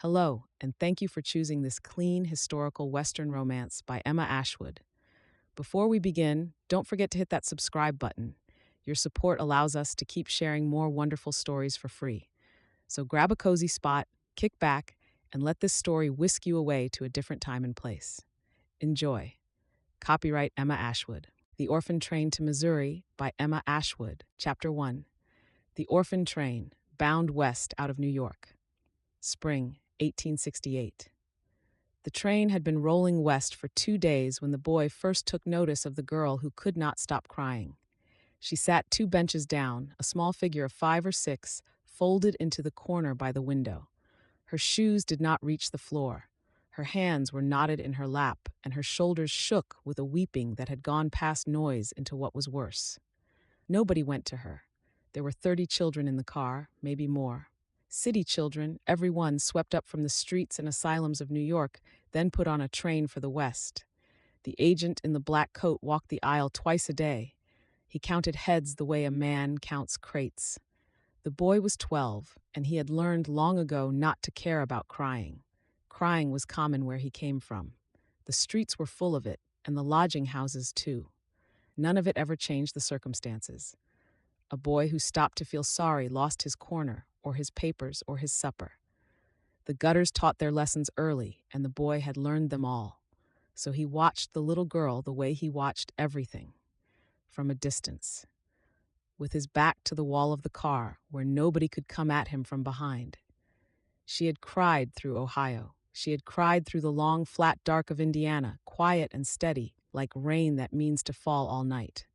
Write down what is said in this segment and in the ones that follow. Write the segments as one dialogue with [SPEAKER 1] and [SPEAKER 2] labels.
[SPEAKER 1] Hello, and thank you for choosing this clean historical Western romance by Emma Ashwood. Before we begin, don't forget to hit that subscribe button. Your support allows us to keep sharing more wonderful stories for free. So grab a cozy spot, kick back, and let this story whisk you away to a different time and place. Enjoy. Copyright Emma Ashwood. The Orphan Train to Missouri by Emma Ashwood. Chapter 1. The Orphan Train, bound west out of New York. Spring, 1868. The train had been rolling west for 2 days when the boy first took notice of the girl who could not stop crying. She sat 2 benches down, a small figure of 5 or 6, folded into the corner by the window. Her shoes did not reach the floor. Her hands were knotted in her lap, and her shoulders shook with a weeping that had gone past noise into what was worse. Nobody went to her. There were 30 children in the car, maybe more. City children, every one swept up from the streets and asylums of New York, then put on a train for the West. The agent in the black coat walked the aisle twice a day. He counted heads the way a man counts crates. The boy was 12, and he had learned long ago not to care about crying. Crying was common where he came from. The streets were full of it, and the lodging houses too. None of it ever changed the circumstances. A boy who stopped to feel sorry lost his corner, or his papers, or his supper. The gutters taught their lessons early, and the boy had learned them all. So he watched the little girl the way he watched everything, from a distance, with his back to the wall of the car, where nobody could come at him from behind. She had cried through Ohio. She had cried through the long, flat dark of Indiana, quiet and steady, like rain that means to fall all night.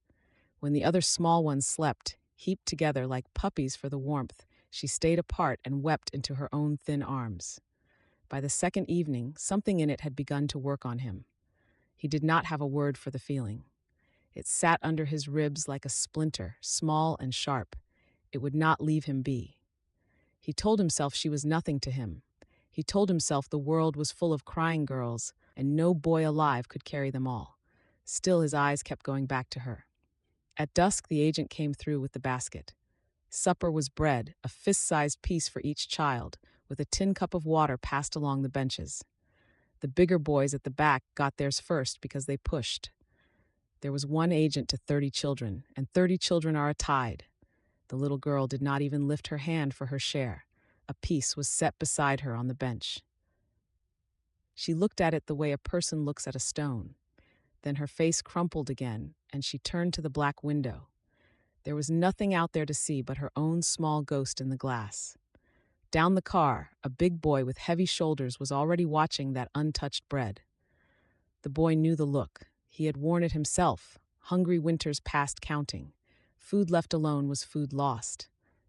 [SPEAKER 1] When the other small ones slept, heaped together like puppies for the warmth, she stayed apart and wept into her own thin arms. By the second evening, something in it had begun to work on him. He did not have a word for the feeling. It sat under his ribs like a splinter, small and sharp. It would not leave him be. He told himself she was nothing to him. He told himself the world was full of crying girls, and no boy alive could carry them all. Still, his eyes kept going back to her. At dusk, the agent came through with the basket. Supper was bread, a fist-sized piece for each child, with a tin cup of water passed along the benches. The bigger boys at the back got theirs first because they pushed. There was one agent to 30 children, and 30 children are a tide. The little girl did not even lift her hand for her share. A piece was set beside her on the bench. She looked at it the way a person looks at a stone. Then her face crumpled again, and she turned to the black window. There was nothing out there to see but her own small ghost in the glass. Down the car, a big boy with heavy shoulders was already watching that untouched bread. The boy knew the look. He had worn it himself, hungry winters past counting. Food left alone was food lost.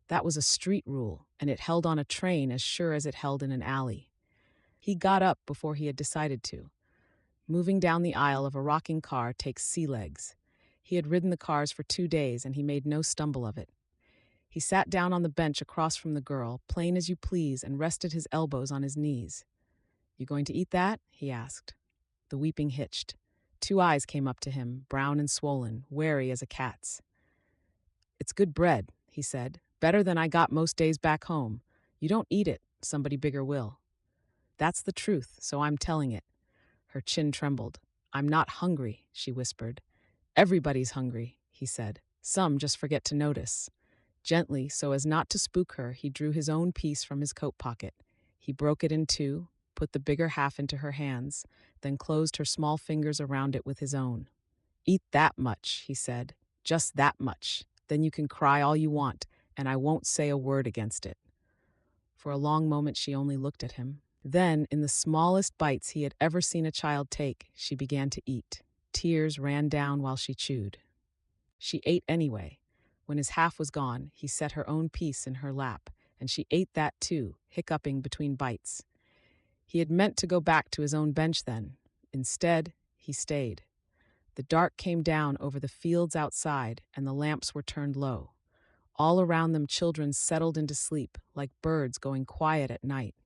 [SPEAKER 1] That was a street rule, and it held on a train as sure as it held in an alley. He got up before he had decided to. Moving down the aisle of a rocking car takes sea legs. He had ridden the cars for 2 days, and he made no stumble of it. He sat down on the bench across from the girl, plain as you please, and rested his elbows on his knees. "You going to eat that?" he asked. The weeping hitched. 2 eyes came up to him, brown and swollen, wary as a cat's. "It's good bread," he said. "Better than I got most days back home. You don't eat it, somebody bigger will." "That's the truth, so I'm telling it." Her chin trembled. "I'm not hungry," she whispered. "Everybody's hungry," he said. "Some just forget to notice." Gently, so as not to spook her, he drew his own piece from his coat pocket. He broke it in two, put the bigger half into her hands, then closed her small fingers around it with his own. "Eat that much," he said. "Just that much. Then you can cry all you want, and I won't say a word against it." For a long moment she only looked at him. Then, in the smallest bites he had ever seen a child take, she began to eat. Tears ran down while she chewed. She ate anyway. When his half was gone, he set her own piece in her lap, and she ate that too, hiccuping between bites. He had meant to go back to his own bench then. Instead, he stayed. The dark came down over the fields outside, and the lamps were turned low. All around them children settled into sleep, like birds going quiet at night.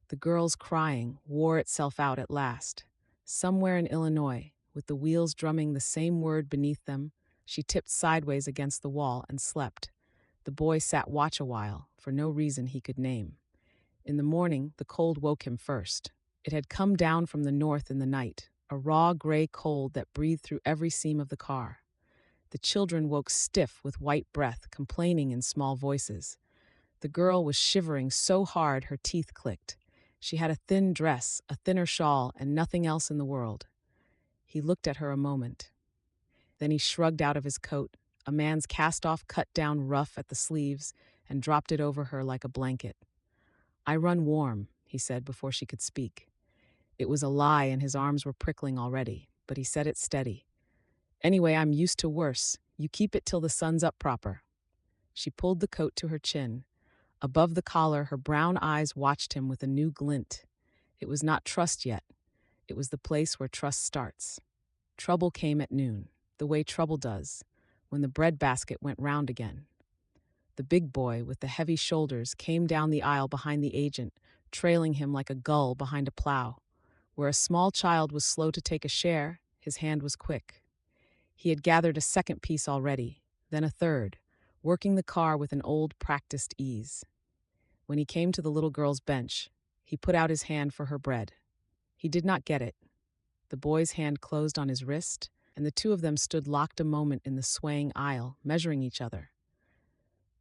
[SPEAKER 1] The girl's crying wore itself out at last. Somewhere in Illinois, with the wheels drumming the same word beneath them, she tipped sideways against the wall and slept. The boy sat watch a while, for no reason he could name. In the morning, the cold woke him first. It had come down from the north in the night, a raw gray cold that breathed through every seam of the car. The children woke stiff with white breath, complaining in small voices. The girl was shivering so hard her teeth clicked. She had a thin dress, a thinner shawl, and nothing else in the world. He looked at her a moment. Then he shrugged out of his coat, a man's cast-off cut-down ruff at the sleeves, and dropped it over her like a blanket. "I run warm," he said before she could speak. It was a lie and his arms were prickling already, but he said it steady. "Anyway, I'm used to worse. You keep it till the sun's up proper." She pulled the coat to her chin. Above the collar, her brown eyes watched him with a new glint. It was not trust yet. It was the place where trust starts. Trouble came at noon, the way trouble does, when the breadbasket went round again. The big boy, with the heavy shoulders, came down the aisle behind the agent, trailing him like a gull behind a plow. Where a small child was slow to take a share, his hand was quick. He had gathered a second piece already, then a third, working the car with an old, practiced ease. When he came to the little girl's bench, he put out his hand for her bread. He did not get it. The boy's hand closed on his wrist, and the two of them stood locked a moment in the swaying aisle, measuring each other.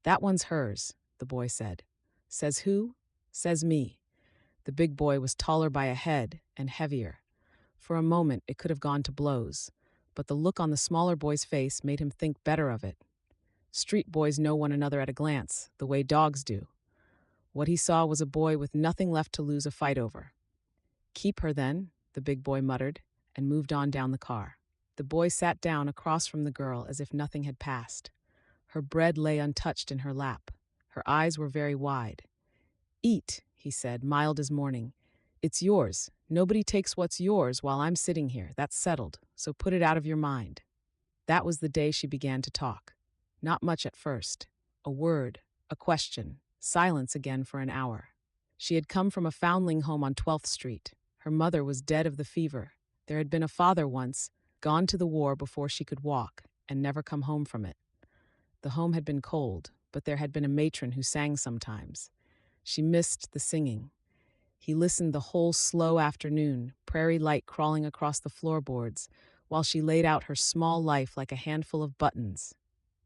[SPEAKER 1] "That one's hers," the boy said. "Says who?" "Says me." The big boy was taller by a head and heavier. For a moment, it could have gone to blows, but the look on the smaller boy's face made him think better of it. Street boys know one another at a glance, the way dogs do. What he saw was a boy with nothing left to lose a fight over. "Keep her, then," the big boy muttered, and moved on down the car. The boy sat down across from the girl as if nothing had passed. Her bread lay untouched in her lap. Her eyes were very wide. "Eat," he said, mild as morning. "It's yours. Nobody takes what's yours while I'm sitting here. That's settled, so put it out of your mind." That was the day she began to talk. Not much at first. A word, a question, silence again for an hour. She had come from a foundling home on 12th Street. Her mother was dead of the fever. There had been a father once, gone to the war before she could walk, and never come home from it. The home had been cold, but there had been a matron who sang sometimes. She missed the singing. He listened the whole slow afternoon, prairie light crawling across the floorboards, while she laid out her small life like a handful of buttons.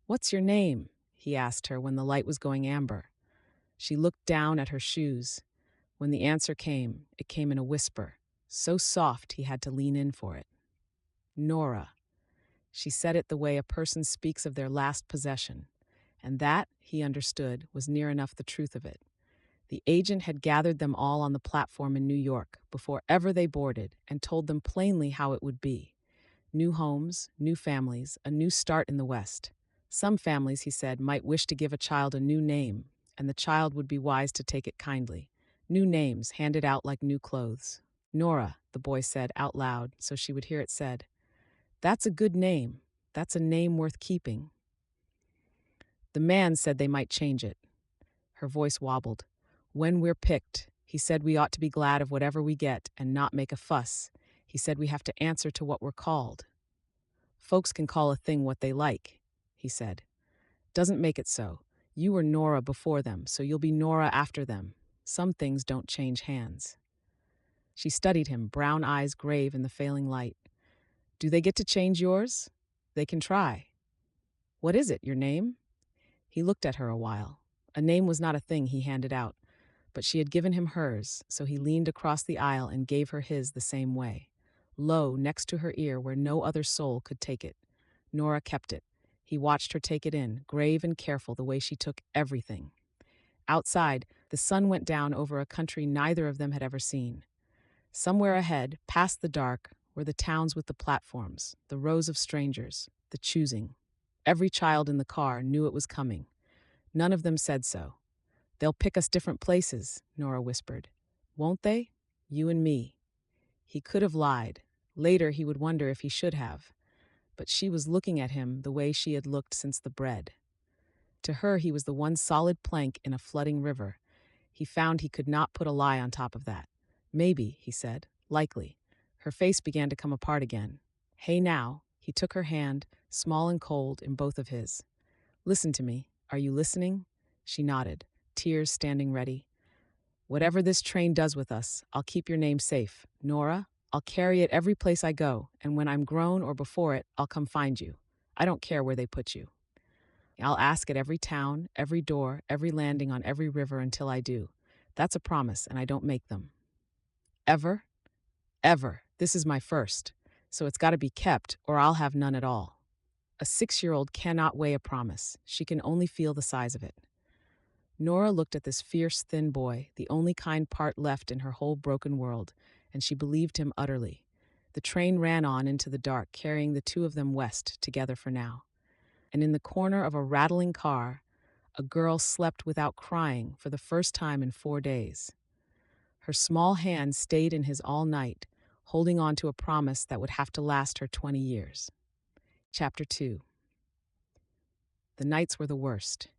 [SPEAKER 1] "What's your name?" he asked her when the light was going amber. She looked down at her shoes. When the answer came, it came in a whisper, so soft he had to lean in for it. "Nora." She said it the way a person speaks of their last possession, and that, he understood, was near enough the truth of it. The agent had gathered them all on the platform in New York before ever they boarded and told them plainly how it would be. New homes, new families, a new start in the West. Some families, he said, might wish to give a child a new name, and the child would be wise to take it kindly. New names handed out like new clothes. "Nora," the boy said out loud so she would hear it said. "That's a good name. That's a name worth keeping." The man said they might change it. Her voice wobbled. "When we're picked, he said we ought to be glad of whatever we get and not make a fuss. He said we have to answer to what we're called. Folks can call a thing what they like," he said. "Doesn't make it so. You were Nora before them, so you'll be Nora after them. Some things don't change hands." She studied him, brown eyes grave in the failing light. "Do they get to change yours?" "They can try." "What is it, your name?" He looked at her a while. A name was not a thing he handed out, but she had given him hers, so he leaned across the aisle and gave her his the same way. Low, next to her ear where no other soul could take it. Nora kept it. He watched her take it in, grave and careful the way she took everything. Outside, the sun went down over a country neither of them had ever seen. Somewhere ahead, past the dark, were the towns with the platforms, the rows of strangers, the choosing. Every child in the car knew it was coming. None of them said so. "They'll pick us different places," Nora whispered. "Won't they? You and me." He could have lied. Later he would wonder if he should have. But she was looking at him the way she had looked since the bread. To her he was the one solid plank in a flooding river. He found he could not put a lie on top of that. "Maybe," he said. "Likely." Her face began to come apart again. "Hey now," he took her hand, small and cold, in both of his. "Listen to me. Are you listening?" She nodded, tears standing ready. Whatever this train does with us, I'll keep your name safe. Nora, I'll carry it every place I go, and when I'm grown or before it, I'll come find you. I don't care where they put you. I'll ask at every town, every door, every landing on every river until I do. That's a promise, and I don't make them. Ever? Ever. This is my first. So it's got to be kept, or I'll have none at all. A 6-year-old cannot weigh a promise. She can only feel the size of it. Nora looked at this fierce, thin boy, the only kind part left in her whole broken world, and she believed him utterly. The train ran on into the dark, carrying the two of them west, together for now. And in the corner of a rattling car, a girl slept without crying for the first time in 4 days. Her small hand stayed in his all night, holding on to a promise that would have to last her 20 years. Chapter 2. The nights were the worst.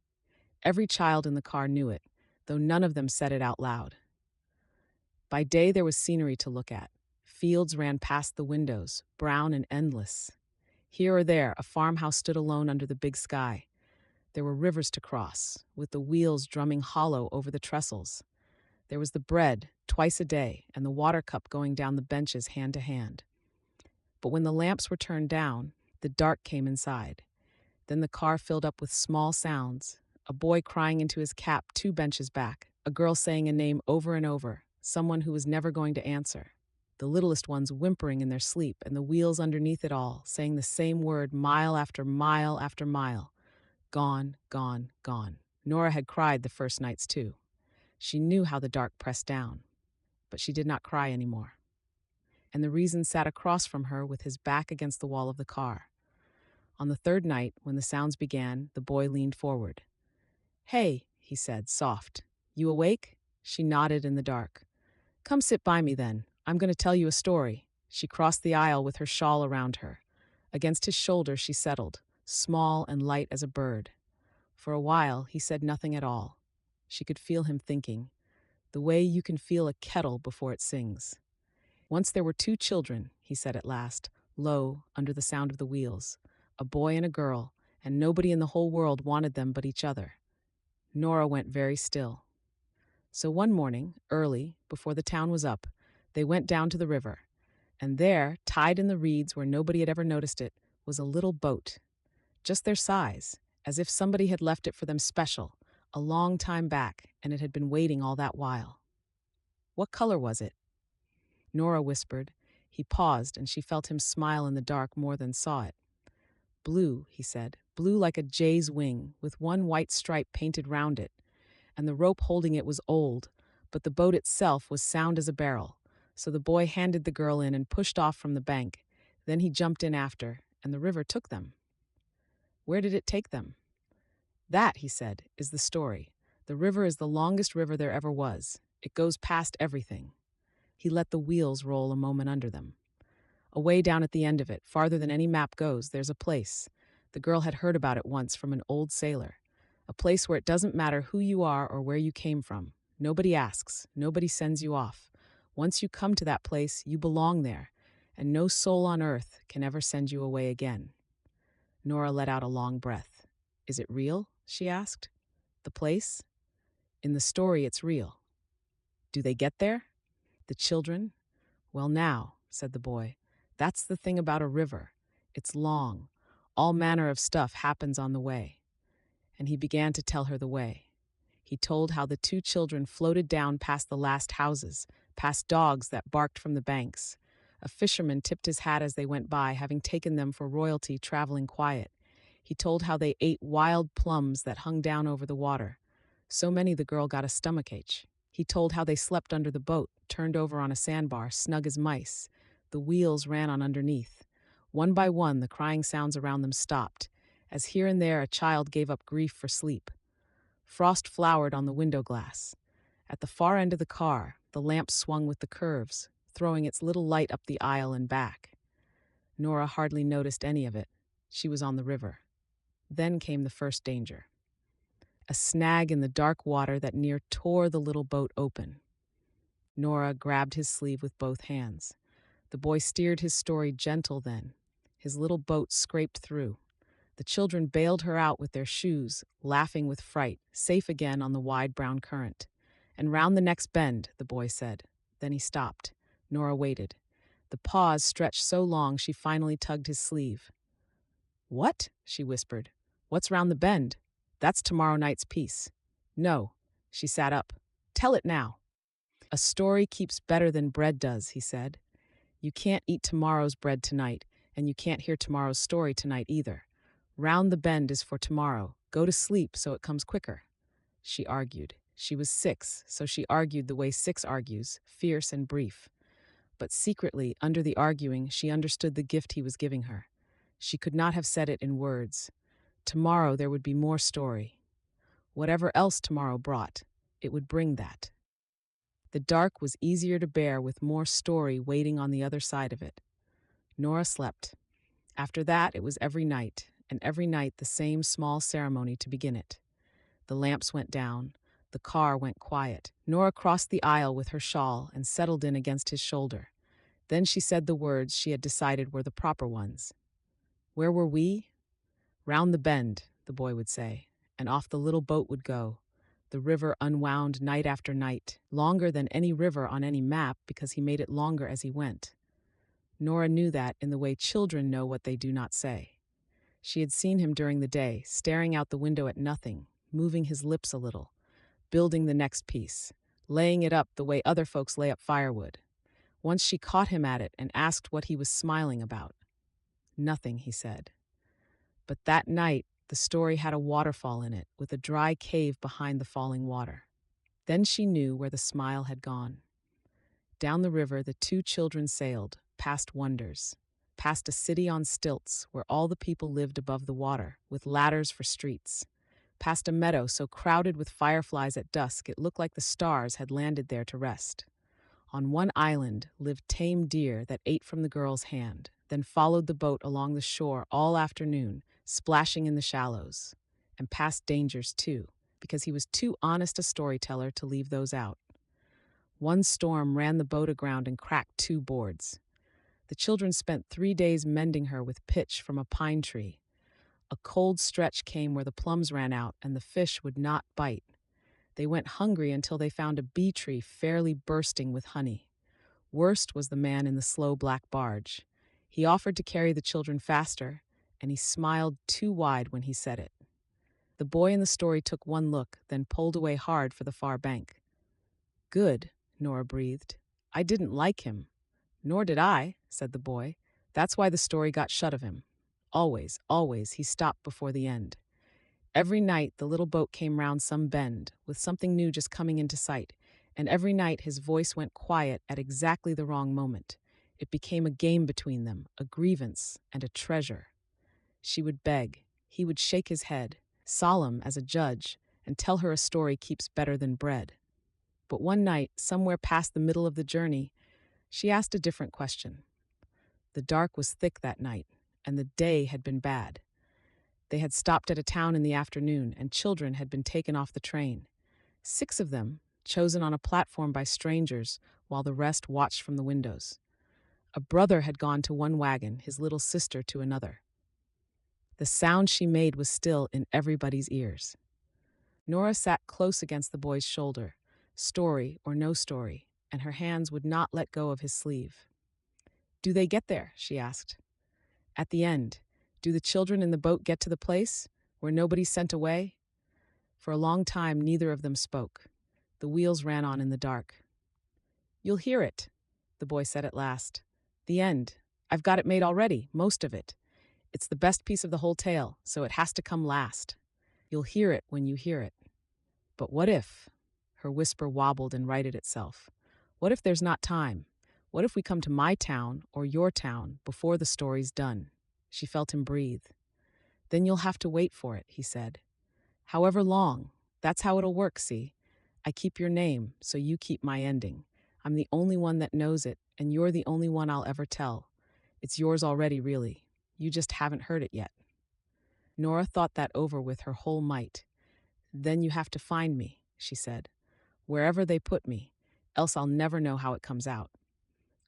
[SPEAKER 1] Every child in the car knew it, though none of them said it out loud. By day there was scenery to look at. Fields ran past the windows, brown and endless. Here or there, a farmhouse stood alone under the big sky. There were rivers to cross, with the wheels drumming hollow over the trestles. There was the bread, twice a day, and the water cup going down the benches hand to hand. But when the lamps were turned down, the dark came inside. Then the car filled up with small sounds, a boy crying into his cap 2 benches back, a girl saying a name over and over, someone who was never going to answer. The littlest ones whimpering in their sleep, and the wheels underneath it all, saying the same word mile after mile after mile. Gone, gone, gone. Nora had cried the first nights too. She knew how the dark pressed down, but she did not cry anymore. And the reason sat across from her with his back against the wall of the car. On the 3rd night, when the sounds began, the boy leaned forward. "Hey," he said, soft. "You awake?" She nodded in the dark. "Come sit by me then. I'm going to tell you a story." She crossed the aisle with her shawl around her. Against his shoulder she settled, small and light as a bird. For a while he said nothing at all. She could feel him thinking, the way you can feel a kettle before it sings. "Once there were 2 children," he said at last, low, under the sound of the wheels. "A boy and a girl, and nobody in the whole world wanted them but each other." Nora went very still. So one morning, early, before the town was up, they went down to the river, and there, tied in the reeds where nobody had ever noticed it, was a little boat. Just their size, as if somebody had left it for them special, a long time back, and it had been waiting all that while. "What color was it?" Nora whispered. He paused, and she felt him smile in the dark more than saw it. "Blue," he said, "blue like a jay's wing, with one white stripe painted round it. And the rope holding it was old, but the boat itself was sound as a barrel. So the boy handed the girl in and pushed off from the bank. Then he jumped in after, and the river took them." "Where did it take them?" "That," he said, "is the story. The river is the longest river there ever was. It goes past everything." He let the wheels roll a moment under them. "Away down at the end of it, farther than any map goes, there's a place. The girl had heard about it once from an old sailor. A place where it doesn't matter who you are or where you came from. Nobody asks, nobody sends you off. Once you come to that place, you belong there, and no soul on earth can ever send you away again." Nora let out a long breath. "Is it real?" she asked. "The place?" "In the story, it's real." "Do they get there?" "The children?" "Well now," said the boy, "that's the thing about a river. It's long. All manner of stuff happens on the way." And he began to tell her the way. He told how the 2 children floated down past the last houses, past dogs that barked from the banks. A fisherman tipped his hat as they went by, having taken them for royalty traveling quiet. He told how they ate wild plums that hung down over the water. So many the girl got a stomachache. He told how they slept under the boat, turned over on a sandbar, snug as mice. The wheels ran on underneath. One by one, the crying sounds around them stopped, as here and there a child gave up grief for sleep. Frost flowered on the window glass. At the far end of the car, the lamp swung with the curves, throwing its little light up the aisle and back. Nora hardly noticed any of it. She was on the river. Then came the first danger. A snag in the dark water that near tore the little boat open. Nora grabbed his sleeve with both hands. The boy steered his story gentle then. His little boat scraped through. The children bailed her out with their shoes, laughing with fright, safe again on the wide brown current. And round the next bend, the boy said. Then he stopped. Nora waited. The pause stretched so long she finally tugged his sleeve. What? She whispered. What's round the bend? That's tomorrow night's piece. No. She sat up. Tell it now. A story keeps better than bread does, he said. You can't eat tomorrow's bread tonight, and you can't hear tomorrow's story tonight either. Round the bend is for tomorrow. Go to sleep so it comes quicker. She argued. She was 6, so she argued the way 6 argues, fierce and brief. But secretly, under the arguing, she understood the gift he was giving her. She could not have said it in words. Tomorrow there would be more story. Whatever else tomorrow brought, it would bring that. The dark was easier to bear with more story waiting on the other side of it. Nora slept. After that, it was every night, and every night the same small ceremony to begin it. The lamps went down. The car went quiet. Nora crossed the aisle with her shawl and settled in against his shoulder. Then she said the words she had decided were the proper ones. Where were we? Round the bend, the boy would say, and off the little boat would go. The river unwound night after night, longer than any river on any map because he made it longer as he went. Nora knew that in the way children know what they do not say. She had seen him during the day, staring out the window at nothing, moving his lips a little, building the next piece, laying it up the way other folks lay up firewood. Once she caught him at it and asked what he was smiling about. Nothing, he said. But that night, the story had a waterfall in it, with a dry cave behind the falling water. Then she knew where the smile had gone. Down the river, the 2 children sailed, past wonders, past a city on stilts where all the people lived above the water, with ladders for streets, past a meadow so crowded with fireflies at dusk it looked like the stars had landed there to rest. On one island lived tame deer that ate from the girl's hand, then followed the boat along the shore all afternoon, splashing in the shallows, and past dangers too, because he was too honest a storyteller to leave those out. One storm ran the boat aground and cracked 2 boards. The children spent 3 days mending her with pitch from a pine tree. A cold stretch came where the plums ran out and the fish would not bite. They went hungry until they found a bee tree fairly bursting with honey. Worst was the man in the slow black barge. He offered to carry the children faster, and he smiled too wide when he said it. The boy in the story took one look, then pulled away hard for the far bank. Good, Nora breathed. I didn't like him. Nor did I, said the boy. That's why the story got shut of him. Always, always, he stopped before the end. Every night the little boat came round some bend, with something new just coming into sight, and every night his voice went quiet at exactly the wrong moment. It became a game between them, a grievance and a treasure. She would beg. He would shake his head, solemn as a judge, and tell her a story keeps better than bread. But one night, somewhere past the middle of the journey, she asked a different question. The dark was thick that night, and the day had been bad. They had stopped at a town in the afternoon, and children had been taken off the train. 6 of them, chosen on a platform by strangers, while the rest watched from the windows. A brother had gone to one wagon, his little sister to another. The sound she made was still in everybody's ears. Nora sat close against the boy's shoulder, story or no story, and her hands would not let go of his sleeve. Do they get there? She asked. At the end, do the children in the boat get to the place where nobody's sent away? For a long time, neither of them spoke. The wheels ran on in the dark. You'll hear it, the boy said at last. The end. I've got it made already, most of it. It's the best piece of the whole tale, so it has to come last. You'll hear it when you hear it. But what if? Her whisper wobbled and righted itself. What if there's not time? What if we come to my town or your town before the story's done? She felt him breathe. Then you'll have to wait for it, he said. However long, that's how it'll work, see? I keep your name, so you keep my ending. I'm the only one that knows it, and you're the only one I'll ever tell. It's yours already, really. You just haven't heard it yet. Nora thought that over with her whole might. Then you have to find me, she said. Wherever they put me, else I'll never know how it comes out.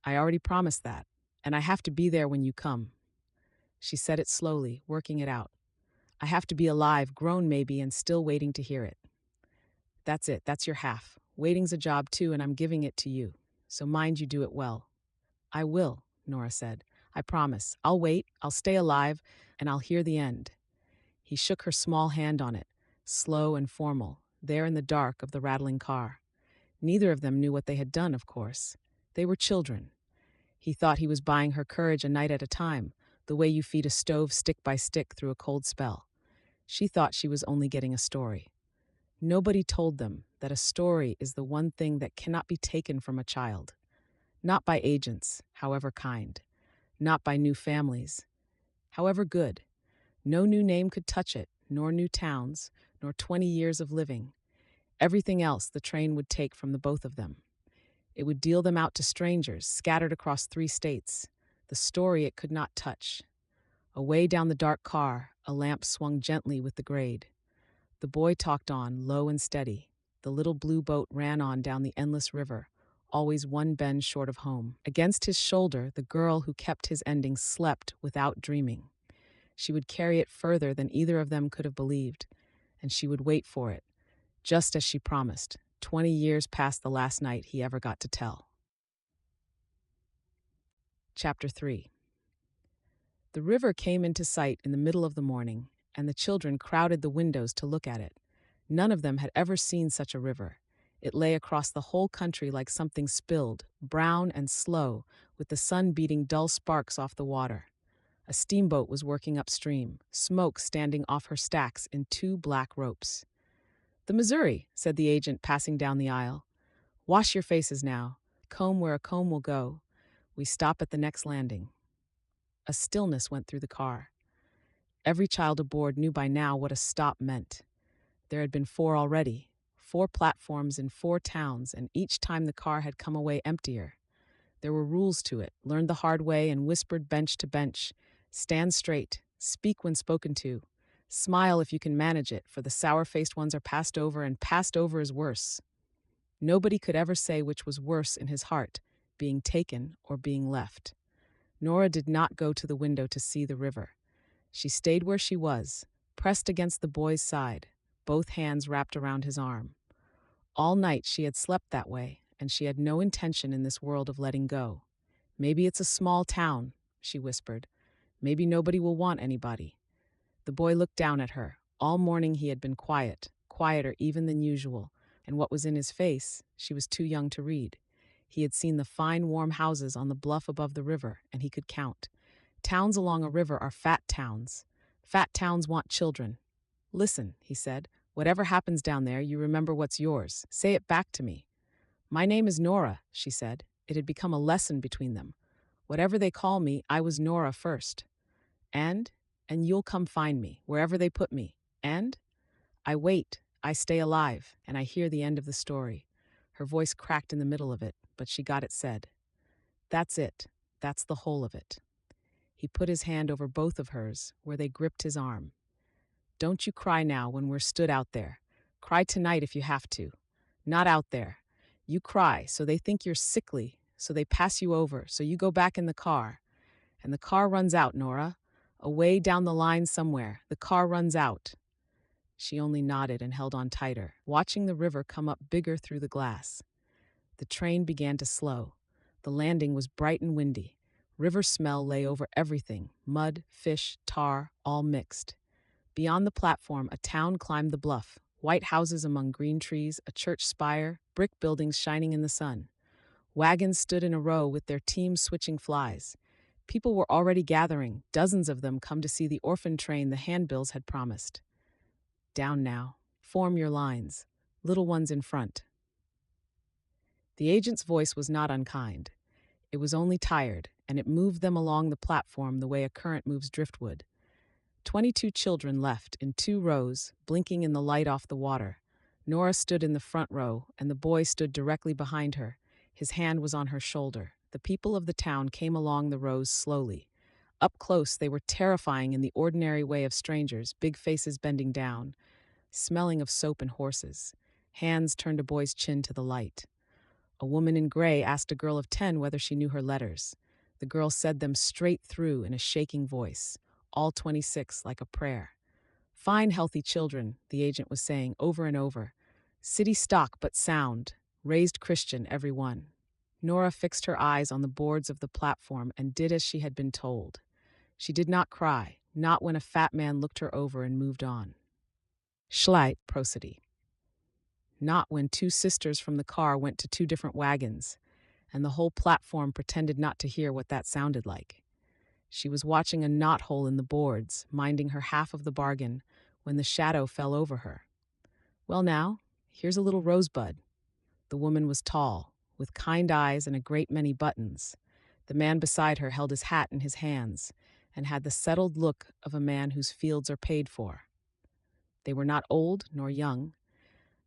[SPEAKER 1] I already promised that, and I have to be there when you come. She said it slowly, working it out. I have to be alive, grown maybe, and still waiting to hear it. That's it, that's your half. Waiting's a job too, and I'm giving it to you. So mind you do it well." "I will," Nora said. "I promise. I'll wait, I'll stay alive, and I'll hear the end." He shook her small hand on it, slow and formal, there in the dark of the rattling car. Neither of them knew what they had done, of course. They were children. He thought he was buying her courage a night at a time, the way you feed a stove stick by stick through a cold spell. She thought she was only getting a story. Nobody told them that a story is the one thing that cannot be taken from a child. Not by agents, however kind. Not by new families, however good. No new name could touch it, nor new towns, nor 20 years of living. Everything else the train would take from the both of them. It would deal them out to strangers, scattered across 3 states. The story it could not touch. Away down the dark car, a lamp swung gently with the grade. The boy talked on, low and steady. The little blue boat ran on down the endless river, always one bend short of home. Against his shoulder, the girl who kept his ending slept without dreaming. She would carry it further than either of them could have believed, and she would wait for it, just as she promised, 20 years past the last night he ever got to tell. Chapter 3. The river came into sight in the middle of the morning, and the children crowded the windows to look at it. None of them had ever seen such a river. It lay across the whole country like something spilled, brown and slow, with the sun beating dull sparks off the water. A steamboat was working upstream, smoke standing off her stacks in 2 black ropes. "The Missouri," said the agent, passing down the aisle. "Wash your faces now. Comb where a comb will go. We stop at the next landing." A stillness went through the car. Every child aboard knew by now what a stop meant. There had been 4 already, 4 platforms in 4 towns, and each time the car had come away emptier. There were rules to it, learned the hard way and whispered bench to bench. Stand straight, speak when spoken to, smile if you can manage it, for the sour-faced ones are passed over, and passed over is worse. Nobody could ever say which was worse in his heart, being taken or being left. Nora did not go to the window to see the river. She stayed where she was, pressed against the boy's side, both hands wrapped around his arm. All night she had slept that way, and she had no intention in this world of letting go. "Maybe it's a small town," she whispered. "Maybe nobody will want anybody." The boy looked down at her. All morning he had been quiet, quieter even than usual, and what was in his face, she was too young to read. He had seen the fine, warm houses on the bluff above the river, and he could count. Towns along a river are fat towns. Fat towns want children. "Listen," he said. "Whatever happens down there, you remember what's yours. Say it back to me." "My name is Nora," she said. It had become a lesson between them. "Whatever they call me, I was Nora first. And you'll come find me, wherever they put me. And I wait, I stay alive, and I hear the end of the story." Her voice cracked in the middle of it, but she got it said. "That's it. That's the whole of it." He put his hand over both of hers, where they gripped his arm. "Don't you cry now when we're stood out there. Cry tonight if you have to. Not out there. You cry, so they think you're sickly, so they pass you over, so you go back in the car. And the car runs out, Nora. Away down the line somewhere, the car runs out." She only nodded and held on tighter, watching the river come up bigger through the glass. The train began to slow. The landing was bright and windy. River smell lay over everything, mud, fish, tar, all mixed. Beyond the platform, a town climbed the bluff, white houses among green trees, a church spire, brick buildings shining in the sun. Wagons stood in a row with their teams switching flies. People were already gathering, dozens of them come to see the orphan train the handbills had promised. "Down now. Form your lines. Little ones in front." The agent's voice was not unkind. It was only tired, and it moved them along the platform the way a current moves driftwood. 22 children left in 2 rows, blinking in the light off the water. Nora stood in the front row, and the boy stood directly behind her. His hand was on her shoulder. The people of the town came along the rows slowly. Up close, they were terrifying in the ordinary way of strangers, big faces bending down, smelling of soap and horses. Hands turned a boy's chin to the light. A woman in gray asked a girl of 10 whether she knew her letters. The girl said them straight through in a shaking voice, all 26 like a prayer. "Fine, healthy children," the agent was saying over and over. "City stock, but sound. Raised Christian, every one. Nora fixed her eyes on the boards of the platform and did as she had been told. She did not cry, not when a fat man looked her over and moved on. Schleit, prosody. Not when two sisters from the car went to two different wagons, and the whole platform pretended not to hear what that sounded like. She was watching a knothole in the boards, minding her half of the bargain, when the shadow fell over her. Well now, here's a little rosebud. The woman was tall, with kind eyes and a great many buttons. The man beside her held his hat in his hands, and had the settled look of a man whose fields are paid for. They were not old nor young.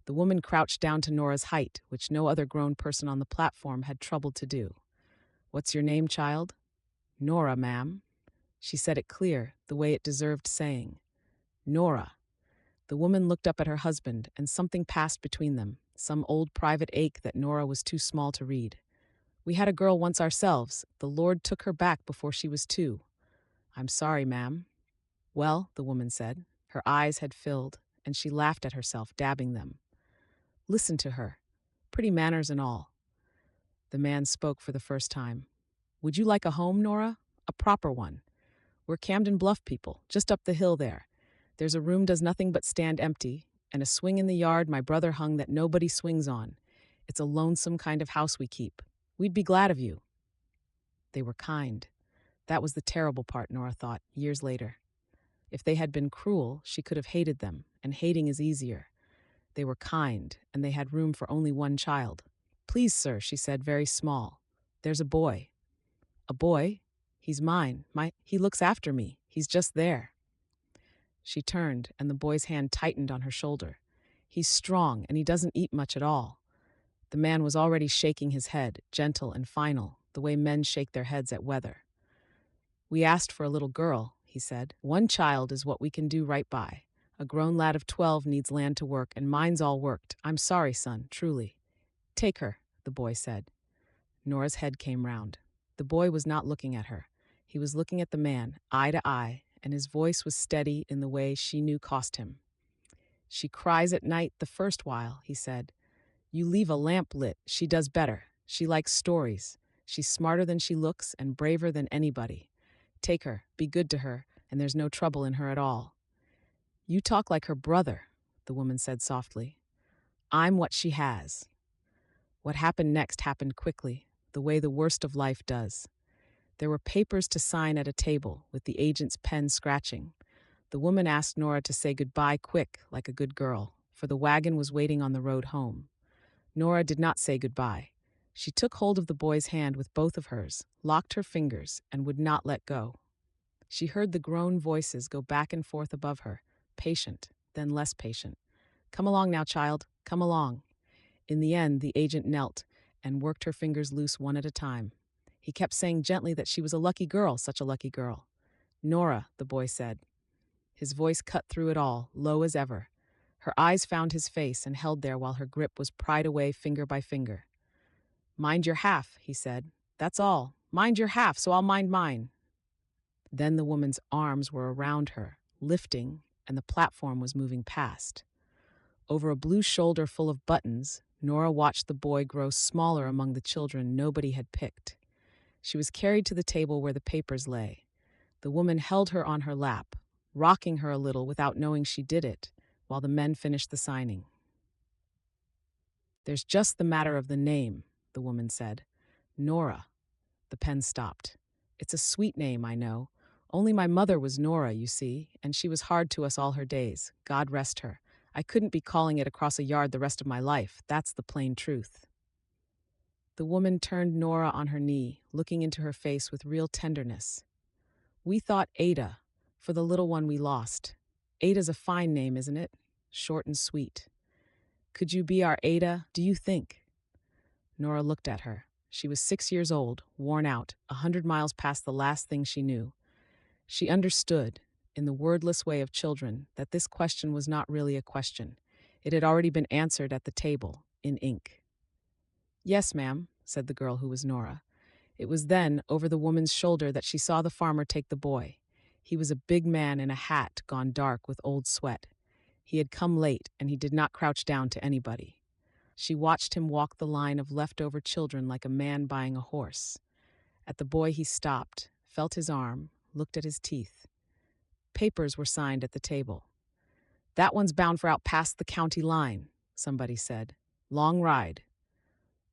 [SPEAKER 1] The woman crouched down to Nora's height, which no other grown person on the platform had troubled to do. "What's your name, child?" "Nora, ma'am." She said it clear, the way it deserved saying. "Nora." The woman looked up at her husband, and something passed between them, some old private ache that Nora was too small to read. "We had a girl once ourselves. The Lord took her back before she was 2. "I'm sorry, ma'am." "Well," the woman said. Her eyes had filled, and she laughed at herself, dabbing them. "Listen to her. Pretty manners and all." The man spoke for the first time. "Would you like a home, Nora? A proper one? We're Camden Bluff people, just up the hill there. There's a room does nothing but stand empty, and a swing in the yard my brother hung that nobody swings on. It's a lonesome kind of house we keep. We'd be glad of you." They were kind. That was the terrible part, Nora thought, years later. If they had been cruel, she could have hated them, and hating is easier. They were kind, and they had room for only one child. "Please, sir," she said, very small. "There's a boy." "A boy? He's mine. He looks after me. He's just there." She turned, and the boy's hand tightened on her shoulder. "He's strong, and he doesn't eat much at all." The man was already shaking his head, gentle and final, the way men shake their heads at weather. "We asked for a little girl," he said. "One child is what we can do right by. A grown lad of 12 needs land to work, and mine's all worked. I'm sorry, son, truly." "Take her," the boy said. Nora's head came round. The boy was not looking at her. He was looking at the man, eye to eye, and his voice was steady in the way she knew cost him. "She cries at night the first while," he said. "You leave a lamp lit, she does better. She likes stories. She's smarter than she looks and braver than anybody. Take her, be good to her, and there's no trouble in her at all." "You talk like her brother," the woman said softly. "I'm what she has." What happened next happened quickly, the way the worst of life does. There were papers to sign at a table, with the agent's pen scratching. The woman asked Nora to say goodbye quick, like a good girl, for the wagon was waiting on the road home. Nora did not say goodbye. She took hold of the boy's hand with both of hers, locked her fingers, and would not let go. She heard the grown voices go back and forth above her, patient, then less patient. "Come along now, child, come along." In the end, the agent knelt and worked her fingers loose one at a time. He kept saying gently that she was a lucky girl, such a lucky girl. "Nora," the boy said. His voice cut through it all, low as ever. Her eyes found his face and held there while her grip was pried away finger by finger. "Mind your half," he said. "That's all. Mind your half, so I'll mind mine." Then the woman's arms were around her, lifting, and the platform was moving past. Over a blue shoulder full of buttons, Nora watched the boy grow smaller among the children nobody had picked. She was carried to the table where the papers lay. The woman held her on her lap, rocking her a little without knowing she did it, while the men finished the signing. "There's just the matter of the name," the woman said. "Nora." The pen stopped. "It's a sweet name, I know. Only my mother was Nora, you see, and she was hard to us all her days. God rest her. I couldn't be calling it across a yard the rest of my life. That's the plain truth." The woman turned Nora on her knee, looking into her face with real tenderness. "We thought Ada, for the little one we lost. Ada's a fine name, isn't it? Short and sweet. Could you be our Ada, do you think?" Nora looked at her. She was 6 years old, worn out, 100 miles past the last thing she knew. She understood, in the wordless way of children, that this question was not really a question. It had already been answered at the table, in ink. "Yes, ma'am," said the girl who was Nora. It was then, over the woman's shoulder, that she saw the farmer take the boy. He was a big man in a hat gone dark with old sweat. He had come late, and he did not crouch down to anybody. She watched him walk the line of leftover children like a man buying a horse. At the boy he stopped, felt his arm, looked at his teeth. Papers were signed at the table. "That one's bound for out past the county line," somebody said. "Long ride."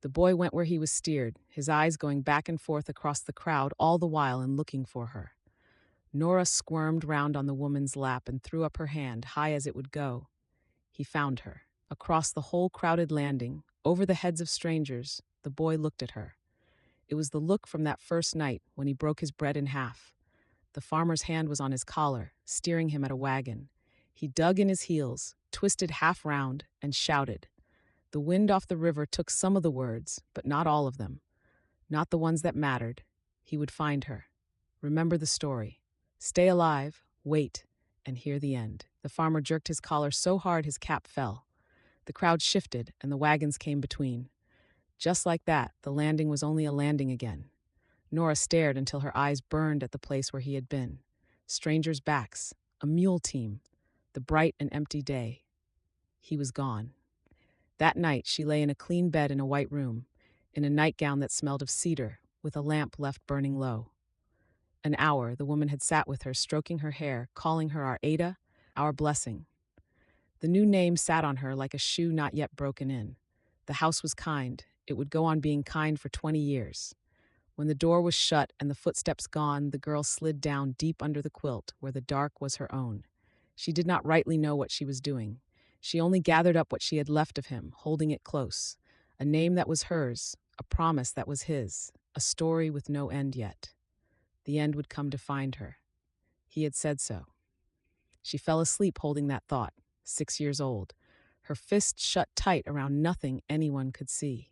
[SPEAKER 1] The boy went where he was steered, his eyes going back and forth across the crowd all the while and looking for her. Nora squirmed round on the woman's lap and threw up her hand, high as it would go. He found her. Across the whole crowded landing, over the heads of strangers, the boy looked at her. It was the look from that first night when he broke his bread in half. The farmer's hand was on his collar, steering him at a wagon. He dug in his heels, twisted half round, and shouted. The wind off the river took some of the words, but not all of them. Not the ones that mattered. He would find her. Remember the story. Stay alive, wait, and hear the end. The farmer jerked his collar so hard his cap fell. The crowd shifted, and the wagons came between. Just like that, the landing was only a landing again. Nora stared until her eyes burned at the place where he had been. Strangers' backs, a mule team, the bright and empty day. He was gone. That night, she lay in a clean bed in a white room, in a nightgown that smelled of cedar, with a lamp left burning low. An hour, the woman had sat with her, stroking her hair, calling her our Ada, our blessing. The new name sat on her like a shoe not yet broken in. The house was kind. It would go on being kind for 20 years. When the door was shut and the footsteps gone, the girl slid down deep under the quilt, where the dark was her own. She did not rightly know what she was doing. She only gathered up what she had left of him, holding it close. A name that was hers, a promise that was his, a story with no end yet. The end would come to find her. He had said so. She fell asleep holding that thought, 6 years old, her fist shut tight around nothing anyone could see.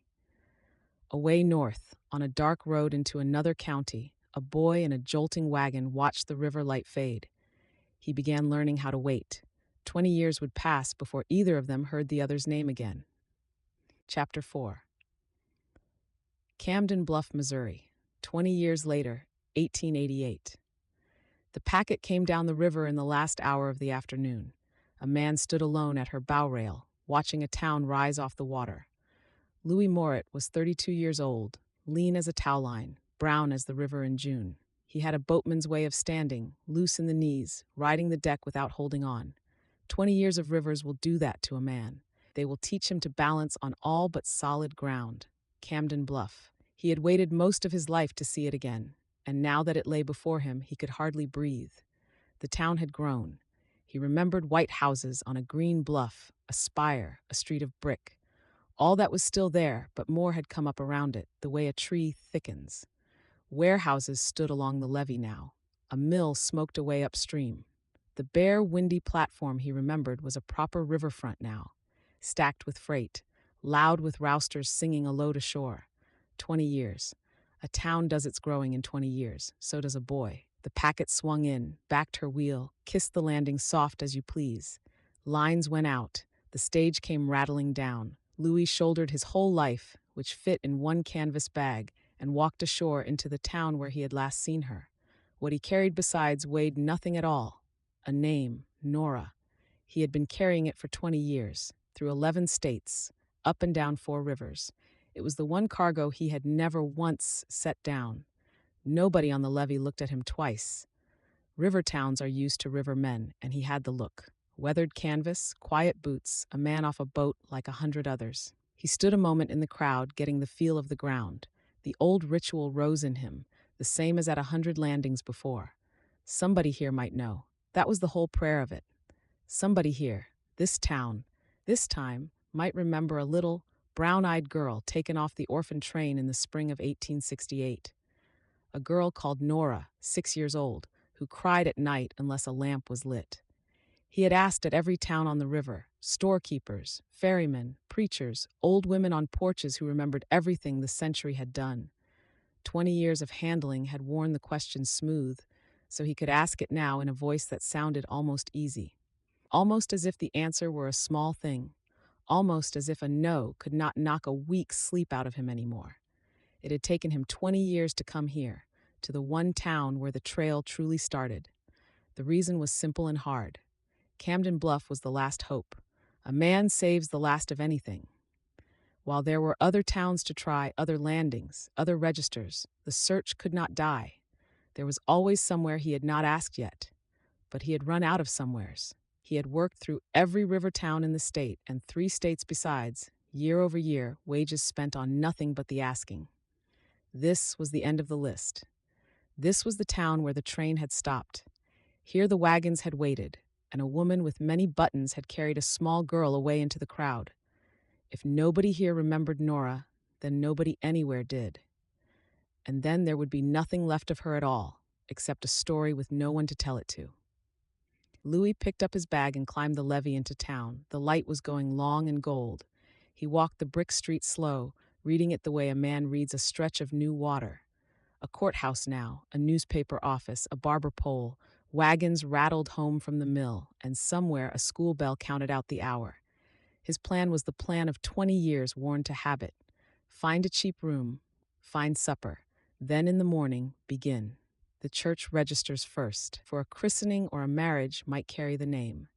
[SPEAKER 1] Away north, on a dark road into another county, a boy in a jolting wagon watched the river light fade. He began learning how to wait. 20 years would pass before either of them heard the other's name again. Chapter 4. Camden Bluff, Missouri. 20 years later, 1888. The packet came down the river in the last hour of the afternoon. A man stood alone at her bow rail, watching a town rise off the water. Louis Morit was 32 years old, lean as a towline, brown as the river in June. He had a boatman's way of standing, loose in the knees, riding the deck without holding on. 20 years of rivers will do that to a man. They will teach him to balance on all but solid ground. Camden Bluff. He had waited most of his life to see it again, and now that it lay before him, he could hardly breathe. The town had grown. He remembered white houses on a green bluff, a spire, a street of brick. All that was still there, but more had come up around it, the way a tree thickens. Warehouses stood along the levee now. A mill smoked away upstream. The bare, windy platform he remembered was a proper riverfront now, stacked with freight, loud with rousters singing a load ashore. 20 years. A town does its growing in 20 years, so does a boy. The packet swung in, backed her wheel, kissed the landing soft as you please. Lines went out. The stage came rattling down. Louis shouldered his whole life, which fit in one canvas bag, and walked ashore into the town where he had last seen her. What he carried besides weighed nothing at all. A name, Nora. He had been carrying it for 20 years, through 11 states, up and down 4 rivers. It was the one cargo he had never once set down. Nobody on the levee looked at him twice. River towns are used to river men, and he had the look. Weathered canvas, quiet boots, a man off a boat like 100 others. He stood a moment in the crowd, getting the feel of the ground. The old ritual rose in him, the same as at 100 landings before. Somebody here might know. That was the whole prayer of it. Somebody here, this town, this time, might remember a little, brown-eyed girl taken off the Orphan train in the spring of 1868. A girl called Nora, 6 years old, who cried at night unless a lamp was lit. He had asked at every town on the river, storekeepers, ferrymen, preachers, old women on porches who remembered everything the century had done. 20 years of handling had worn the question smooth, so he could ask it now in a voice that sounded almost easy. Almost as if the answer were a small thing. Almost as if a no could not knock a week's sleep out of him anymore. It had taken him 20 years to come here, to the one town where the trail truly started. The reason was simple and hard. Camden Bluff was the last hope. A man saves the last of anything. While there were other towns to try, other landings, other registers, the search could not die. There was always somewhere he had not asked yet, but he had run out of somewheres. He had worked through every river town in the state and 3 states besides, year over year, wages spent on nothing but the asking. This was the end of the list. This was the town where the train had stopped. Here the wagons had waited, and a woman with many buttons had carried a small girl away into the crowd. If nobody here remembered Nora, then nobody anywhere did. And then there would be nothing left of her at all, except a story with no one to tell it to. Louis picked up his bag and climbed the levee into town. The light was going long and gold. He walked the brick street slow, reading it the way a man reads a stretch of new water. A courthouse now, a newspaper office, a barber pole, wagons rattled home from the mill, and somewhere a school bell counted out the hour. His plan was the plan of 20 years worn to habit. Find a cheap room, find supper, then in the morning, begin. The church registers first, for a christening or a marriage might carry the name.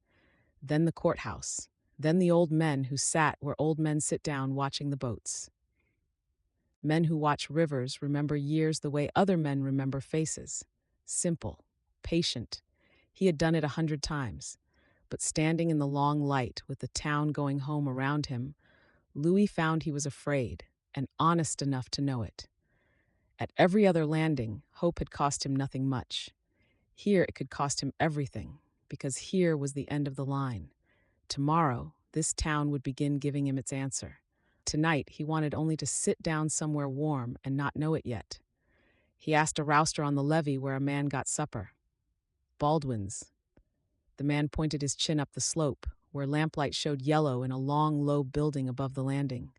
[SPEAKER 1] Then the courthouse, then the old men who sat where old men sit down watching the boats. Men who watch rivers remember years the way other men remember faces. Simple, patient. He had done it 100 times. But standing in the long light with the town going home around him, Louis found he was afraid and honest enough to know it. At every other landing, hope had cost him nothing much. Here it could cost him everything, because here was the end of the line. Tomorrow, this town would begin giving him its answer. Tonight, he wanted only to sit down somewhere warm and not know it yet. He asked a rouster on the levee where a man got supper. Baldwin's. The man pointed his chin up the slope, where lamplight showed yellow in a long, low building above the landing.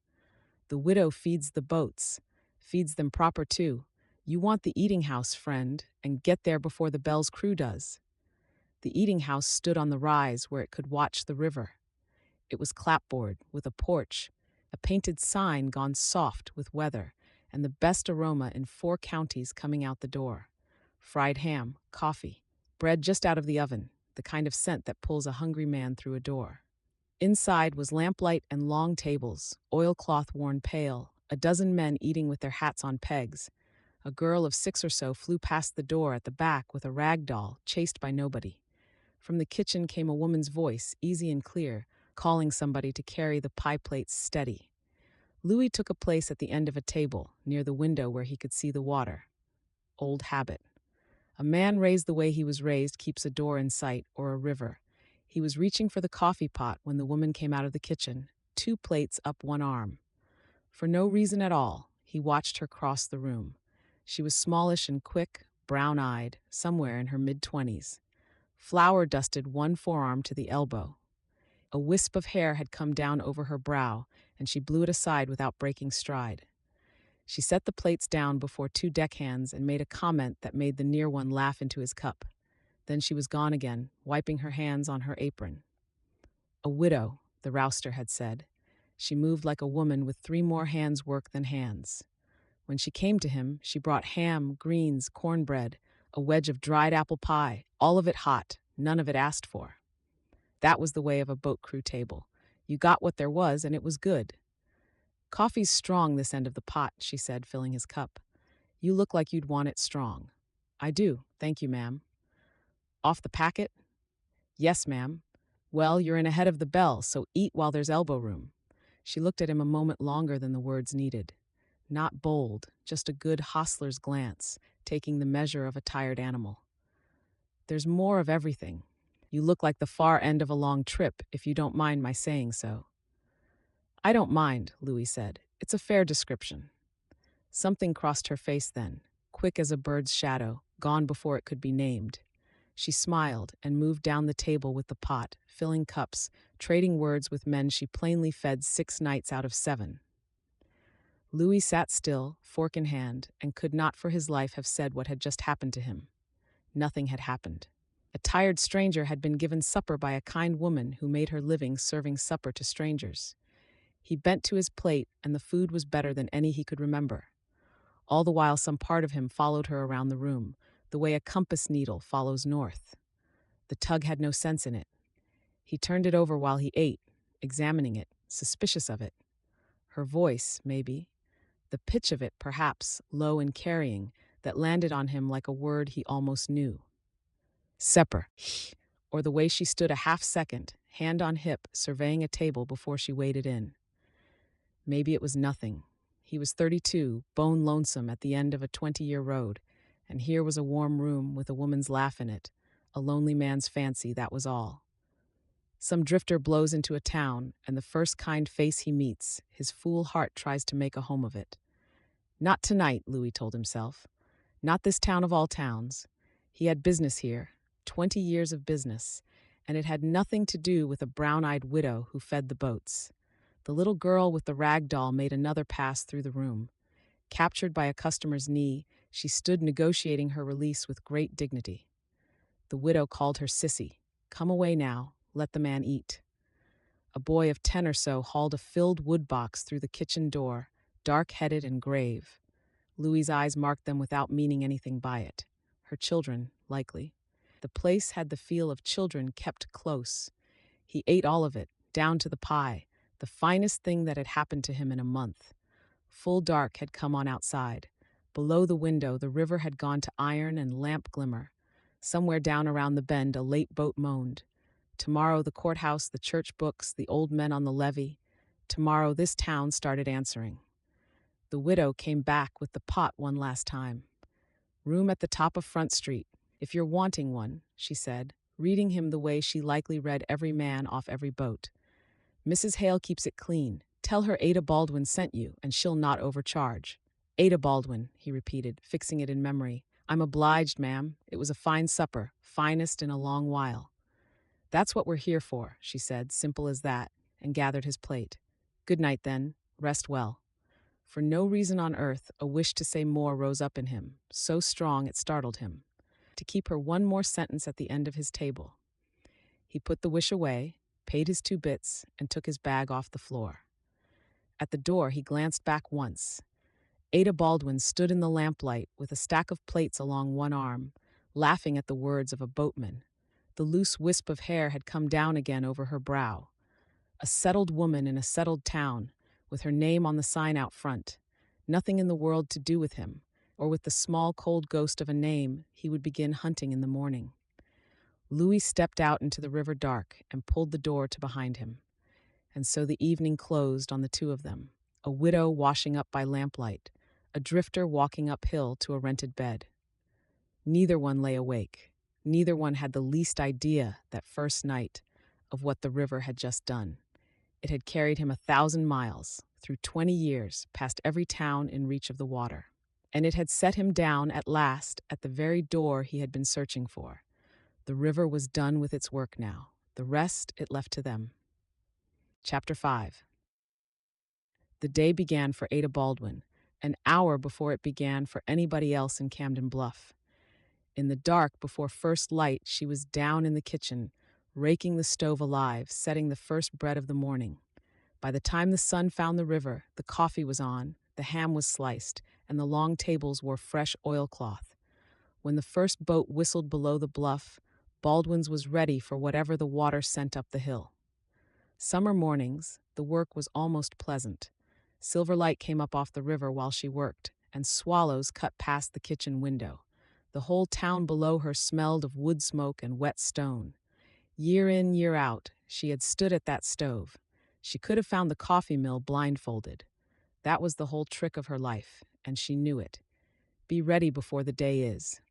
[SPEAKER 1] The widow feeds the boats, feeds them proper too. You want the eating house, friend, and get there before the bell's crew does. The eating house stood on the rise where it could watch the river. It was clapboard, with a porch, a painted sign gone soft with weather, and the best aroma in 4 counties coming out the door. Fried ham, coffee, bread just out of the oven, the kind of scent that pulls a hungry man through a door. Inside was lamplight and long tables, oilcloth worn pale, a dozen men eating with their hats on pegs. A girl of 6 or so flew past the door at the back with a rag doll, chased by nobody. From the kitchen came a woman's voice, easy and clear, calling somebody to carry the pie plates steady. Louis took a place at the end of a table, near the window where he could see the water. Old habit. A man raised the way he was raised keeps a door in sight or a river. He was reaching for the coffee pot when the woman came out of the kitchen, 2 plates up one arm. For no reason at all, he watched her cross the room. She was smallish and quick, brown-eyed, somewhere in her mid-20s. Flour dusted one forearm to the elbow. A wisp of hair had come down over her brow, and she blew it aside without breaking stride. She set the plates down before 2 deckhands and made a comment that made the near one laugh into his cup. Then she was gone again, wiping her hands on her apron. A widow, the rouster had said. She moved like a woman with 3 more hands' work than hands. When she came to him, she brought ham, greens, cornbread, a wedge of dried apple pie, all of it hot, none of it asked for. That was the way of a boat crew table. You got what there was, and it was good. Coffee's strong this end of the pot, she said, filling his cup. You look like you'd want it strong. I do, thank you, ma'am. Off the packet? Yes, ma'am. Well, you're in ahead of the bell, so eat while there's elbow room. She looked at him a moment longer than the words needed. Not bold, just a good hostler's glance, taking the measure of a tired animal. There's more of everything. You look like the far end of a long trip, if you don't mind my saying so. I don't mind, Louis said. It's a fair description. Something crossed her face then, quick as a bird's shadow, gone before it could be named. She smiled and moved down the table with the pot, filling cups, trading words with men she plainly fed 6 nights out of 7. Louis sat still, fork in hand, and could not for his life have said what had just happened to him. Nothing had happened. A tired stranger had been given supper by a kind woman who made her living serving supper to strangers. He bent to his plate, and the food was better than any he could remember. All the while some part of him followed her around the room, the way a compass needle follows north. The tug had no sense in it. He turned it over while he ate, examining it, suspicious of it. Her voice, maybe. The pitch of it, perhaps, low and carrying, that landed on him like a word he almost knew. Sepper. Or the way she stood a half second, hand on hip, surveying a table before she waded in. Maybe it was nothing. He was 32, bone lonesome at the end of a 20-year road, and here was a warm room with a woman's laugh in it, a lonely man's fancy, that was all. Some drifter blows into a town, and the first kind face he meets, his fool heart tries to make a home of it. Not tonight, Louis told himself. Not this town of all towns. He had business here, 20 years of business, and it had nothing to do with a brown-eyed widow who fed the boats. The little girl with the rag doll made another pass through the room. Captured by a customer's knee, she stood negotiating her release with great dignity. The widow called her sissy. Come away now, let the man eat. A boy of 10 or so hauled a filled wood box through the kitchen door, dark-headed and grave. Louis's eyes marked them without meaning anything by it. Her children, likely. The place had the feel of children kept close. He ate all of it, down to the pie, the finest thing that had happened to him in a month. Full dark had come on outside. Below the window, the river had gone to iron and lamp glimmer. Somewhere down around the bend, a late boat moaned. Tomorrow the courthouse, the church books, the old men on the levee. Tomorrow this town started answering. The widow came back with the pot one last time. Room at the top of Front Street, if you're wanting one, she said, reading him the way she likely read every man off every boat. Mrs. Hale keeps it clean. Tell her Ada Baldwin sent you, and she'll not overcharge. Ada Baldwin, he repeated, fixing it in memory. I'm obliged, ma'am. It was a fine supper, finest in a long while. That's what we're here for, she said, simple as that, and gathered his plate. Good night, then. Rest well. For no reason on earth, a wish to say more rose up in him, so strong it startled him. To keep her one more sentence at the end of his table. He put the wish away, paid his 2 bits, and took his bag off the floor. At the door, he glanced back once. Ada Baldwin stood in the lamplight with a stack of plates along one arm, laughing at the words of a boatman. The loose wisp of hair had come down again over her brow. A settled woman in a settled town, with her name on the sign out front. Nothing in the world to do with him, or with the small cold ghost of a name he would begin hunting in the morning. Louis stepped out into the river dark and pulled the door to behind him. And so the evening closed on the two of them, a widow washing up by lamplight, a drifter walking uphill to a rented bed. Neither one lay awake. Neither one had the least idea, that first night, of what the river had just done. It had carried him 1,000 miles, through 20 years, past every town in reach of the water. And it had set him down at last at the very door he had been searching for. The river was done with its work now. The rest it left to them. Chapter 5. The day began for Ada Baldwin, an hour before it began for anybody else in Camden Bluff. In the dark, before first light, she was down in the kitchen, raking the stove alive, setting the first bread of the morning. By the time the sun found the river, the coffee was on, the ham was sliced, and the long tables wore fresh oilcloth. When the first boat whistled below the bluff, Baldwin's was ready for whatever the water sent up the hill. Summer mornings, the work was almost pleasant. Silver light came up off the river while she worked, and swallows cut past the kitchen window. The whole town below her smelled of wood smoke and wet stone. Year in, year out, she had stood at that stove. She could have found the coffee mill blindfolded. That was the whole trick of her life, and she knew it. Be ready before the day is.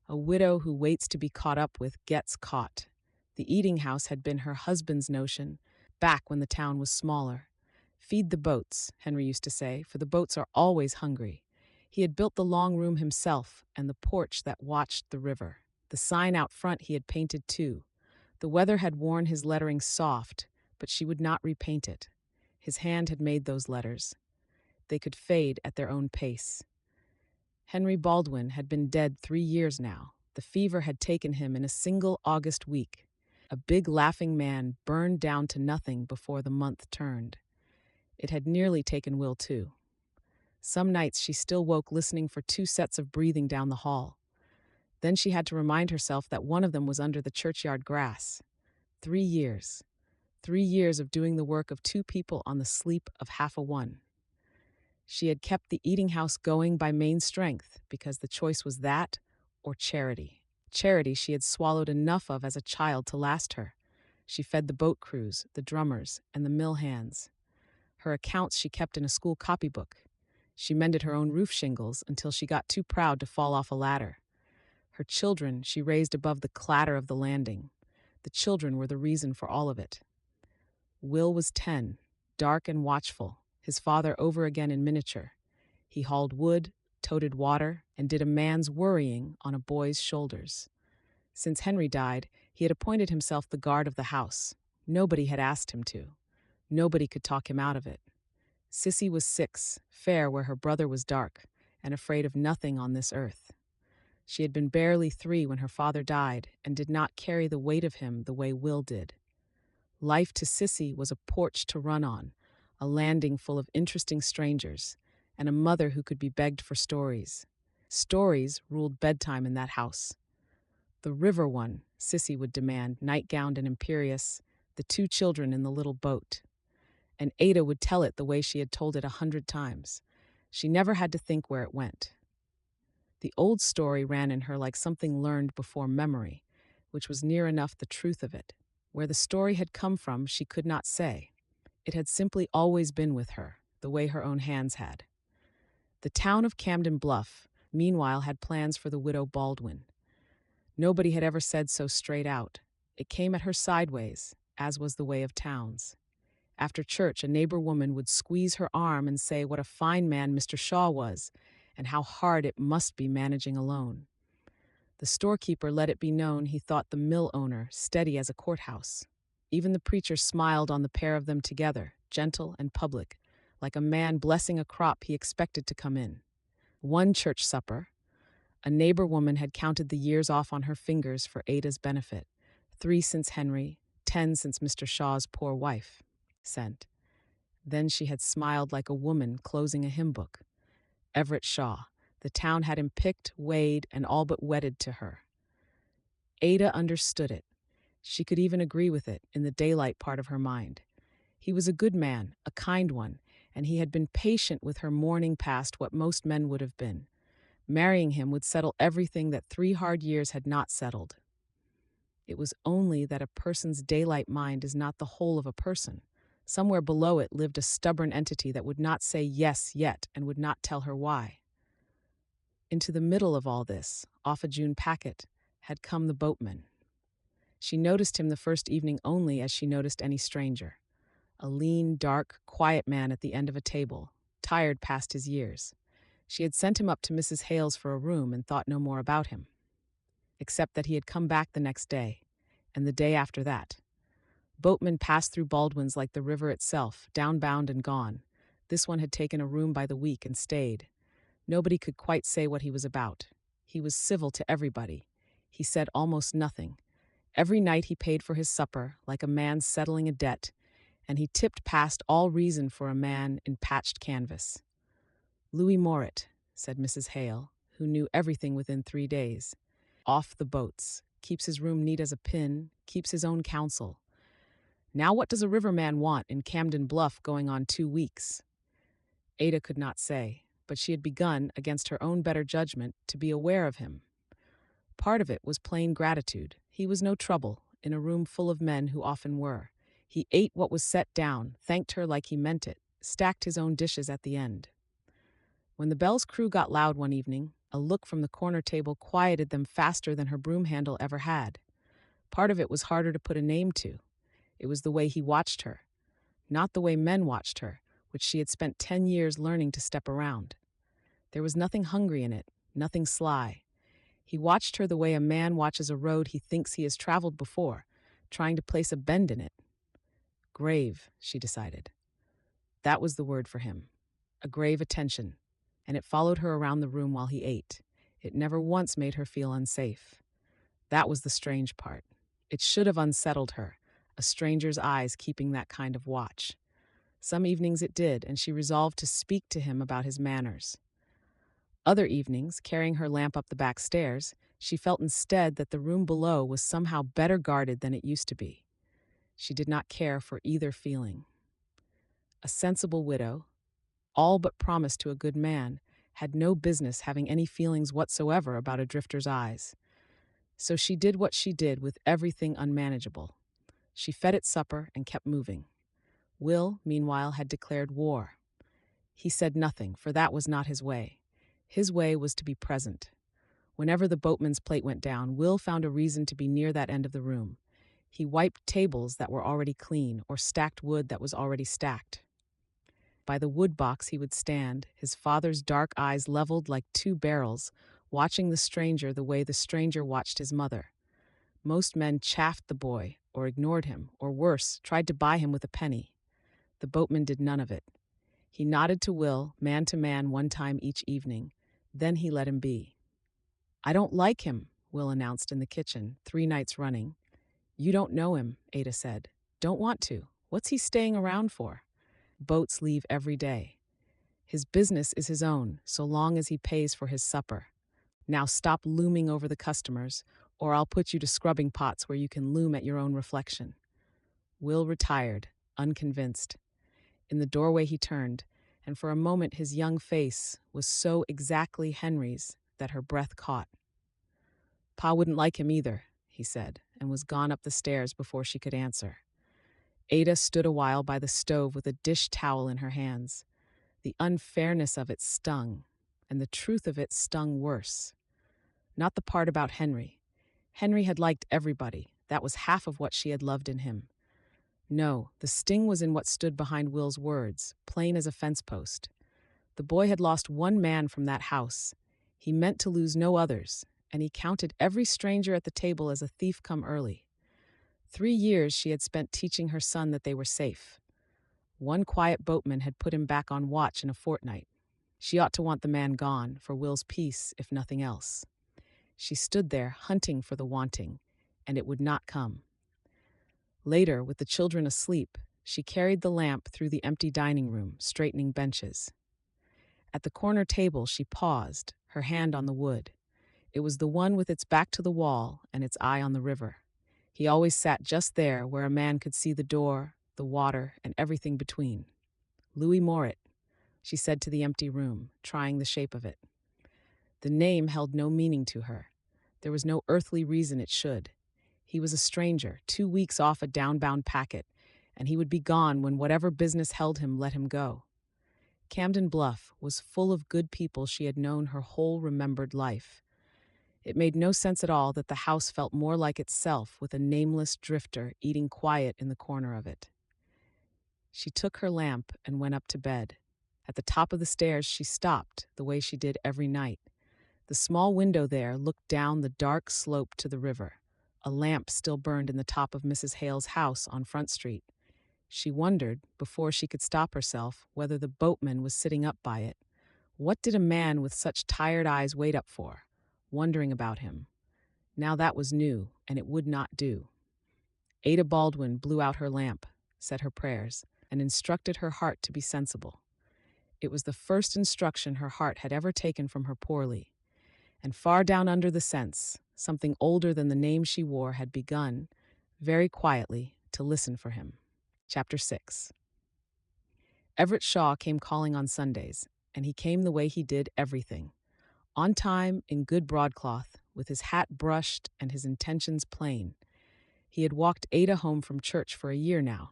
[SPEAKER 1] A widow who waits to be caught up with gets caught. The eating house had been her husband's notion, back when the town was smaller. Feed the boats, Henry used to say, for the boats are always hungry. He had built the long room himself and the porch that watched the river. The sign out front he had painted too. The weather had worn his lettering soft, but she would not repaint it. His hand had made those letters. They could fade at their own pace. Henry Baldwin had been dead 3 years now. The fever had taken him in a single August week. A big laughing man burned down to nothing before the month turned. It had nearly taken Will too. Some nights she still woke listening for 2 sets of breathing down the hall. Then she had to remind herself that one of them was under the churchyard grass. 3 years. 3 years of doing the work of two people on the sleep of half a one. She had kept the eating house going by main strength because the choice was that or charity. Charity she had swallowed enough of as a child to last her. She fed the boat crews, the drummers, and the mill hands. Her accounts she kept in a school copybook. She mended her own roof shingles until she got too proud to fall off a ladder. Her children she raised above the clatter of the landing. The children were the reason for all of it. Will was 10, dark and watchful, his father over again in miniature. He hauled wood, toted water, and did a man's worrying on a boy's shoulders. Since Henry died, he had appointed himself the guard of the house. Nobody had asked him to. Nobody could talk him out of it. Sissy was 6, fair where her brother was dark, and afraid of nothing on this earth. She had been barely 3 when her father died and did not carry the weight of him the way Will did. Life to Sissy was a porch to run on, a landing full of interesting strangers, and a mother who could be begged for stories. Stories ruled bedtime in that house. The river one, Sissy would demand, night-gowned and imperious, the 2 children in the little boat. And Ada would tell it the way she had told it 100 times. She never had to think where it went. The old story ran in her like something learned before memory, which was near enough the truth of it. Where the story had come from, she could not say. It had simply always been with her, the way her own hands had. The town of Camden Bluff, meanwhile, had plans for the widow Baldwin. Nobody had ever said so straight out. It came at her sideways, as was the way of towns. After church, a neighbor woman would squeeze her arm and say what a fine man Mr. Shaw was, and how hard it must be managing alone. The storekeeper let it be known he thought the mill owner steady as a courthouse. Even the preacher smiled on the pair of them together, gentle and public, like a man blessing a crop he expected to come in. One church supper, a neighbor woman had counted the years off on her fingers for Ada's benefit. 3 since Henry, 10 since Mr. Shaw's poor wife sent. Then she had smiled like a woman closing a hymn book. Everett Shaw. The town had him picked, weighed, and all but wedded to her. Ada understood it. She could even agree with it in the daylight part of her mind. He was a good man, a kind one, and he had been patient with her mourning past what most men would have been. Marrying him would settle everything that 3 hard years had not settled. It was only that a person's daylight mind is not the whole of a person. Somewhere below it lived a stubborn entity that would not say yes yet and would not tell her why. Into the middle of all this, off a June packet, had come the boatman. She noticed him the first evening only as she noticed any stranger. A lean, dark, quiet man at the end of a table, tired past his years. She had sent him up to Mrs. Hale's for a room and thought no more about him, except that he had come back the next day, and the day after that. Boatmen passed through Baldwin's like the river itself, downbound and gone. This one had taken a room by the week and stayed. Nobody could quite say what he was about. He was civil to everybody. He said almost nothing. Every night he paid for his supper, like a man settling a debt, and he tipped past all reason for a man in patched canvas. Louis Morit, said Mrs. Hale, who knew everything within 3 days. Off the boats, keeps his room neat as a pin, keeps his own counsel. Now what does a riverman want in Camden Bluff going on 2 weeks? Ada could not say, but she had begun, against her own better judgment, to be aware of him. Part of it was plain gratitude. He was no trouble, in a room full of men who often were. He ate what was set down, thanked her like he meant it, stacked his own dishes at the end. When the bell's crew got loud one evening, a look from the corner table quieted them faster than her broom handle ever had. Part of it was harder to put a name to. It was the way he watched her, not the way men watched her, which she had spent 10 years learning to step around. There was nothing hungry in it, nothing sly. He watched her the way a man watches a road he thinks he has traveled before, trying to place a bend in it. Grave, she decided. That was the word for him. A grave attention, and it followed her around the room while he ate. It never once made her feel unsafe. That was the strange part. It should have unsettled her, a stranger's eyes keeping that kind of watch. Some evenings it did, and she resolved to speak to him about his manners. Other evenings, carrying her lamp up the back stairs, she felt instead that the room below was somehow better guarded than it used to be. She did not care for either feeling. A sensible widow, all but promised to a good man, had no business having any feelings whatsoever about a drifter's eyes. So she did what she did with everything unmanageable. She fed it supper and kept moving. Will, meanwhile, had declared war. He said nothing, for that was not his way. His way was to be present. Whenever the boatman's plate went down, Will found a reason to be near that end of the room. He wiped tables that were already clean, or stacked wood that was already stacked. By the wood box he would stand, his father's dark eyes leveled like two barrels, watching the stranger the way the stranger watched his mother. Most men chaffed the boy, or ignored him, or worse, tried to buy him with a penny. The boatman did none of it. He nodded to Will, man to man, one time each evening. Then he let him be. "I don't like him," Will announced in the kitchen, 3 nights running. "You don't know him," Ada said. "Don't want to. What's he staying around for? Boats leave every day. His business is his own, so long as he pays for his supper. Now stop looming over the customers, or I'll put you to scrubbing pots where you can loom at your own reflection." Will retired, unconvinced. In the doorway he turned, and for a moment his young face was so exactly Henry's that her breath caught. "Pa wouldn't like him either," he said, and was gone up the stairs before she could answer. Ada stood a while by the stove with a dish towel in her hands. The unfairness of it stung, and the truth of it stung worse. Not the part about Henry. Henry had liked everybody. That was half of what she had loved in him. No, the sting was in what stood behind Will's words, plain as a fence post. The boy had lost one man from that house. He meant to lose no others, and he counted every stranger at the table as a thief come early. 3 years she had spent teaching her son that they were safe. One quiet boatman had put him back on watch in a fortnight. She ought to want the man gone, for Will's peace, if nothing else. She stood there, hunting for the wanting, and it would not come. Later, with the children asleep, she carried the lamp through the empty dining room, straightening benches. At the corner table she paused, her hand on the wood. It was the one with its back to the wall and its eye on the river. He always sat just there where a man could see the door, the water, and everything between. "Louis Morit," she said to the empty room, trying the shape of it. The name held no meaning to her. There was no earthly reason it should. He was a stranger, 2 weeks off a downbound packet, and he would be gone when whatever business held him let him go. Camden Bluff was full of good people she had known her whole remembered life. It made no sense at all that the house felt more like itself with a nameless drifter eating quiet in the corner of it. She took her lamp and went up to bed. At the top of the stairs she stopped, the way she did every night. The small window there looked down the dark slope to the river. A lamp still burned in the top of Mrs. Hale's house on Front Street. She wondered, before she could stop herself, whether the boatman was sitting up by it. What did a man with such tired eyes wait up for? Wondering about him. Now that was new, and it would not do. Ada Baldwin blew out her lamp, said her prayers, and instructed her heart to be sensible. It was the first instruction her heart had ever taken from her poorly. And far down under the sense, something older than the name she wore had begun, very quietly, to listen for him. Chapter 6. Everett Shaw came calling on Sundays, and he came the way he did everything. On time, in good broadcloth, with his hat brushed and his intentions plain. He had walked Ada home from church for a year now.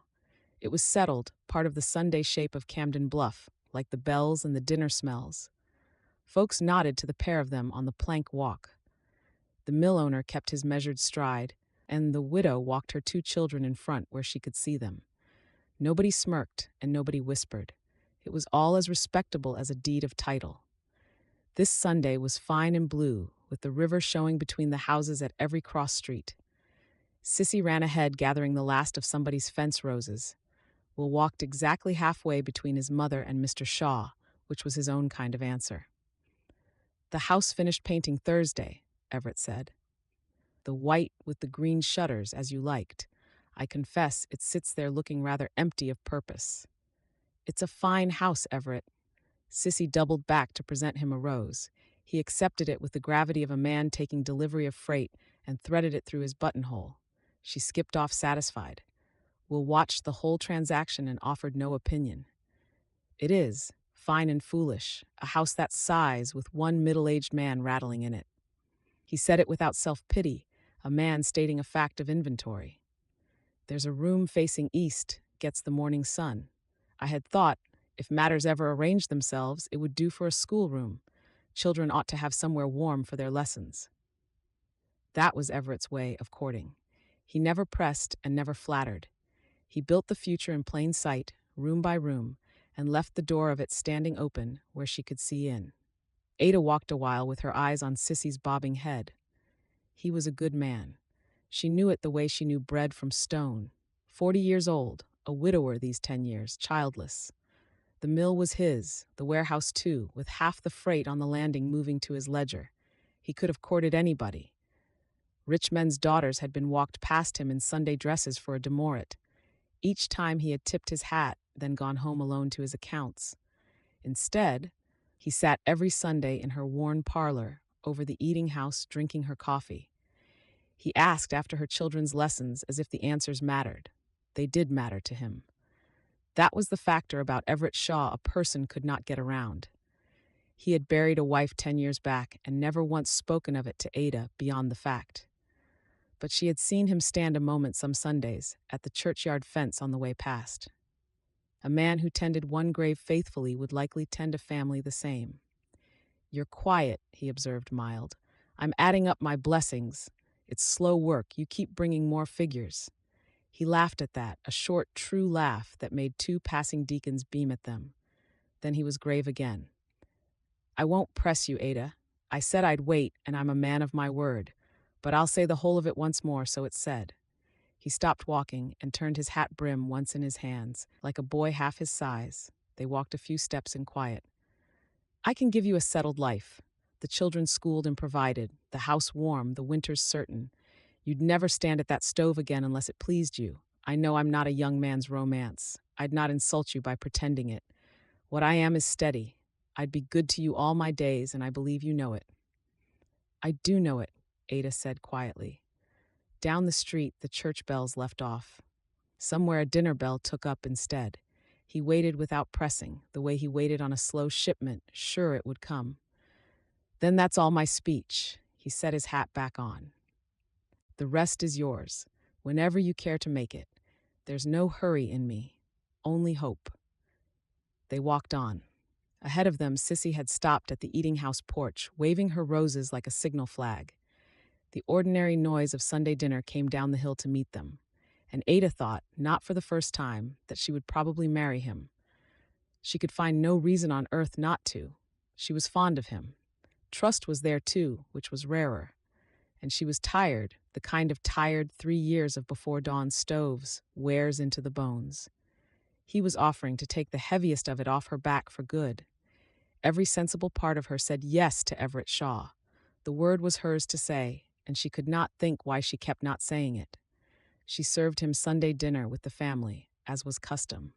[SPEAKER 1] It was settled, part of the Sunday shape of Camden Bluff, like the bells and the dinner smells. Folks nodded to the pair of them on the plank walk. The mill owner kept his measured stride, and the widow walked her 2 children in front where she could see them. Nobody smirked, and nobody whispered. It was all as respectable as a deed of title. This Sunday was fine and blue, with the river showing between the houses at every cross street. Sissy ran ahead gathering the last of somebody's fence roses. Will walked exactly halfway between his mother and Mr. Shaw, which was his own kind of answer. "The house finished painting Thursday," Everett said. "The white with the green shutters, as you liked. I confess it sits there looking rather empty of purpose." "It's a fine house, Everett." Sissy doubled back to present him a rose. He accepted it with the gravity of a man taking delivery of freight and threaded it through his buttonhole. She skipped off satisfied. Will watched the whole transaction and offered no opinion. It is, fine and foolish, a house that size with one middle-aged man rattling in it. He said it without self-pity, a man stating a fact of inventory. There's a room facing east, gets the morning sun. I had thought, if matters ever arranged themselves, it would do for a schoolroom. Children ought to have somewhere warm for their lessons. That was Everett's way of courting. He never pressed and never flattered. He built the future in plain sight, room by room, and left the door of it standing open where she could see in. Ada walked a while with her eyes on Sissy's bobbing head. He was a good man. She knew it the way she knew bread from stone. 40 years old, a widower these 10 years, childless. The mill was his, the warehouse too, with half the freight on the landing moving to his ledger. He could have courted anybody. Rich men's daughters had been walked past him in Sunday dresses for a demurrage. Each time he had tipped his hat, then gone home alone to his accounts. Instead, he sat every Sunday in her worn parlor, over the eating house, drinking her coffee. He asked after her children's lessons as if the answers mattered. They did matter to him. That was the factor about Everett Shaw a person could not get around. He had buried a wife 10 years back and never once spoken of it to Ada beyond the fact. But she had seen him stand a moment some Sundays at the churchyard fence on the way past. A man who tended one grave faithfully would likely tend a family the same. "You're quiet," he observed, mild. "I'm adding up my blessings. It's slow work. You keep bringing more figures." He laughed at that, a short, true laugh that made two passing deacons beam at them. Then he was grave again. "I won't press you, Ada. I said I'd wait, and I'm a man of my word. But I'll say the whole of it once more, so it's said." He stopped walking and turned his hat brim once in his hands, like a boy half his size. They walked a few steps in quiet. "I can give you a settled life. The children schooled and provided, the house warm, the winters certain. You'd never stand at that stove again unless it pleased you. I know I'm not a young man's romance. I'd not insult you by pretending it. What I am is steady. I'd be good to you all my days, and I believe you know it." "I do know it," Ada said quietly. Down the street, the church bells left off. Somewhere a dinner bell took up instead. He waited without pressing, the way he waited on a slow shipment, sure it would come. "Then that's all my speech." He set his hat back on. "The rest is yours, whenever you care to make it. There's no hurry in me, only hope." They walked on. Ahead of them, Sissy had stopped at the eating house porch, waving her roses like a signal flag. The ordinary noise of Sunday dinner came down the hill to meet them, and Ada thought, not for the first time, that she would probably marry him. She could find no reason on earth not to. She was fond of him. Trust was there too, which was rarer. And she was tired, the kind of tired 3 years of before dawn stoves wears into the bones. He was offering to take the heaviest of it off her back for good. Every sensible part of her said yes to Everett Shaw. The word was hers to say, and she could not think why she kept not saying it. She served him Sunday dinner with the family, as was custom.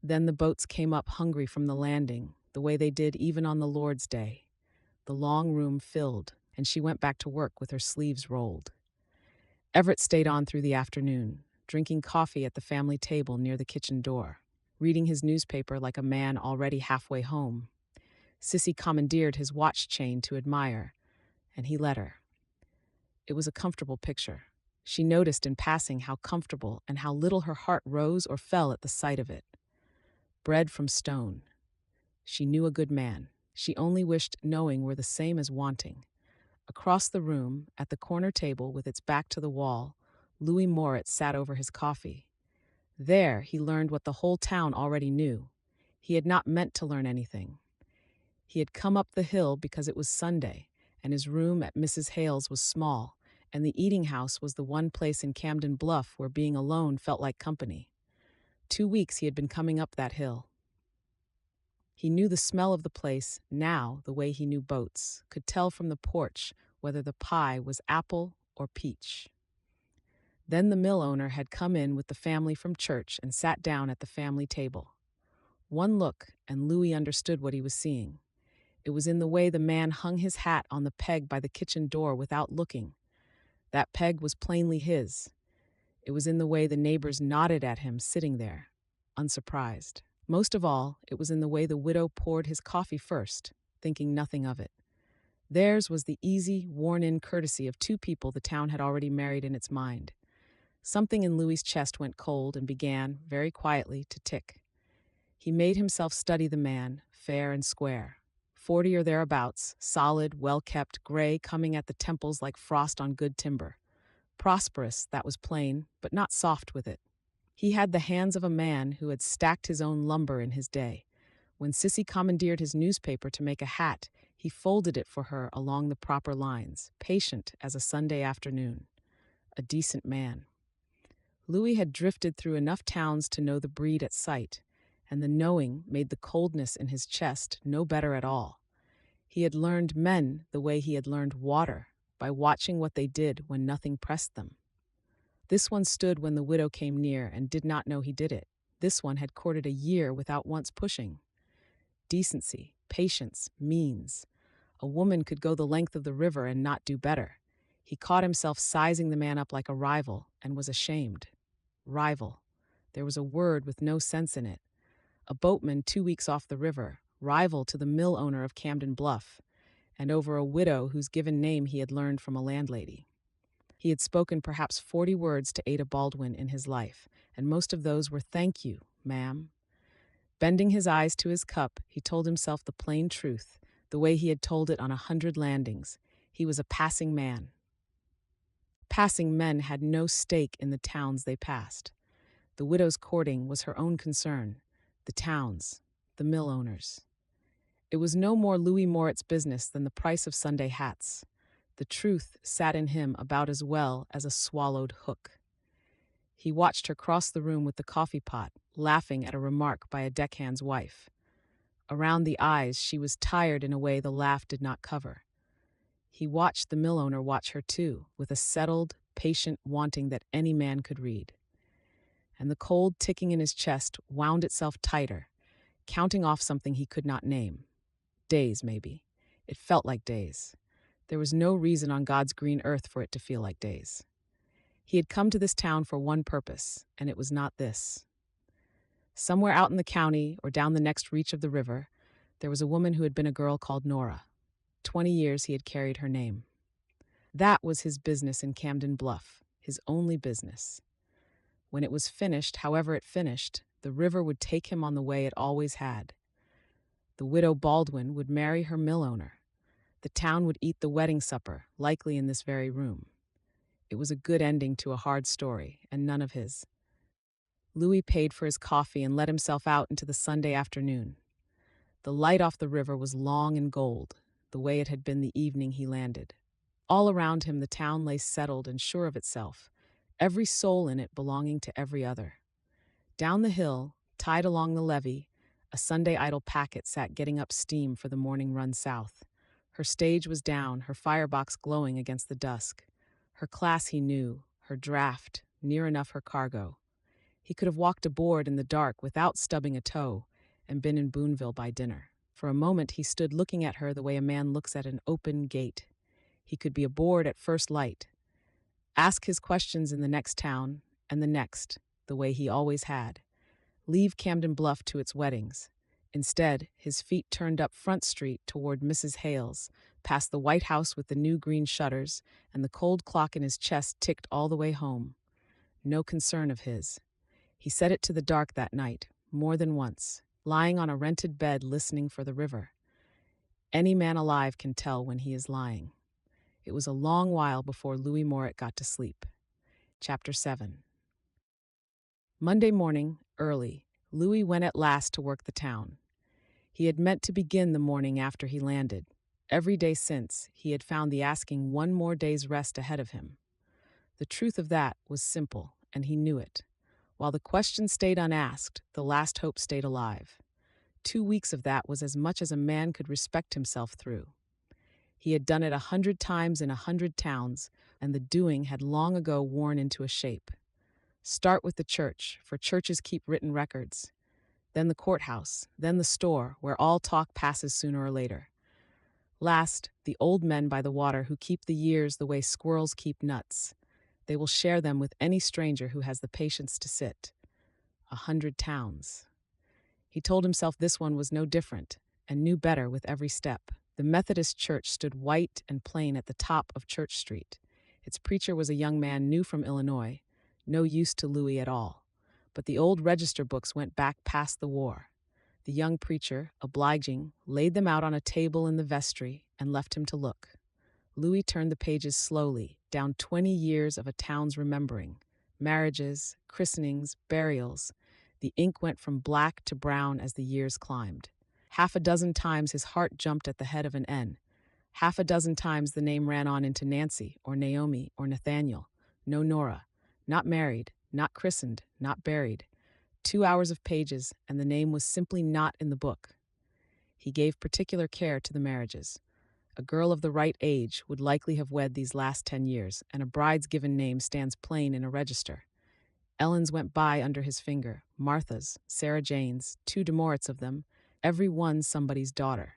[SPEAKER 1] Then the boats came up hungry from the landing, the way they did even on the Lord's Day. The long room filled, and she went back to work with her sleeves rolled. Everett stayed on through the afternoon, drinking coffee at the family table near the kitchen door, reading his newspaper like a man already halfway home. Sissy commandeered his watch chain to admire, and he let her. It was a comfortable picture. She noticed in passing how comfortable and how little her heart rose or fell at the sight of it. Bread from stone. She knew a good man. She only wished knowing were the same as wanting. Across the room, at the corner table with its back to the wall, Louis Moritz sat over his coffee. There, he learned what the whole town already knew. He had not meant to learn anything. He had come up the hill because it was Sunday, and his room at Mrs. Hale's was small, and the eating house was the one place in Camden Bluff where being alone felt like company. 2 weeks he had been coming up that hill. He knew the smell of the place now the way he knew boats, could tell from the porch whether the pie was apple or peach. Then the mill owner had come in with the family from church and sat down at the family table. One look, and Louis understood what he was seeing. It was in the way the man hung his hat on the peg by the kitchen door without looking. That peg was plainly his. It was in the way the neighbors nodded at him sitting there, unsurprised. Most of all, it was in the way the widow poured his coffee first, thinking nothing of it. Theirs was the easy, worn-in courtesy of two people the town had already married in its mind. Something in Louis's chest went cold and began, very quietly, to tick. He made himself study the man, fair and square. 40 or thereabouts, solid, well-kept, gray, coming at the temples like frost on good timber. Prosperous, that was plain, but not soft with it. He had the hands of a man who had stacked his own lumber in his day. When Sissy commandeered his newspaper to make a hat, he folded it for her along the proper lines, patient as a Sunday afternoon. A decent man. Louis had drifted through enough towns to know the breed at sight, and the knowing made the coldness in his chest no better at all. He had learned men the way he had learned water, by watching what they did when nothing pressed them. This one stood when the widow came near and did not know he did it. This one had courted a year without once pushing. Decency, patience, means. A woman could go the length of the river and not do better. He caught himself sizing the man up like a rival and was ashamed. Rival. There was a word with no sense in it. A boatman 2 weeks off the river, rival to the mill owner of Camden Bluff, and over a widow whose given name he had learned from a landlady. He had spoken perhaps 40 words to Ada Baldwin in his life, and most of those were "Thank you, ma'am." Bending his eyes to his cup, he told himself the plain truth, the way he had told it on 100 landings. He was a passing man. Passing men had no stake in the towns they passed. The widow's courting was her own concern. The towns, the mill owners. It was no more Louis Moritz business than the price of Sunday hats. The truth sat in him about as well as a swallowed hook. He watched her cross the room with the coffee pot, laughing at a remark by a deckhand's wife. Around the eyes she was tired in a way the laugh did not cover. He watched the mill owner watch her too, with a settled, patient wanting that any man could read. And the cold ticking in his chest wound itself tighter, counting off something he could not name. Days, maybe. It felt like days. There was no reason on God's green earth for it to feel like days. He had come to this town for one purpose, and it was not this. Somewhere out in the county, or down the next reach of the river, there was a woman who had been a girl called Nora. 20 years he had carried her name. That was his business in Camden Bluff, his only business. When it was finished, however it finished, the river would take him on the way it always had. The widow Baldwin would marry her mill owner. The town would eat the wedding supper, likely in this very room. It was a good ending to a hard story, and none of his. Louis paid for his coffee and let himself out into the Sunday afternoon. The light off the river was long and gold, the way it had been the evening he landed. All around him the town lay settled and sure of itself, every soul in it belonging to every other. Down the hill, tied along the levee, a Sunday idle packet sat getting up steam for the morning run south. Her stage was down, her firebox glowing against the dusk. Her class he knew, her draft, near enough her cargo. He could have walked aboard in the dark without stubbing a toe and been in Boonville by dinner. For a moment he stood looking at her the way a man looks at an open gate. He could be aboard at first light, ask his questions in the next town and the next, the way he always had. Leave Camden Bluff to its weddings. Instead, his feet turned up Front Street toward Mrs. Hale's, past the White House with the new green shutters, and the cold clock in his chest ticked all the way home. No concern of his. He set it to the dark that night, more than once, lying on a rented bed listening for the river. Any man alive can tell when he is lying. It was a long while before Louis Moritz got to sleep. Chapter 7. Monday morning, early, Louis went at last to work the town. He had meant to begin the morning after he landed. Every day since, he had found the asking one more day's rest ahead of him. The truth of that was simple, and he knew it. While the question stayed unasked, the last hope stayed alive. 2 weeks of that was as much as a man could respect himself through. He had done it 100 times in 100 towns, and the doing had long ago worn into a shape. Start with the church, for churches keep written records. Then the courthouse, then the store, where all talk passes sooner or later. Last, the old men by the water who keep the years the way squirrels keep nuts. They will share them with any stranger who has the patience to sit. 100 towns. He told himself this one was no different, and knew better with every step. The Methodist church stood white and plain at the top of Church Street. Its preacher was a young man new from Illinois, no use to Louis at all. But the old register books went back past the war. The young preacher, obliging, laid them out on a table in the vestry and left him to look. Louis turned the pages slowly, down 20 years of a town's remembering. Marriages, christenings, burials. The ink went from black to brown as the years climbed. Half a dozen times his heart jumped at the head of an N. Half a dozen times the name ran on into Nancy or Naomi or Nathaniel. No Nora. Not married, not christened, not buried. 2 hours of pages, and the name was simply not in the book. He gave particular care to the marriages. A girl of the right age would likely have wed these last 10 years, and a bride's given name stands plain in a register. Ellen's went by under his finger, Martha's, Sarah Jane's, 2 demerits of them, every one somebody's daughter.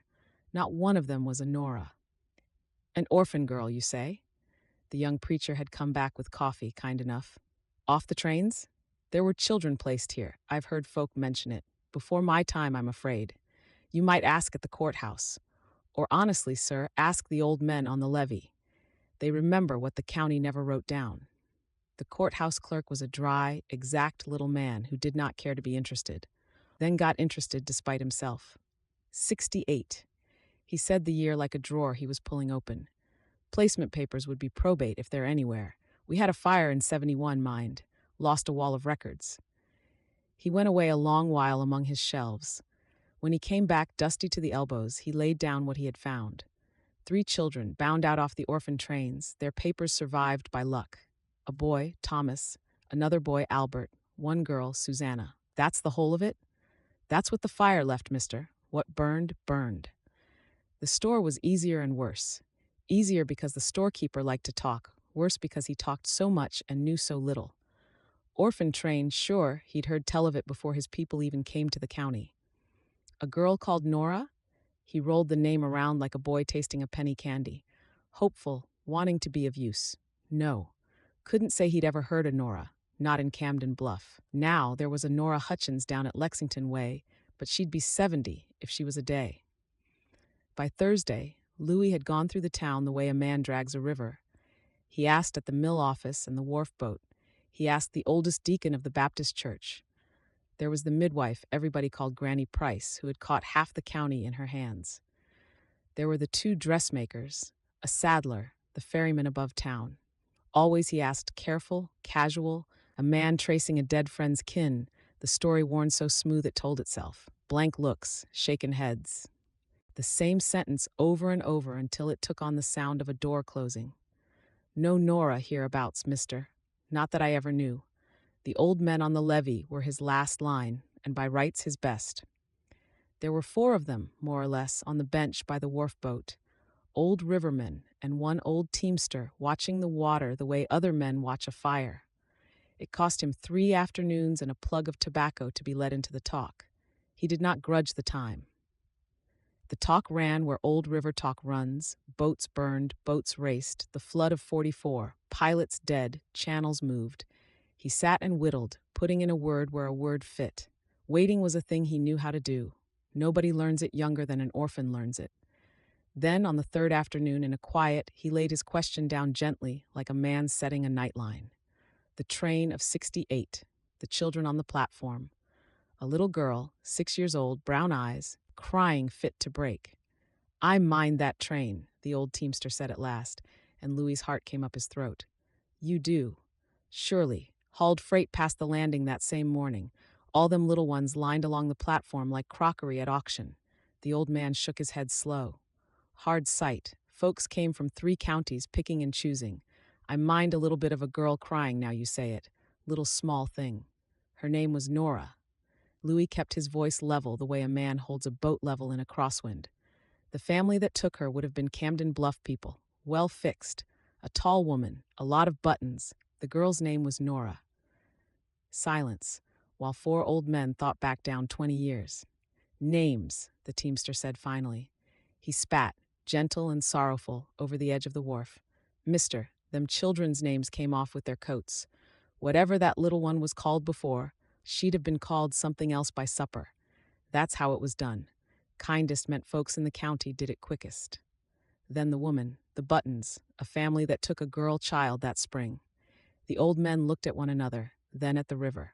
[SPEAKER 1] Not one of them was a Nora. An orphan girl, you say? The young preacher had come back with coffee, kind enough. Off the trains? There were children placed here. I've heard folk mention it. Before my time, I'm afraid. You might ask at the courthouse. Or honestly, sir, ask the old men on the levee. They remember what the county never wrote down. The courthouse clerk was a dry, exact little man who did not care to be interested, then got interested despite himself. 68. He said the year like a drawer he was pulling open. Placement papers would be probate if they're anywhere. We had a fire in 71, mind. Lost a wall of records. He went away a long while among his shelves. When he came back, dusty to the elbows, he laid down what he had found. 3 children, bound out off the orphan trains, their papers survived by luck. A boy, Thomas, another boy, Albert, 1 girl, Susanna. That's the whole of it? That's what the fire left, mister. What burned, burned. The store was easier and worse. Easier because the storekeeper liked to talk, worse because he talked so much and knew so little. Orphan train, sure, he'd heard tell of it before his people even came to the county. A girl called Nora? He rolled the name around like a boy tasting a penny candy. Hopeful, wanting to be of use. No. Couldn't say he'd ever heard of Nora, not in Camden Bluff. Now there was a Nora Hutchins down at Lexington Way, but she'd be 70 if she was a day. By Thursday, Louis had gone through the town the way a man drags a river. He asked at the mill office and the wharf boat. He asked the oldest deacon of the Baptist church. There was the midwife everybody called Granny Price, who had caught half the county in her hands. There were the 2 dressmakers, a saddler, the ferryman above town. Always he asked careful, casual, a man tracing a dead friend's kin, the story worn so smooth it told itself. Blank looks, shaken heads. The same sentence over and over until it took on the sound of a door closing. No Nora hereabouts, mister. Not that I ever knew. The old men on the levee were his last line, and by rights his best. There were 4 of them, more or less, on the bench by the wharf boat. Old rivermen and 1 old teamster watching the water the way other men watch a fire. It cost him 3 afternoons and a plug of tobacco to be let into the talk. He did not grudge the time. The talk ran where old river talk runs, boats burned, boats raced, the flood of 44, pilots dead, channels moved. He sat and whittled, putting in a word where a word fit. Waiting was a thing he knew how to do. Nobody learns it younger than an orphan learns it. Then, on the 3rd afternoon, in a quiet, he laid his question down gently, like a man setting a nightline. The train of 68, the children on the platform. A little girl, 6 years old, brown eyes, crying fit to break. I mind that train, the old teamster said at last, and Louis's heart came up his throat. You do. Surely. Hauled freight past the landing that same morning. All them little ones lined along the platform like crockery at auction. The old man shook his head slow. Hard sight. Folks came from 3 counties, picking and choosing. I mind a little bit of a girl crying now you say it. Little small thing. Her name was Nora. Louis kept his voice level the way a man holds a boat level in a crosswind. The family that took her would have been Camden Bluff people, well fixed. A tall woman, a lot of buttons. The girl's name was Nora. Silence, while 4 old men thought back down 20 years. Names, the teamster said finally. He spat, gentle and sorrowful, over the edge of the wharf. Mister, Them children's names came off with their coats. Whatever that little one was called before, she'd have been called something else by supper. That's how it was done. Kindest meant folks in the county did it quickest. Then the woman, the Buttons, a family that took a girl child that spring. The old men looked at one another, then at the river.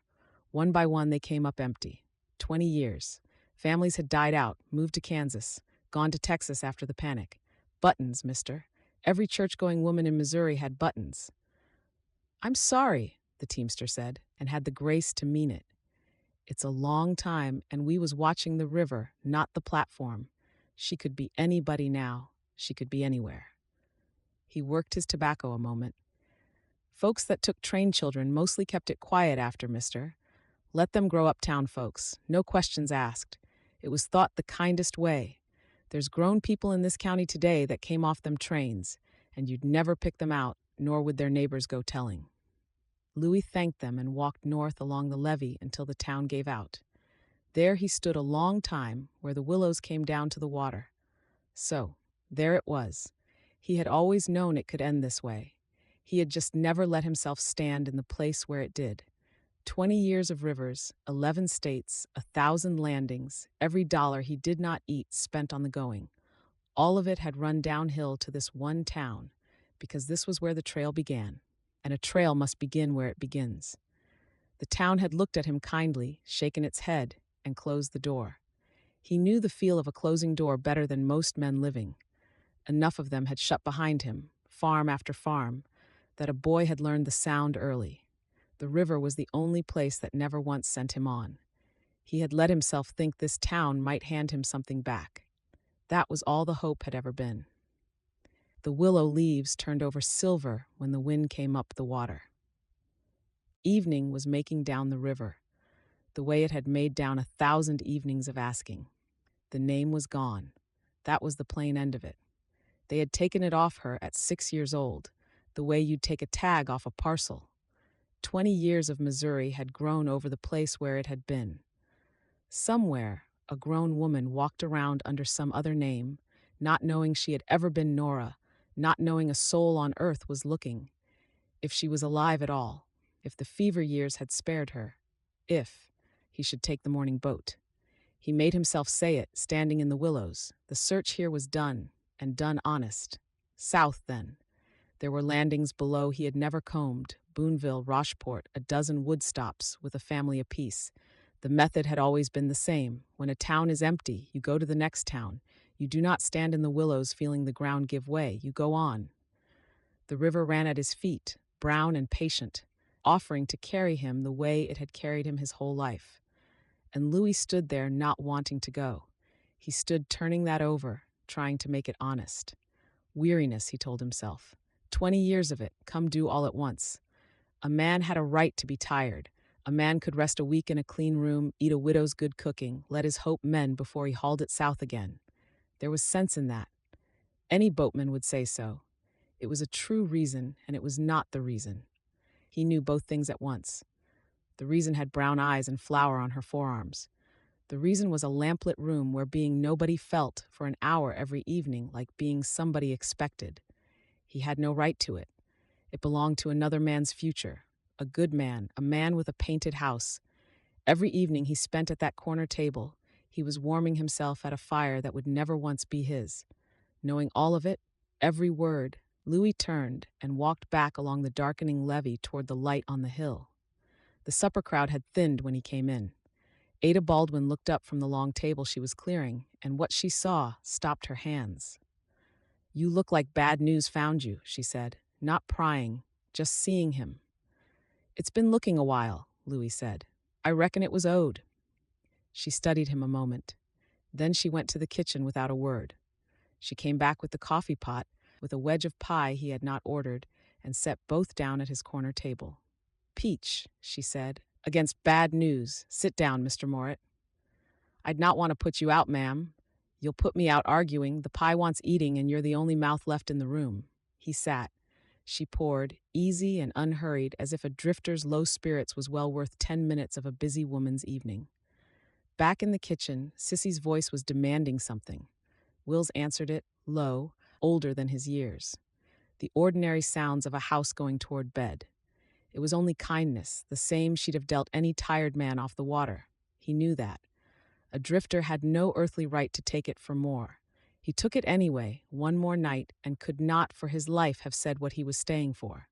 [SPEAKER 1] One by one they came up empty. 20 years. Families had died out, moved to Kansas, gone to Texas after the panic. Buttons, mister. Every church-going woman in Missouri had buttons. "I'm sorry," the teamster said, and had the grace to mean it. "It's a long time, and we was watching the river, not the platform. She could be anybody now. She could be anywhere." He worked his tobacco a moment. "Folks that took train children mostly kept it quiet after, mister. Let them grow up town folks, no questions asked. It was thought the kindest way. There's grown people in this county today that came off them trains, and you'd never pick them out, nor would their neighbors go telling." Louis thanked them and walked north along the levee until the town gave out. There he stood a long time, where the willows came down to the water. So, there it was. He had always known it could end this way. He had just never let himself stand in the place where it did. 20 years of rivers, 11 states, 1,000 landings, every dollar he did not eat spent on the going. All of it had run downhill to this one town, because this was where the trail began, and a trail must begin where it begins. The town had looked at him kindly, shaken its head, and closed the door. He knew the feel of a closing door better than most men living. Enough of them had shut behind him, farm after farm, that a boy had learned the sound early. The river was the only place that never once sent him on. He had let himself think this town might hand him something back. That was all the hope had ever been. The willow leaves turned over silver when the wind came up the water. Evening was making down the river, the way it had made down 1,000 evenings of asking. The name was gone. That was the plain end of it. They had taken it off her at 6 years old, the way you'd take a tag off a parcel. 20 years of Missouri had grown over the place where it had been. Somewhere, a grown woman walked around under some other name, not knowing she had ever been Nora, not knowing a soul on earth was looking. If she was alive at all, if the fever years had spared her, if he should take the morning boat. He made himself say it, standing in the willows. The search here was done, and done honest. South, then. There were landings below he had never combed, Boonville, Rocheport, a dozen wood stops, with a family apiece. The method had always been the same. When a town is empty, you go to the next town. You do not stand in the willows feeling the ground give way. You go on. The river ran at his feet, brown and patient, offering to carry him the way it had carried him his whole life. And Louis stood there not wanting to go. He stood turning that over, trying to make it honest. Weariness, he told himself. 20 years of it, come due all at once. A man had a right to be tired. A man could rest a week in a clean room, eat a widow's good cooking, let his hope mend before he hauled it south again. There was sense in that. Any boatman would say so. It was a true reason, and it was not the reason. He knew both things at once. The reason had brown eyes and flour on her forearms. The reason was a lamplit room where being nobody felt for an hour every evening like being somebody expected. He had no right to it. It belonged to another man's future, a good man, a man with a painted house. Every evening he spent at that corner table, he was warming himself at a fire that would never once be his. Knowing all of it, every word, Louis turned and walked back along the darkening levee toward the light on the hill. The supper crowd had thinned when he came in. Ada Baldwin looked up from the long table she was clearing, and what she saw stopped her hands. "You look like bad news found you," she said, not prying, just seeing him. "It's been looking a while," Louis said. "I reckon it was owed." She studied him a moment. Then she went to the kitchen without a word. She came back with the coffee pot, with a wedge of pie he had not ordered, and set both down at his corner table. "Peach," she said, "against bad news. Sit down, Mr. Morit." "I'd not want to put you out, ma'am. You'll put me out arguing. The pie wants eating, and you're the only mouth left in the room." He sat. She poured, easy and unhurried, as if a drifter's low spirits was well worth 10 minutes of a busy woman's evening. Back in the kitchen, Sissy's voice was demanding something. Wills answered it, low, older than his years. the ordinary sounds of a house going toward bed. It was only kindness, the same she'd have dealt any tired man off the water. He knew that. A drifter had no earthly right to take it for more. He took it anyway, one more night, and could not for his life have said what he was staying for.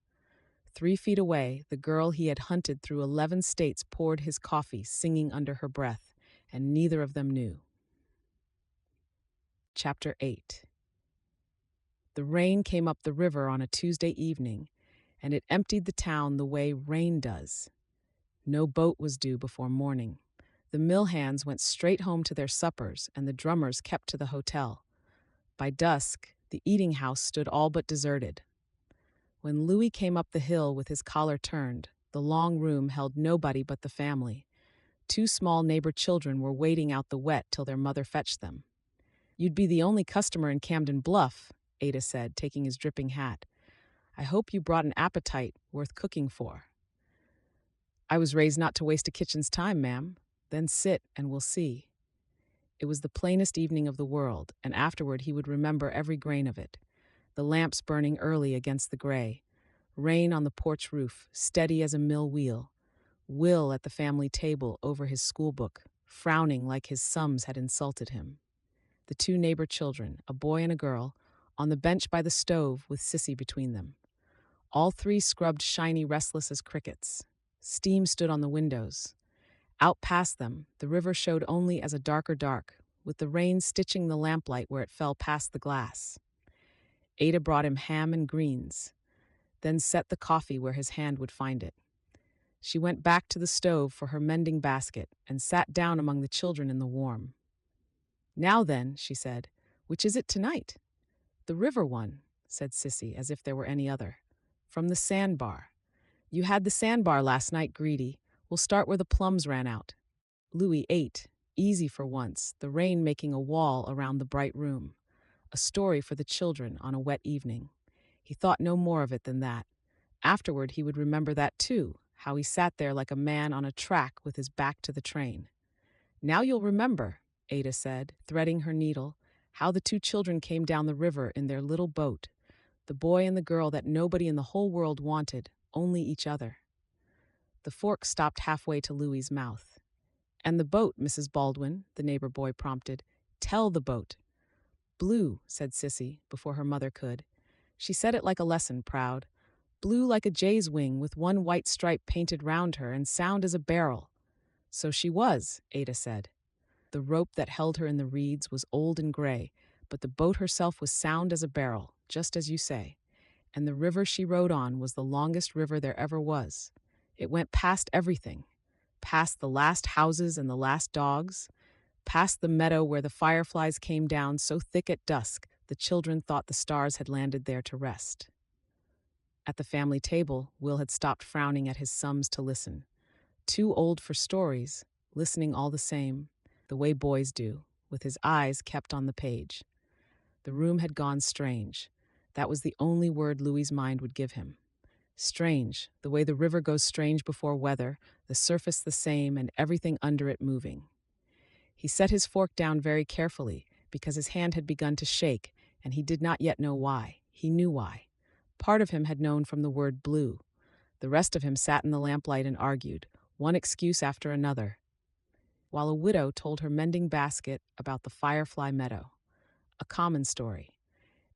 [SPEAKER 1] 3 feet away, the girl he had hunted through 11 states poured his coffee, singing under her breath, and neither of them knew. Chapter 8. The rain came up the river on a Tuesday evening, and it emptied the town the way rain does. No boat was due before morning. The mill hands went straight home to their suppers, and the drummers kept to the hotel. By dusk, the eating house stood all but deserted. When Louis came up the hill with his collar turned, the long room held nobody but the family. 2 small neighbor children were waiting out the wet till their mother fetched them. "You'd be the only customer in Camden Bluff," Ada said, taking his dripping hat. "I hope you brought an appetite worth cooking for." "I was raised not to waste a kitchen's time, ma'am." "Then sit, and we'll see." It was the plainest evening of the world, and afterward he would remember every grain of it. The lamps burning early against the gray. Rain on the porch roof, steady as a mill wheel. Will at the family table over his schoolbook, frowning like his sums had insulted him. The 2 neighbor children, a boy and a girl, on the bench by the stove with Sissy between them. All 3 scrubbed shiny, restless as crickets. Steam stood on the windows. Out past them, the river showed only as a darker dark, with the rain stitching the lamplight where it fell past the glass. Ada brought him ham and greens, then set the coffee where his hand would find it. She went back to the stove for her mending basket and sat down among the children in the warm. "Now then," she said, "which is it tonight?" "The river one," said Sissy, as if there were any other. "From the sandbar. You had the sandbar last night, greedy. We'll start where the plums ran out." Louis ate, easy for once, the rain making a wall around the bright room. A story for the children on a wet evening. He thought no more of it than that. Afterward he would remember that too, how he sat there like a man on a track with his back to the train. "Now you'll remember," Ada said, threading her needle, "how the 2 children came down the river in their little boat, the boy and the girl that nobody in the whole world wanted, only each other." The fork stopped halfway to Louis's mouth. "And the boat, Mrs. Baldwin," the neighbor boy prompted. "Tell the boat." "Blue," said Sissy, before her mother could. She said it like a lesson, proud. "Blue like a jay's wing, with one white stripe painted round her, and sound as a barrel." "So she was," Ada said. The rope that held her in the reeds was old and gray, but the boat herself was sound as a barrel, just as you say. And the river she rode on was the longest river there ever was. It went past everything, past the last houses and the last dogs, past the meadow where the fireflies came down so thick at dusk the children thought the stars had landed there to rest. At the family table, Will had stopped frowning at his sums to listen. Too old for stories, listening all the same, the way boys do, with his eyes kept on the page. The room had gone strange. That was the only word Louis's mind would give him. Strange, the way the river goes strange before weather, the surface the same and everything under it moving. He set his fork down very carefully, because his hand had begun to shake, and he did not yet know why. He knew why. Part of him had known from the word blue. The rest of him sat in the lamplight and argued, one excuse after another, while a widow told her mending basket about the firefly meadow. A common story.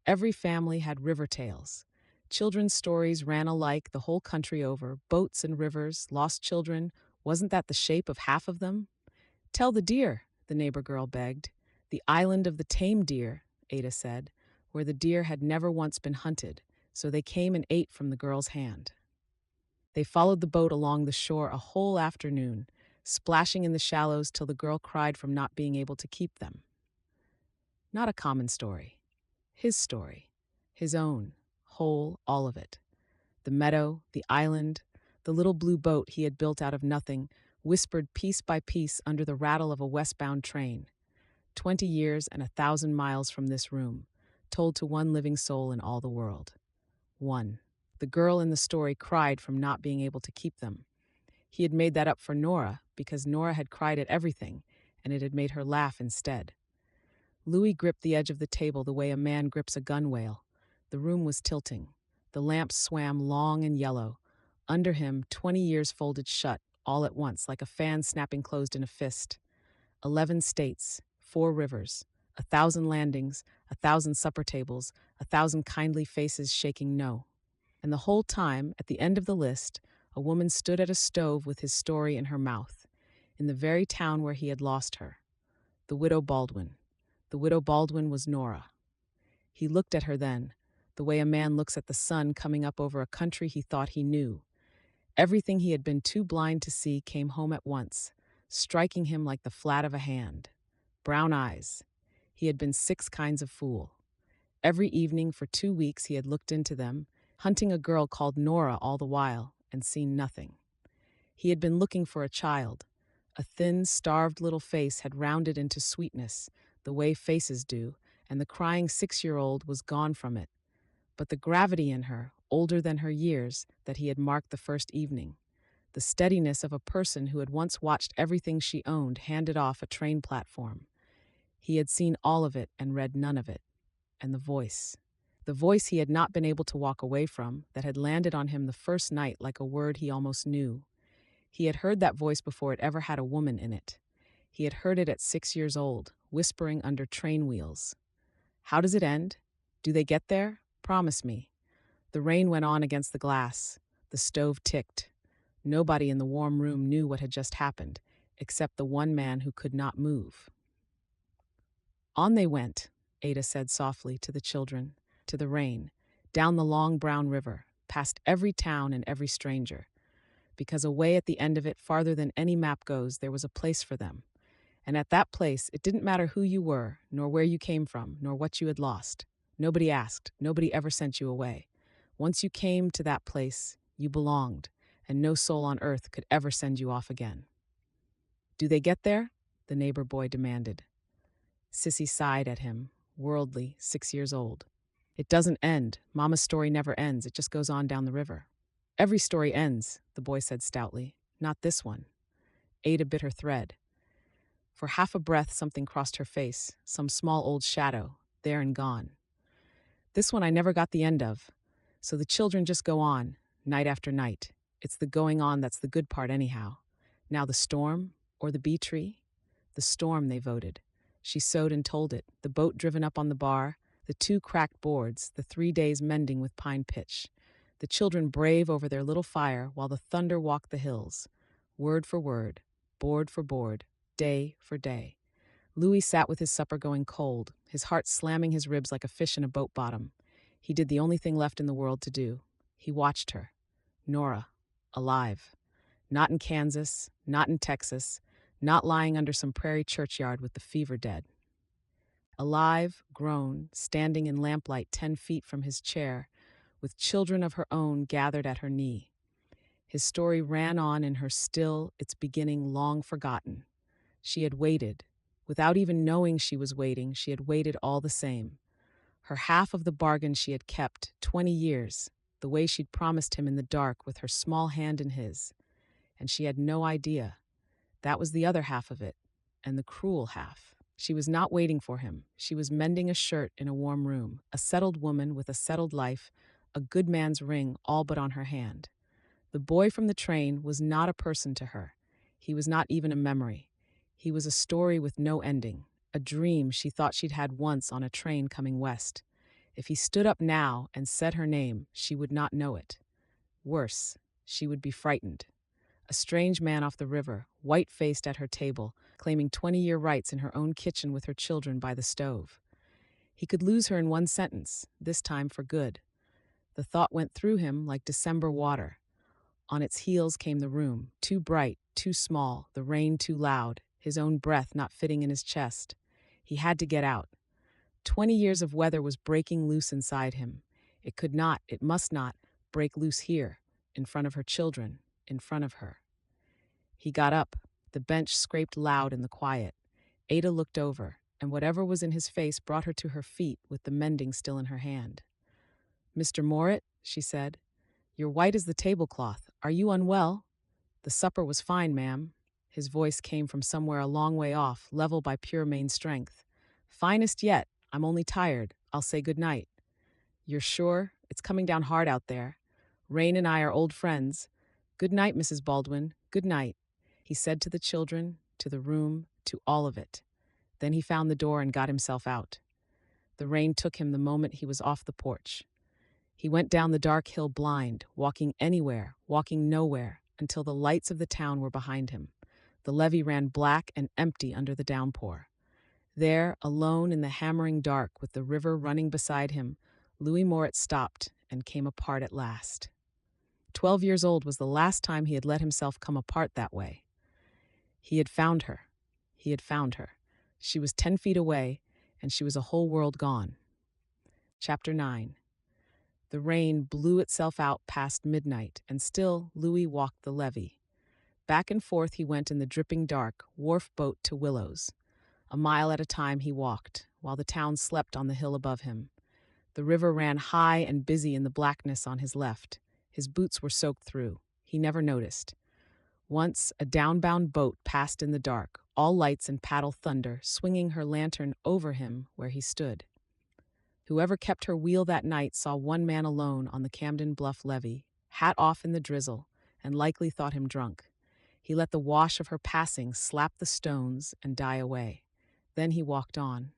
[SPEAKER 1] Every family had river tales. Children's stories ran alike the whole country over, boats and rivers, lost children. Wasn't that the shape of half of them? "Tell the deer," the neighbor girl begged. "The island of the tame deer," Ada said, where the deer had never once been hunted, so they came and ate from the girl's hand. They followed the boat along the shore a whole afternoon, splashing in the shallows till the girl cried from not being able to keep them. Not a common story. His story. His own. Whole, all of it. The meadow, the island, the little blue boat he had built out of nothing, whispered piece by piece under the rattle of a westbound train. 20 years and 1,000 miles from this room, told to one living soul in all the world. One. The girl in the story cried from not being able to keep them. He had made that up for Nora, because Nora had cried at everything, and it had made her laugh instead. Louis gripped the edge of the table the way a man grips a gunwale. The room was tilting. The lamp swam long and yellow. Under him, 20 years folded shut, all at once, like a fan snapping closed in a fist. 11 states, 4 rivers, 1,000 landings, 1,000 supper tables, 1,000 kindly faces shaking no. And the whole time, at the end of the list, a woman stood at a stove with his story in her mouth, in the very town where he had lost her. The widow Baldwin. The widow Baldwin was Nora. He looked at her then, the way a man looks at the sun coming up over a country he thought he knew. Everything he had been too blind to see came home at once, striking him like the flat of a hand. Brown eyes. He had been 6 kinds of fool. Every evening for 2 weeks he had looked into them, hunting a girl called Nora all the while, and seen nothing. He had been looking for a child. A thin, starved little face had rounded into sweetness, the way faces do, and the crying 6-year-old was gone from it. But the gravity in her, older than her years, that he had marked the first evening, the steadiness of a person who had once watched everything she owned handed off a train platform. He had seen all of it and read none of it. And the voice. The voice he had not been able to walk away from, that had landed on him the first night like a word he almost knew. He had heard that voice before it ever had a woman in it. He had heard it at 6 years old, whispering under train wheels. How does it end? Do they get there? Promise me. The rain went on against the glass. The stove ticked. Nobody in the warm room knew what had just happened, except the one man who could not move. On they went, Ada said softly to the children, to the rain, down the long brown river, past every town and every stranger. Because away at the end of it, farther than any map goes, there was a place for them. And at that place, it didn't matter who you were, nor where you came from, nor what you had lost. Nobody asked, nobody ever sent you away. Once you came to that place, you belonged, and no soul on earth could ever send you off again. Do they get there? The neighbor boy demanded. Sissy sighed at him, worldly, 6 years old. It doesn't end. Mama's story never ends. It just goes on down the river. Every story ends, the boy said stoutly. Not this one. Ada bit her thread. For half a breath, something crossed her face, some small old shadow, there and gone. This one I never got the end of. So the children just go on, night after night. It's the going on that's the good part anyhow. Now the storm, or the bee tree? The storm, they voted. She sewed and told it, the boat driven up on the bar, the 2 cracked boards, the 3 days mending with pine pitch. The children brave over their little fire while the thunder walked the hills. Word for word, board for board, day for day. Louis sat with his supper going cold, his heart slamming his ribs like a fish in a boat bottom. He did the only thing left in the world to do. He watched her. Nora, alive. Not in Kansas, not in Texas, not lying under some prairie churchyard with the fever dead. Alive, grown, standing in lamplight 10 feet from his chair, with children of her own gathered at her knee. His story ran on in her still, its beginning long forgotten. She had waited. Without even knowing she was waiting, she had waited all the same. Her half of the bargain she had kept, 20 years, the way she'd promised him in the dark with her small hand in his. And she had no idea. That was the other half of it, and the cruel half. She was not waiting for him. She was mending a shirt in a warm room, a settled woman with a settled life, a good man's ring all but on her hand. The boy from the train was not a person to her. He was not even a memory. He was a story with no ending, a dream she thought she'd had once on a train coming west. If he stood up now and said her name, she would not know it. Worse, she would be frightened. A strange man off the river, white-faced at her table, claiming 20-year rights in her own kitchen with her children by the stove. He could lose her in one sentence, this time for good. The thought went through him like December water. On its heels came the room, too bright, too small, the rain too loud, his own breath not fitting in his chest. He had to get out. 20 years of weather was breaking loose inside him. It could not, it must not, break loose here, in front of her children, in front of her. He got up. The bench scraped loud in the quiet. Ada looked over, and whatever was in his face brought her to her feet with the mending still in her hand. "Mr. Morit," she said, "you're white as the tablecloth. Are you unwell?" "The supper was fine, ma'am." His voice came from somewhere a long way off, level by pure main strength. "Finest yet. I'm only tired. I'll say good night." "You're sure? It's coming down hard out there. Rain and I are old friends. Good night, Mrs. Baldwin. Good night, he said to the children, to the room, to all of it. Then he found the door and got himself out. The rain took him the moment he was off the porch. He went down the dark hill blind, walking anywhere, walking nowhere, until the lights of the town were behind him. The levee ran black and empty under the downpour. There, alone in the hammering dark with the river running beside him, Louis Moritz stopped and came apart at last. 12 years old was the last time he had let himself come apart that way. He had found her. He had found her. She was 10 feet away, and she was a whole world gone. Chapter 9. The rain blew itself out past midnight, and still Louis walked the levee. Back and forth he went in the dripping dark, wharf boat to Willows. A mile at a time he walked, while the town slept on the hill above him. The river ran high and busy in the blackness on his left. His boots were soaked through. He never noticed. Once, a downbound boat passed in the dark, all lights and paddle thunder, swinging her lantern over him where he stood. Whoever kept her wheel that night saw one man alone on the Camden Bluff levee, hat off in the drizzle, and likely thought him drunk. He let the wash of her passing slap the stones and die away. Then he walked on.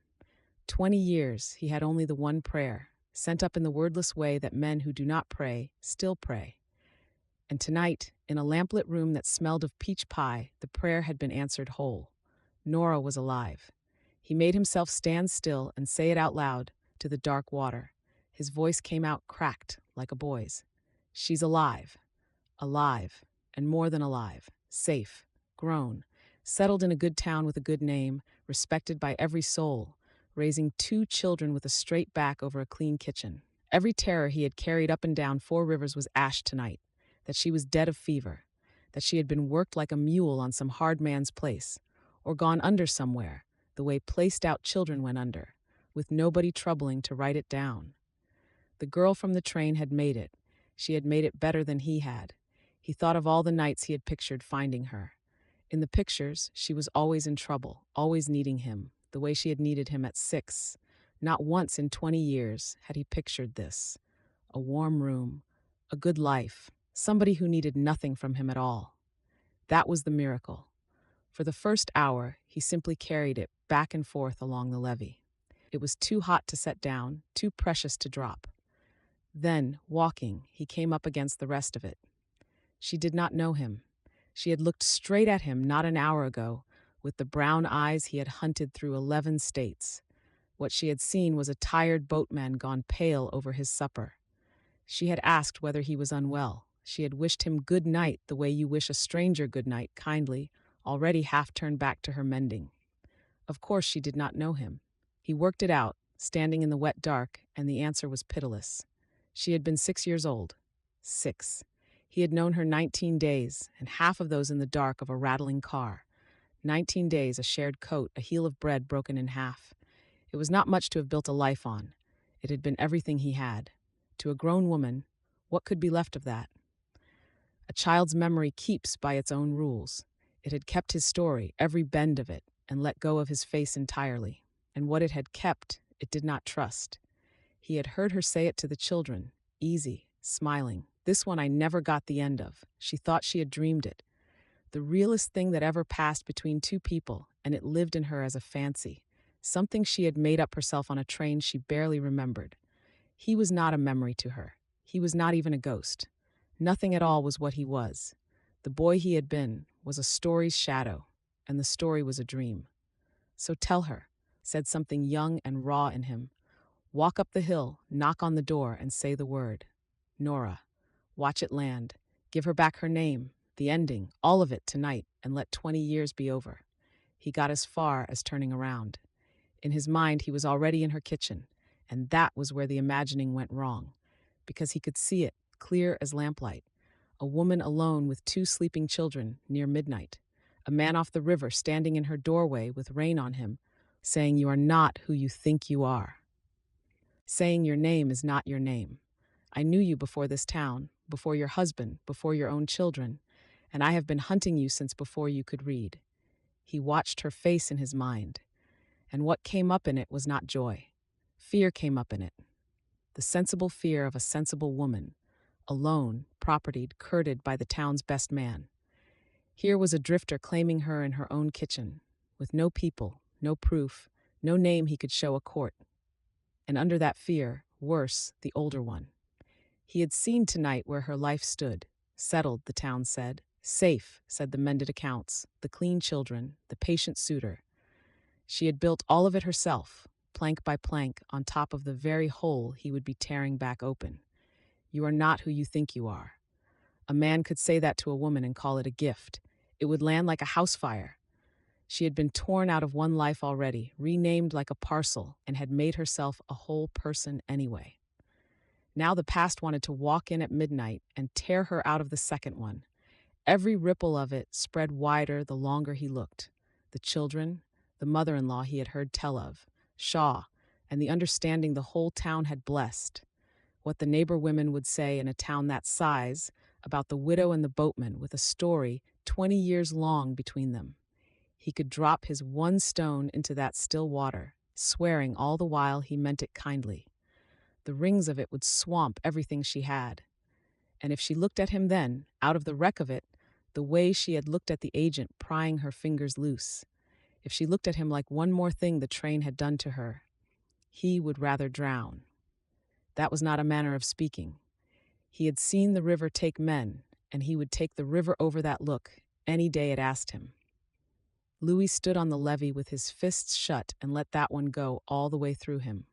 [SPEAKER 1] 20 years he had only the one prayer, sent up in the wordless way that men who do not pray still pray. And tonight, in a lamplit room that smelled of peach pie, the prayer had been answered whole. Nora was alive. He made himself stand still and say it out loud to the dark water. His voice came out cracked like a boy's. She's alive. Alive. And more than alive. Safe. Grown. Settled in a good town with a good name, respected by every soul, raising 2 children with a straight back over a clean kitchen. Every terror he had carried up and down 4 rivers was ashed tonight. That she was dead of fever, that she had been worked like a mule on some hard man's place, or gone under somewhere, the way placed-out children went under, with nobody troubling to write it down. The girl from the train had made it. She had made it better than he had. He thought of all the nights he had pictured finding her. In the pictures, she was always in trouble, always needing him, the way she had needed him at 6. Not once in 20 years had he pictured this. A warm room, a good life, somebody who needed nothing from him at all. That was the miracle. For the first hour, he simply carried it back and forth along the levee. It was too hot to set down, too precious to drop. Then, walking, he came up against the rest of it. She did not know him. She had looked straight at him not an hour ago, with the brown eyes he had hunted through 11 states. What she had seen was a tired boatman gone pale over his supper. She had asked whether he was unwell. She had wished him good night the way you wish a stranger good night, kindly, already half turned back to her mending. Of course she did not know him. He worked it out, standing in the wet dark, and the answer was pitiless. She had been 6 years old. 6. He had known her 19 days, and half of those in the dark of a rattling car. 19 days, a shared coat, a heel of bread broken in half. It was not much to have built a life on. It had been everything he had. To a grown woman, what could be left of that? A child's memory keeps by its own rules. It had kept his story, every bend of it, and let go of his face entirely. And what it had kept, it did not trust. He had heard her say it to the children, easy, smiling. This one I never got the end of. She thought she had dreamed it. The realest thing that ever passed between 2 people, and it lived in her as a fancy. Something she had made up herself on a train she barely remembered. He was not a memory to her. He was not even a ghost. Nothing at all was what he was. The boy he had been was a story's shadow, and the story was a dream. So tell her, said something young and raw in him. Walk up the hill, knock on the door, and say the word. Nora. Watch it land. Give her back her name, the ending, all of it tonight, and let 20 years be over. He got as far as turning around. In his mind, he was already in her kitchen, and that was where the imagining went wrong, because he could see it, clear as lamplight. A woman alone with 2 sleeping children near midnight. A man off the river standing in her doorway with rain on him, saying you are not who you think you are. Saying your name is not your name. I knew you before this town, before your husband, before your own children, and I have been hunting you since before you could read. He watched her face in his mind, and what came up in it was not joy. Fear came up in it. the sensible fear of a sensible woman, alone, propertied, courted by the town's best man. Here was a drifter claiming her in her own kitchen, with no people, no proof, no name he could show a court. And under that fear, worse, the older one. He had seen tonight where her life stood. Settled, the town said. Safe, said the mended accounts, the clean children, the patient suitor. She had built all of it herself, plank by plank, on top of the very hole he would be tearing back open. You are not who you think you are. A man could say that to a woman and call it a gift. It would land like a house fire. She had been torn out of one life already, renamed like a parcel, and had made herself a whole person anyway. Now the past wanted to walk in at midnight and tear her out of the second one. Every ripple of it spread wider the longer he looked. The children, the mother-in-law he had heard tell of, Shaw, and the understanding the whole town had blessed. What the neighbor women would say in a town that size about the widow and the boatman with a story 20 years long between them. He could drop his one stone into that still water, swearing all the while he meant it kindly. The rings of it would swamp everything she had. And if she looked at him then, out of the wreck of it, the way she had looked at the agent prying her fingers loose, if she looked at him like one more thing the train had done to her, he would rather drown. That was not a manner of speaking. He had seen the river take men, and he would take the river over that look any day it asked him. Louis stood on the levee with his fists shut and let that one go all the way through him.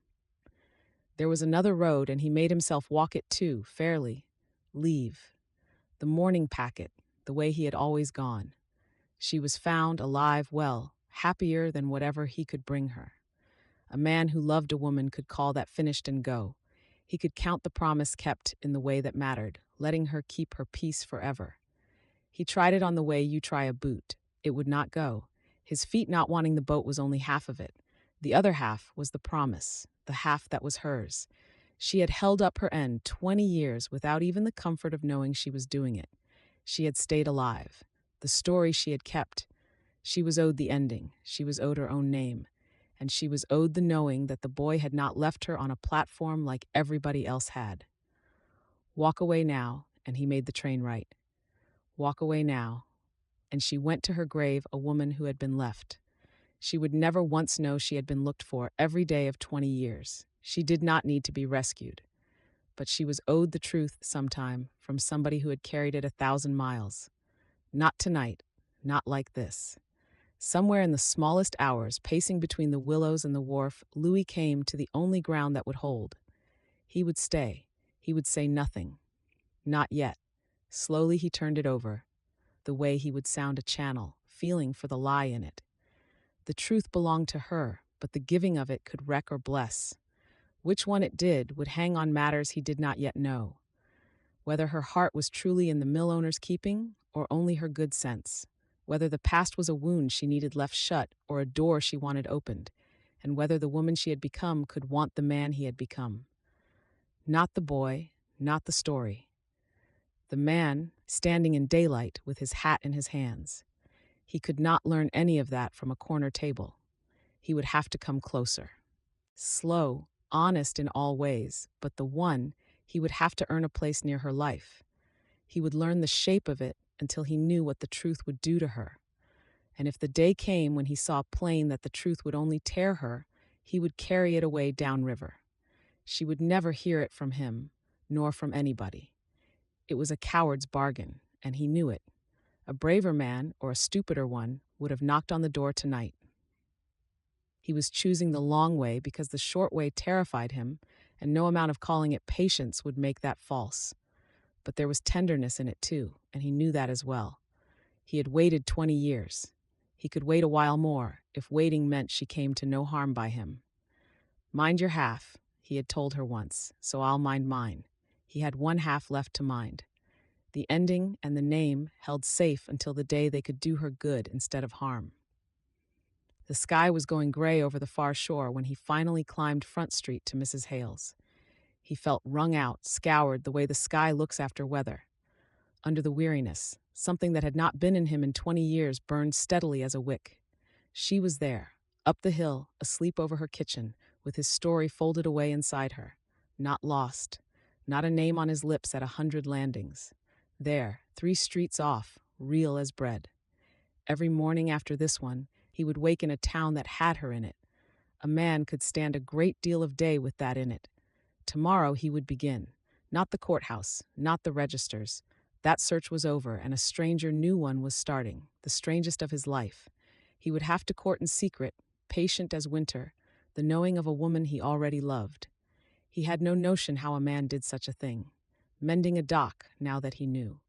[SPEAKER 1] There was another road, and he made himself walk it too, fairly. Leave. The morning packet, the way he had always gone. She was found, alive, well, happier than whatever he could bring her. A man who loved a woman could call that finished and go. He could count the promise kept in the way that mattered, letting her keep her peace forever. He tried it on the way you try a boot. It would not go. His feet not wanting the boat was only half of it. The other half was the promise, the half that was hers. She had held up her end 20 years without even the comfort of knowing she was doing it. She had stayed alive. The story she had kept. She was owed the ending. She was owed her own name. And she was owed the knowing that the boy had not left her on a platform like everybody else had. Walk away now, and he made the train right. Walk away now. And she went to her grave a woman who had been left. She would never once know she had been looked for every day of 20 years. She did not need to be rescued. But she was owed the truth sometime from somebody who had carried it 1,000 miles. Not tonight, not like this. Somewhere in the smallest hours, pacing between the willows and the wharf, Louis came to the only ground that would hold. He would stay. He would say nothing. Not yet. Slowly he turned it over, the way he would sound a channel, feeling for the lie in it. The truth belonged to her, but the giving of it could wreck or bless. Which one it did would hang on matters he did not yet know. Whether her heart was truly in the mill owner's keeping, or only her good sense. Whether the past was a wound she needed left shut, or a door she wanted opened. And whether the woman she had become could want the man he had become. Not the boy, not the story. The man, standing in daylight with his hat in his hands. He could not learn any of that from a corner table. He would have to come closer. Slow, honest in all ways, but the one, he would have to earn a place near her life. He would learn the shape of it until he knew what the truth would do to her. And if the day came when he saw plain that the truth would only tear her, he would carry it away downriver. She would never hear it from him, nor from anybody. It was a coward's bargain, and he knew it. A braver man, or a stupider one, would have knocked on the door tonight. He was choosing the long way because the short way terrified him, and no amount of calling it patience would make that false. But there was tenderness in it too, and he knew that as well. He had waited 20 years. He could wait a while more, if waiting meant she came to no harm by him. Mind your half, he had told her once, so I'll mind mine. He had one half left to mind. The ending and the name held safe until the day they could do her good instead of harm. The sky was going gray over the far shore when he finally climbed Front Street to Mrs. Hale's. He felt wrung out, scoured the way the sky looks after weather. Under the weariness, something that had not been in him in 20 years burned steadily as a wick. She was there, up the hill, asleep over her kitchen, with his story folded away inside her. not lost, not a name on his lips at 100 landings. There, 3 streets off, real as bread. Every morning after this one, he would wake in a town that had her in it. A man could stand a great deal of day with that in it. Tomorrow he would begin. Not the courthouse, not the registers. That search was over, and a stranger new one was starting, the strangest of his life. He would have to court in secret, patient as winter, the knowing of a woman he already loved. He had no notion how a man did such a thing. Mending a dock, now that he knew.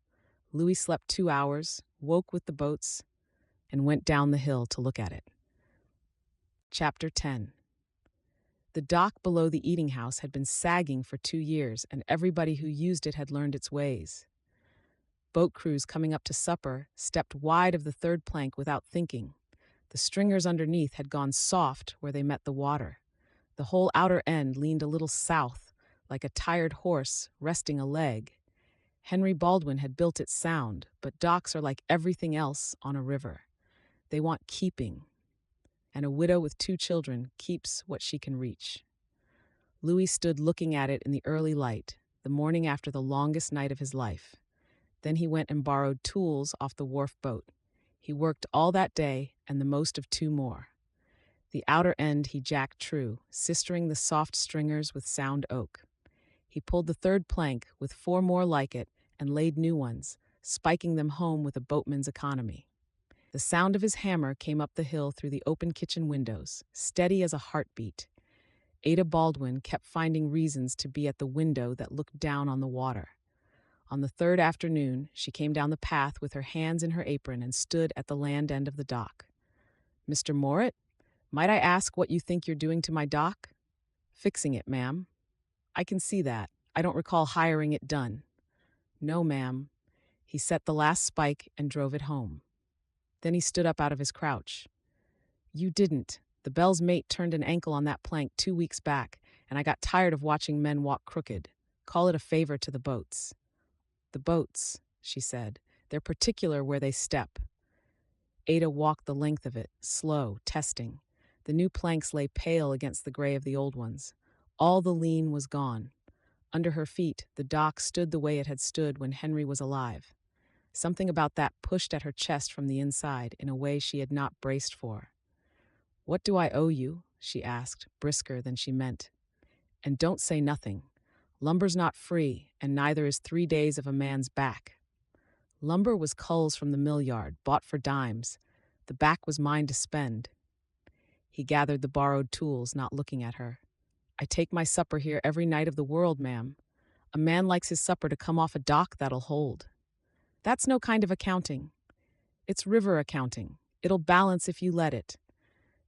[SPEAKER 1] Louis slept 2 hours, woke with the boats, and went down the hill to look at it. Chapter 10. The dock below the eating house had been sagging for 2 years, and everybody who used it had learned its ways. Boat crews coming up to supper stepped wide of the third plank without thinking. The stringers underneath had gone soft where they met the water. The whole outer end leaned a little south, like a tired horse resting a leg. Henry Baldwin had built it sound, but docks are like everything else on a river. They want keeping, and a widow with 2 children keeps what she can reach. Louis stood looking at it in the early light, the morning after the longest night of his life. Then he went and borrowed tools off the wharf boat. He worked all that day and the most of 2 more. The outer end he jacked true, sistering the soft stringers with sound oak. He pulled the third plank with 4 more like it and laid new ones, spiking them home with a boatman's economy. The sound of his hammer came up the hill through the open kitchen windows, steady as a heartbeat. Ada Baldwin kept finding reasons to be at the window that looked down on the water. On the 3rd afternoon, she came down the path with her hands in her apron and stood at the land end of the dock. "Mr. Morit, might I ask what you think you're doing to my dock?" "Fixing it, ma'am." "I can see that. I don't recall hiring it done." "No, ma'am." He set the last spike and drove it home. Then he stood up out of his crouch. "You didn't. The Belle's mate turned an ankle on that plank 2 weeks back, and I got tired of watching men walk crooked. Call it a favor to the boats." "The boats," she said. "They're particular where they step." Ada walked the length of it, slow, testing. The new planks lay pale against the gray of the old ones. All the lean was gone. Under her feet, the dock stood the way it had stood when Henry was alive. Something about that pushed at her chest from the inside in a way she had not braced for. "What do I owe you?" she asked, brisker than she meant. "And don't say nothing. Lumber's not free, and neither is 3 days of a man's back." Lumber was culls from the mill yard, bought for dimes. The back was mine to spend. He gathered the borrowed tools, not looking at her. "I take my supper here every night of the world, ma'am. A man likes his supper to come off a dock that'll hold." "That's no kind of accounting." "It's river accounting. It'll balance if you let it."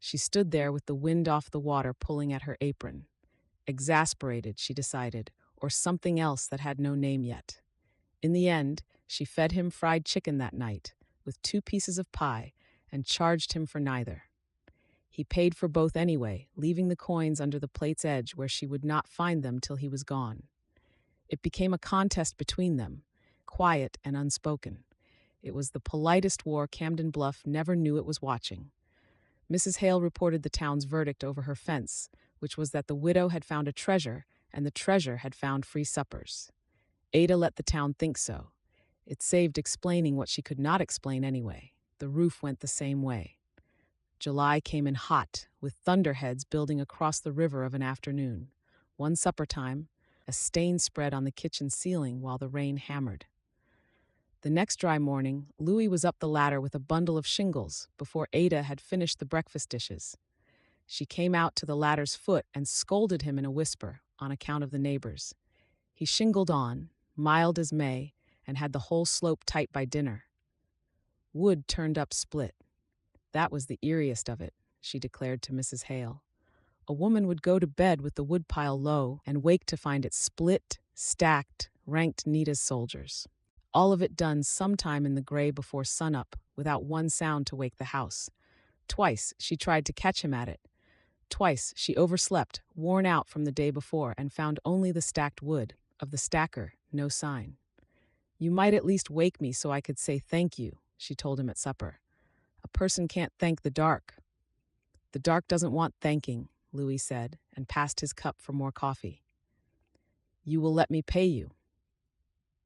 [SPEAKER 1] She stood there with the wind off the water pulling at her apron. Exasperated, she decided, or something else that had no name yet. In the end, she fed him fried chicken that night, with 2 pieces of pie, and charged him for neither. He paid for both anyway, leaving the coins under the plate's edge where she would not find them till he was gone. It became a contest between them, quiet and unspoken. It was the politest war Camden Bluff never knew it was watching. Mrs. Hale reported the town's verdict over her fence, which was that the widow had found a treasure and the treasure had found free suppers. Ada let the town think so. It saved explaining what she could not explain anyway. The roof went the same way. July came in hot, with thunderheads building across the river of an afternoon. One supper time, a stain spread on the kitchen ceiling while the rain hammered. The next dry morning, Louis was up the ladder with a bundle of shingles before Ada had finished the breakfast dishes. She came out to the ladder's foot and scolded him in a whisper on account of the neighbors. He shingled on, mild as May, and had the whole slope tight by dinner. Wood turned up split. That was the eeriest of it, she declared to Mrs. Hale. A woman would go to bed with the woodpile low and wake to find it split, stacked, ranked neat as soldiers. All of it done sometime in the gray before sunup, without one sound to wake the house. Twice she tried to catch him at it. Twice she overslept, worn out from the day before, and found only the stacked wood. Of the stacker, no sign. "You might at least wake me so I could say thank you," she told him at supper. "A person can't thank the dark." "The dark doesn't want thanking," Louis said, and passed his cup for more coffee. You will let me pay you.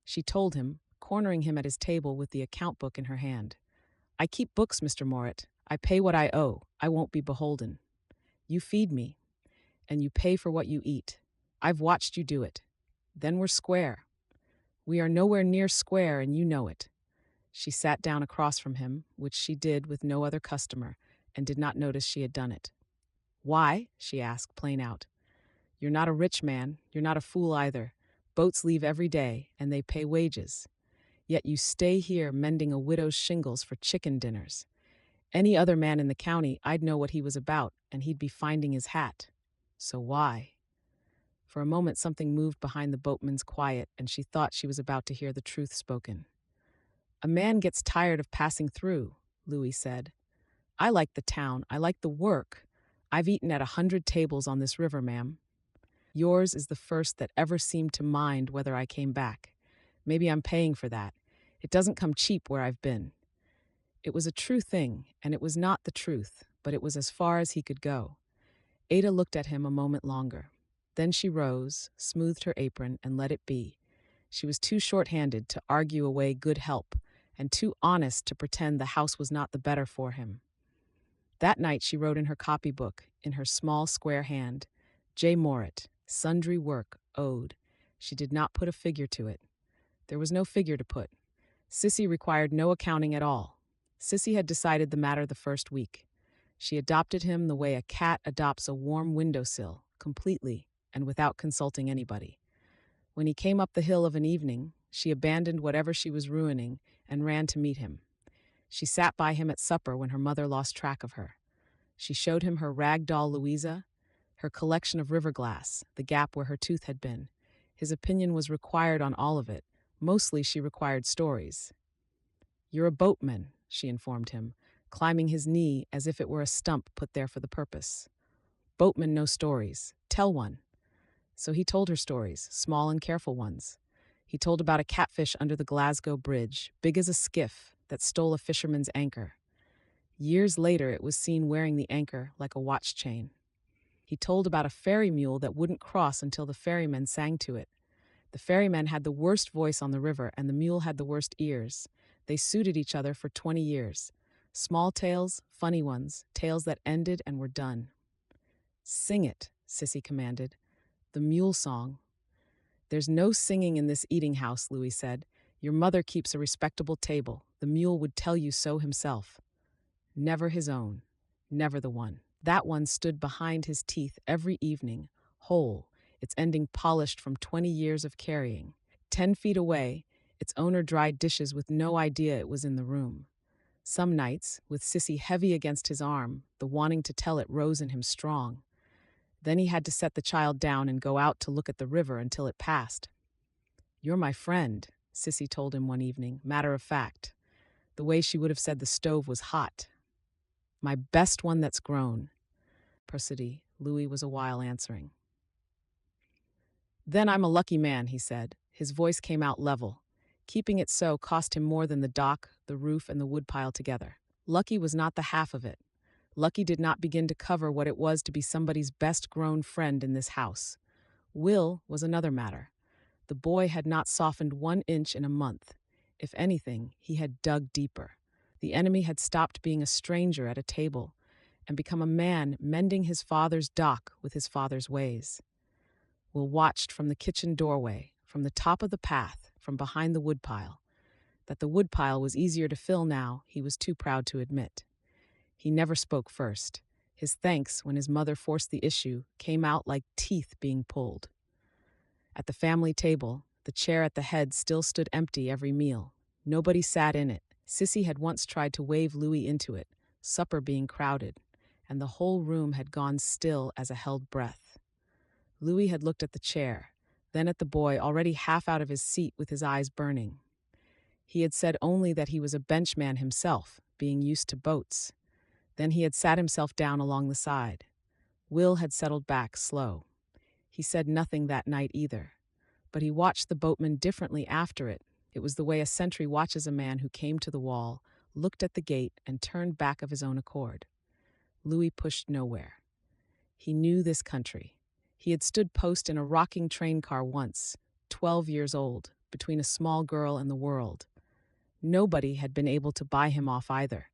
[SPEAKER 1] She told him, cornering him at his table with the account book in her hand. I keep books, Mr. Morit. I pay what I owe. I won't be beholden. You feed me, and you pay for what you eat. I've watched you do it. Then we're square. We are nowhere near square, and you know it. She sat down across from him, which she did with no other customer, and did not notice she had done it. Why? She asked, plain out. You're not a rich man. You're not a fool either. Boats leave every day, and they pay wages. Yet you stay here mending a widow's shingles for chicken dinners. Any other man in the county, I'd know what he was about, and he'd be finding his hat. So why? For a moment something moved behind the boatman's quiet, and she thought she was about to hear the truth spoken. A man gets tired of passing through, Louis said. I like the town. I like the work. I've eaten at 100 tables on this river, ma'am. Yours is the first that ever seemed to mind whether I came back. Maybe I'm paying for that. It doesn't come cheap where I've been. It was a true thing, and it was not the truth, but it was as far as he could go. Ada looked at him a moment longer. Then she rose, smoothed her apron, and let it be. She was too short-handed to argue away good help, and too honest to pretend the house was not the better for him. That night she wrote in her copybook, in her small square hand, J. Morit, sundry work, owed. She did not put a figure to it. There was no figure to put. Sissy required no accounting at all. Sissy had decided the matter the first week. She adopted him the way a cat adopts a warm windowsill, completely, and without consulting anybody. When he came up the hill of an evening, she abandoned whatever she was ruining and ran to meet him. She sat by him at supper when her mother lost track of her. She showed him her rag doll Louisa, her collection of river glass, the gap where her tooth had been. His opinion was required on all of it. Mostly she required stories. You're a boatman, she informed him, climbing his knee as if it were a stump put there for the purpose. Boatmen know stories. Tell one. So he told her stories, small and careful ones. He told about a catfish under the Glasgow Bridge, big as a skiff, that stole a fisherman's anchor. Years later, it was seen wearing the anchor like a watch chain. He told about a ferry mule that wouldn't cross until the ferryman sang to it. The ferryman had the worst voice on the river, and the mule had the worst ears. They suited each other for 20 years. Small tales, funny ones, tales that ended and were done. Sing it, Sissy commanded. The mule song. There's no singing in this eating house, Louis said. Your mother keeps a respectable table. The mule would tell you so himself. Never his own. Never the one. That one stood behind his teeth every evening, whole, its ending polished from 20 years of carrying. 10 feet away, its owner dried dishes with no idea it was in the room. Some nights, with Sissy heavy against his arm, the wanting to tell it rose in him strong. Then he had to set the child down and go out to look at the river until it passed. You're my friend, Sissy told him one evening, matter of fact, the way she would have said the stove was hot. My best one that's grown. Persody, Louis was a while answering. Then I'm a lucky man, he said. His voice came out level. Keeping it so cost him more than the dock, the roof, and the woodpile together. Lucky was not the half of it. Lucky did not begin to cover what it was to be somebody's best-grown friend in this house. Will was another matter. The boy had not softened 1 inch in a month. If anything, he had dug deeper. The enemy had stopped being a stranger at a table and become a man mending his father's dock with his father's ways. Will watched from the kitchen doorway, from the top of the path, from behind the woodpile. That the woodpile was easier to fill now, he was too proud to admit. He never spoke first. His thanks, when his mother forced the issue, came out like teeth being pulled. At the family table, the chair at the head still stood empty every meal. Nobody sat in it. Sissy had once tried to wave Louis into it, supper being crowded, and the whole room had gone still as a held breath. Louis had looked at the chair, then at the boy already half out of his seat with his eyes burning. He had said only that he was a benchman himself, being used to boats. Then he had sat himself down along the side. Will had settled back, slow. He said nothing that night either, but he watched the boatman differently after it. It was the way a sentry watches a man who came to the wall, looked at the gate, and turned back of his own accord. Louis pushed nowhere. He knew this country. He had stood post in a rocking train car once, 12 years old, between a small girl and the world. Nobody had been able to buy him off either.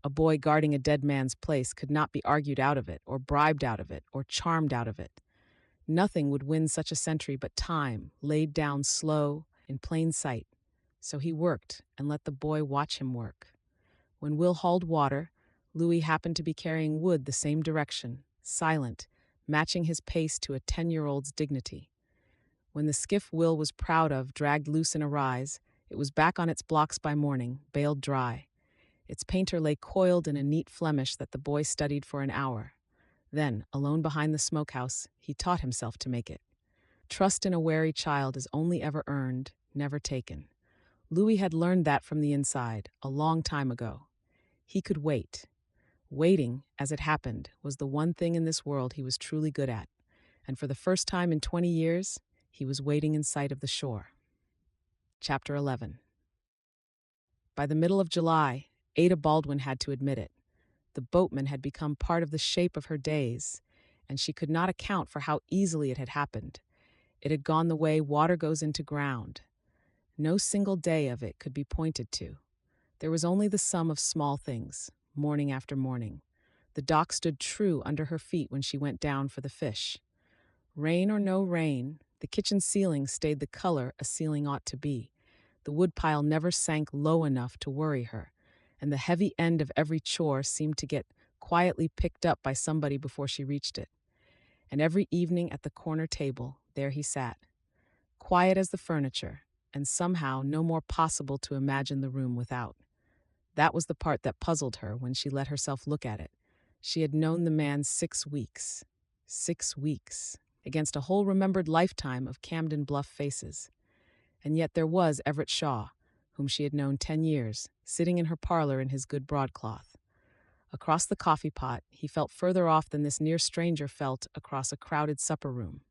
[SPEAKER 1] A boy guarding a dead man's place could not be argued out of it, or bribed out of it, or charmed out of it. Nothing would win such a sentry but time, laid down slow, in plain sight. So he worked and let the boy watch him work. When Will hauled water, Louis happened to be carrying wood the same direction, silent, matching his pace to a 10-year-old's dignity. When the skiff Will was proud of dragged loose in a rise, it was back on its blocks by morning, baled dry. Its painter lay coiled in a neat Flemish that the boy studied for an hour. Then, alone behind the smokehouse, he taught himself to make it. Trust in a wary child is only ever earned, never taken. Louis had learned that from the inside, a long time ago. He could wait. Waiting, as it happened, was the one thing in this world he was truly good at. And for the first time in 20 years, he was waiting in sight of the shore. Chapter 11. By the middle of July, Ada Baldwin had to admit it. The boatman had become part of the shape of her days, and she could not account for how easily it had happened. It had gone the way water goes into ground. No single day of it could be pointed to. There was only the sum of small things, morning after morning. The dock stood true under her feet when she went down for the fish. Rain or no rain, the kitchen ceiling stayed the color a ceiling ought to be. The woodpile never sank low enough to worry her, and the heavy end of every chore seemed to get quietly picked up by somebody before she reached it. And every evening at the corner table, there he sat, quiet as the furniture, and somehow no more possible to imagine the room without. That was the part that puzzled her when she let herself look at it. She had known the man 6 weeks. 6 weeks, against a whole remembered lifetime of Camden Bluff faces. And yet there was Everett Shaw, whom she had known 10 years, sitting in her parlor in his good broadcloth. Across the coffee pot, he felt further off than this near stranger felt across a crowded supper room.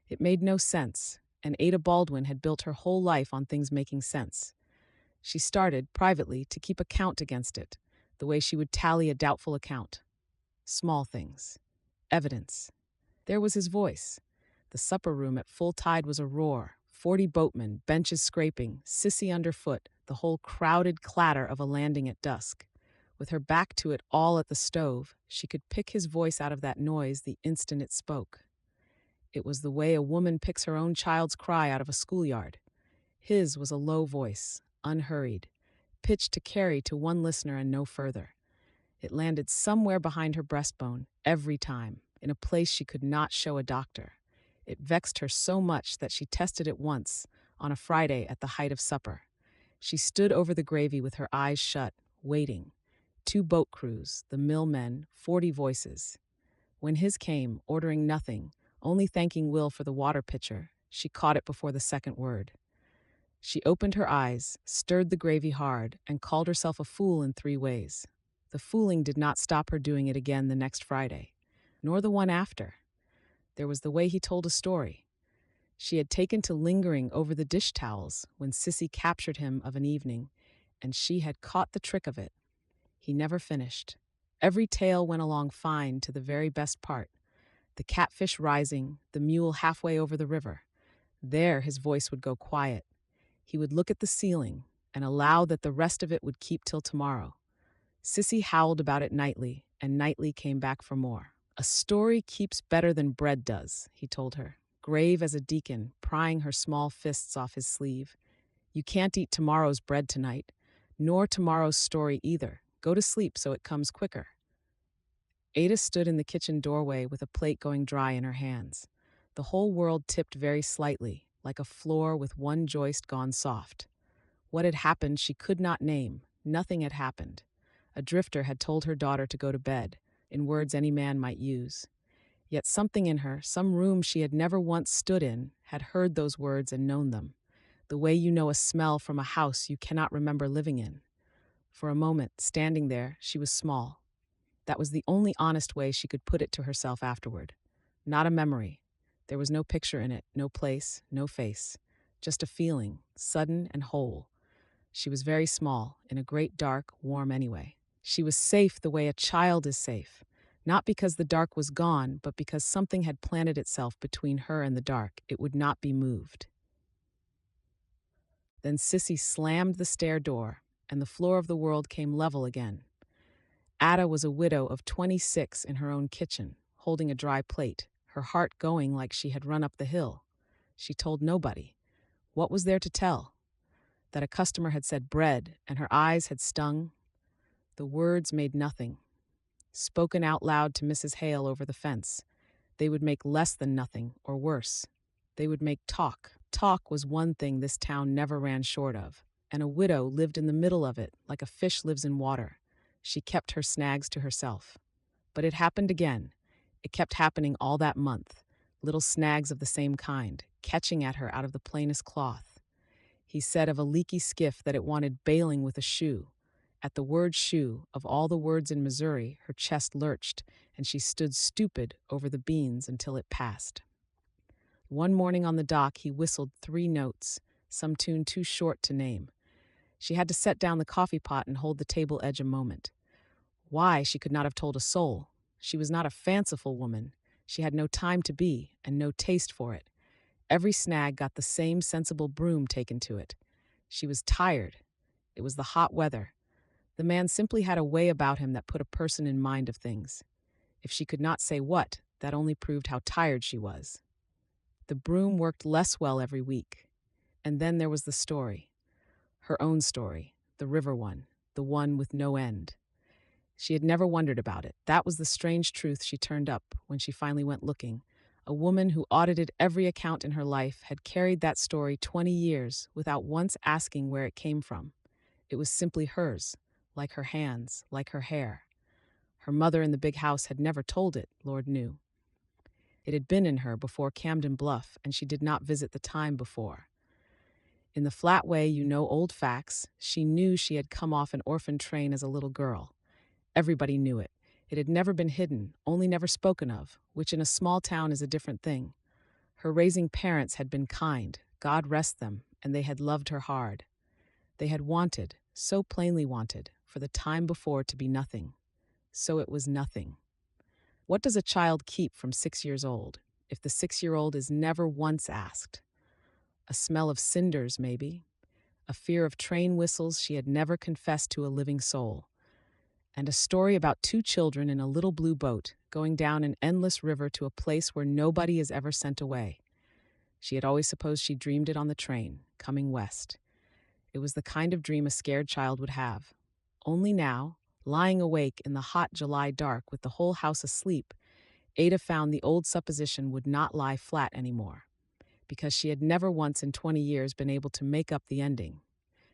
[SPEAKER 1] It made no sense, and Ada Baldwin had built her whole life on things making sense. She started, privately, to keep account against it, the way she would tally a doubtful account. Small things. Evidence. There was his voice. The supper room at full tide was a roar. 40 boatmen, benches scraping, sissy underfoot, the whole crowded clatter of a landing at dusk. With her back to it all at the stove, she could pick his voice out of that noise the instant it spoke. It was the way a woman picks her own child's cry out of a schoolyard. His was a low voice, unhurried, pitched to carry to one listener and no further. It landed somewhere behind her breastbone, every time, in a place she could not show a doctor. It vexed her so much that she tested it once, on a Friday at the height of supper. She stood over the gravy with her eyes shut, waiting. 2 boat crews, the millmen, 40 voices. When his came, ordering nothing, only thanking Will for the water pitcher, she caught it before the second word. She opened her eyes, stirred the gravy hard, and called herself a fool in 3 ways. The fooling did not stop her doing it again the next Friday, nor the one after. There was the way he told a story. She had taken to lingering over the dish towels when Sissy captured him of an evening, and she had caught the trick of it. He never finished. Every tale went along fine to the very best part. The catfish rising, the mule halfway over the river. There his voice would go quiet. He would look at the ceiling and allow that the rest of it would keep till tomorrow. Sissy howled about it nightly, and nightly came back for more. A story keeps better than bread does, he told her, grave as a deacon, prying her small fists off his sleeve. You can't eat tomorrow's bread tonight, nor tomorrow's story either. Go to sleep so it comes quicker. Ada stood in the kitchen doorway with a plate going dry in her hands. The whole world tipped very slightly, like a floor with one joist gone soft. What had happened she could not name. Nothing had happened. A drifter had told her daughter to go to bed, in words any man might use. Yet something in her, some room she had never once stood in, had heard those words and known them, the way you know a smell from a house you cannot remember living in. For a moment, standing there, she was small. That was the only honest way she could put it to herself afterward. Not a memory. There was no picture in it, no place, no face. Just a feeling, sudden and whole. She was very small, in a great dark, warm anyway. She was safe the way a child is safe. Not because the dark was gone, but because something had planted itself between her and the dark. It would not be moved. Then Sissy slammed the stair door, and the floor of the world came level again. Ada was a widow of 26 in her own kitchen, holding a dry plate, her heart going like she had run up the hill. She told nobody. What was there to tell? That a customer had said bread, and her eyes had stung? The words made nothing. Spoken out loud to Mrs. Hale over the fence, they would make less than nothing, or worse. They would make talk. Talk was one thing this town never ran short of, and a widow lived in the middle of it like a fish lives in water. She kept her snags to herself. But it happened again. It kept happening all that month, little snags of the same kind, catching at her out of the plainest cloth. He said of a leaky skiff that it wanted bailing with a shoe. At the word shoe, of all the words in Missouri, her chest lurched, and she stood stupid over the beans until it passed. One morning on the dock, he whistled 3 notes, some tune too short to name. She had to set down the coffee pot and hold the table edge a moment. Why, she could not have told a soul. She was not a fanciful woman. She had no time to be, and no taste for it. Every snag got the same sensible broom taken to it. She was tired. It was the hot weather. The man simply had a way about him that put a person in mind of things. If she could not say what, that only proved how tired she was. The broom worked less well every week. And then there was the story. Her own story, the river one, the one with no end. She had never wondered about it. That was the strange truth she turned up when she finally went looking. A woman who audited every account in her life had carried that story 20 years without once asking where it came from. It was simply hers, like her hands, like her hair. Her mother in the big house had never told it, Lord knew. It had been in her before Camden Bluff, and she did not visit the time before. In the flat way you know old facts, she knew she had come off an orphan train as a little girl. Everybody knew it. It had never been hidden, only never spoken of, which in a small town is a different thing. Her raising parents had been kind, God rest them, and they had loved her hard. They had wanted, so plainly wanted, for the time before to be nothing. So it was nothing. What does a child keep from 6 years old, if the 6-year-old is never once asked? A smell of cinders, maybe. A fear of train whistles she had never confessed to a living soul. And a story about 2 children in a little blue boat going down an endless river to a place where nobody is ever sent away. She had always supposed she dreamed it on the train, coming west. It was the kind of dream a scared child would have. Only now, lying awake in the hot July dark with the whole house asleep, Ada found the old supposition would not lie flat anymore, because she had never once in 20 years been able to make up the ending.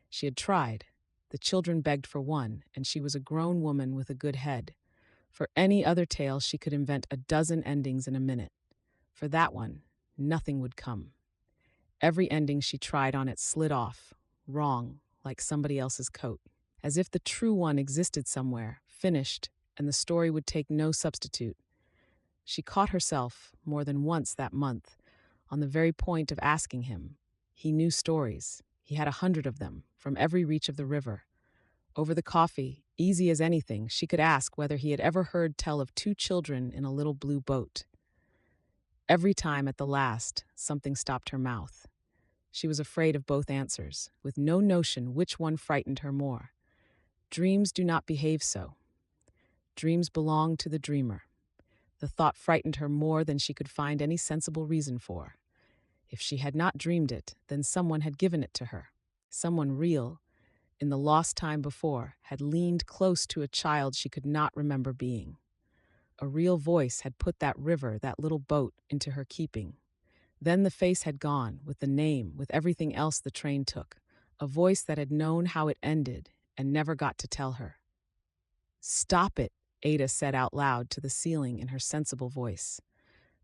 [SPEAKER 1] She had tried. The children begged for one, and she was a grown woman with a good head. For any other tale, she could invent a dozen endings in a minute. For that one, nothing would come. Every ending she tried on it slid off, wrong, like somebody else's coat, as if the true one existed somewhere, finished, and the story would take no substitute. She caught herself, more than once that month, on the very point of asking him. He knew stories. He had 100 of them, from every reach of the river. Over the coffee, easy as anything, she could ask whether he had ever heard tell of 2 children in a little blue boat. Every time at the last, something stopped her mouth. She was afraid of both answers, with no notion which one frightened her more. Dreams do not behave so. Dreams belong to the dreamer. The thought frightened her more than she could find any sensible reason for. If she had not dreamed it, then someone had given it to her. Someone real, in the lost time before, had leaned close to a child she could not remember being. A real voice had put that river, that little boat, into her keeping. Then the face had gone, with the name, with everything else the train took. A voice that had known how it ended and never got to tell her. "Stop it," Ada said out loud to the ceiling in her sensible voice.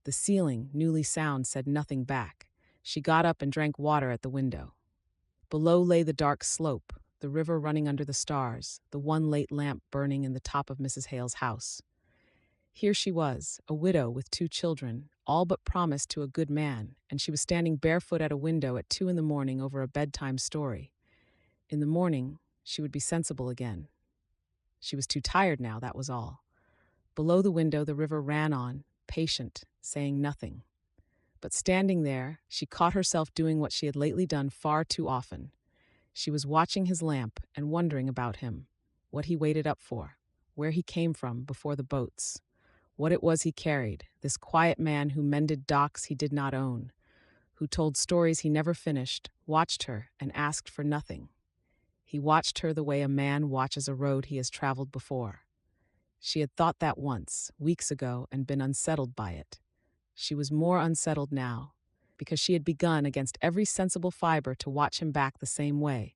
[SPEAKER 1] The ceiling, newly sound, said nothing back. She got up and drank water at the window. Below lay the dark slope, the river running under the stars, the one late lamp burning in the top of Mrs. Hale's house. Here she was, a widow with 2 children, all but promised to a good man, and she was standing barefoot at a window at 2 a.m. over a bedtime story. In the morning, she would be sensible again. She was too tired now, that was all. Below the window, the river ran on, patient, saying nothing. But standing there, she caught herself doing what she had lately done far too often. She was watching his lamp and wondering about him, what he waited up for, where he came from before the boats, what it was he carried, this quiet man who mended docks he did not own, who told stories he never finished, watched her and asked for nothing. He watched her the way a man watches a road he has traveled before. She had thought that once, weeks ago, and been unsettled by it. She was more unsettled now, because she had begun against every sensible fiber to watch him back the same way,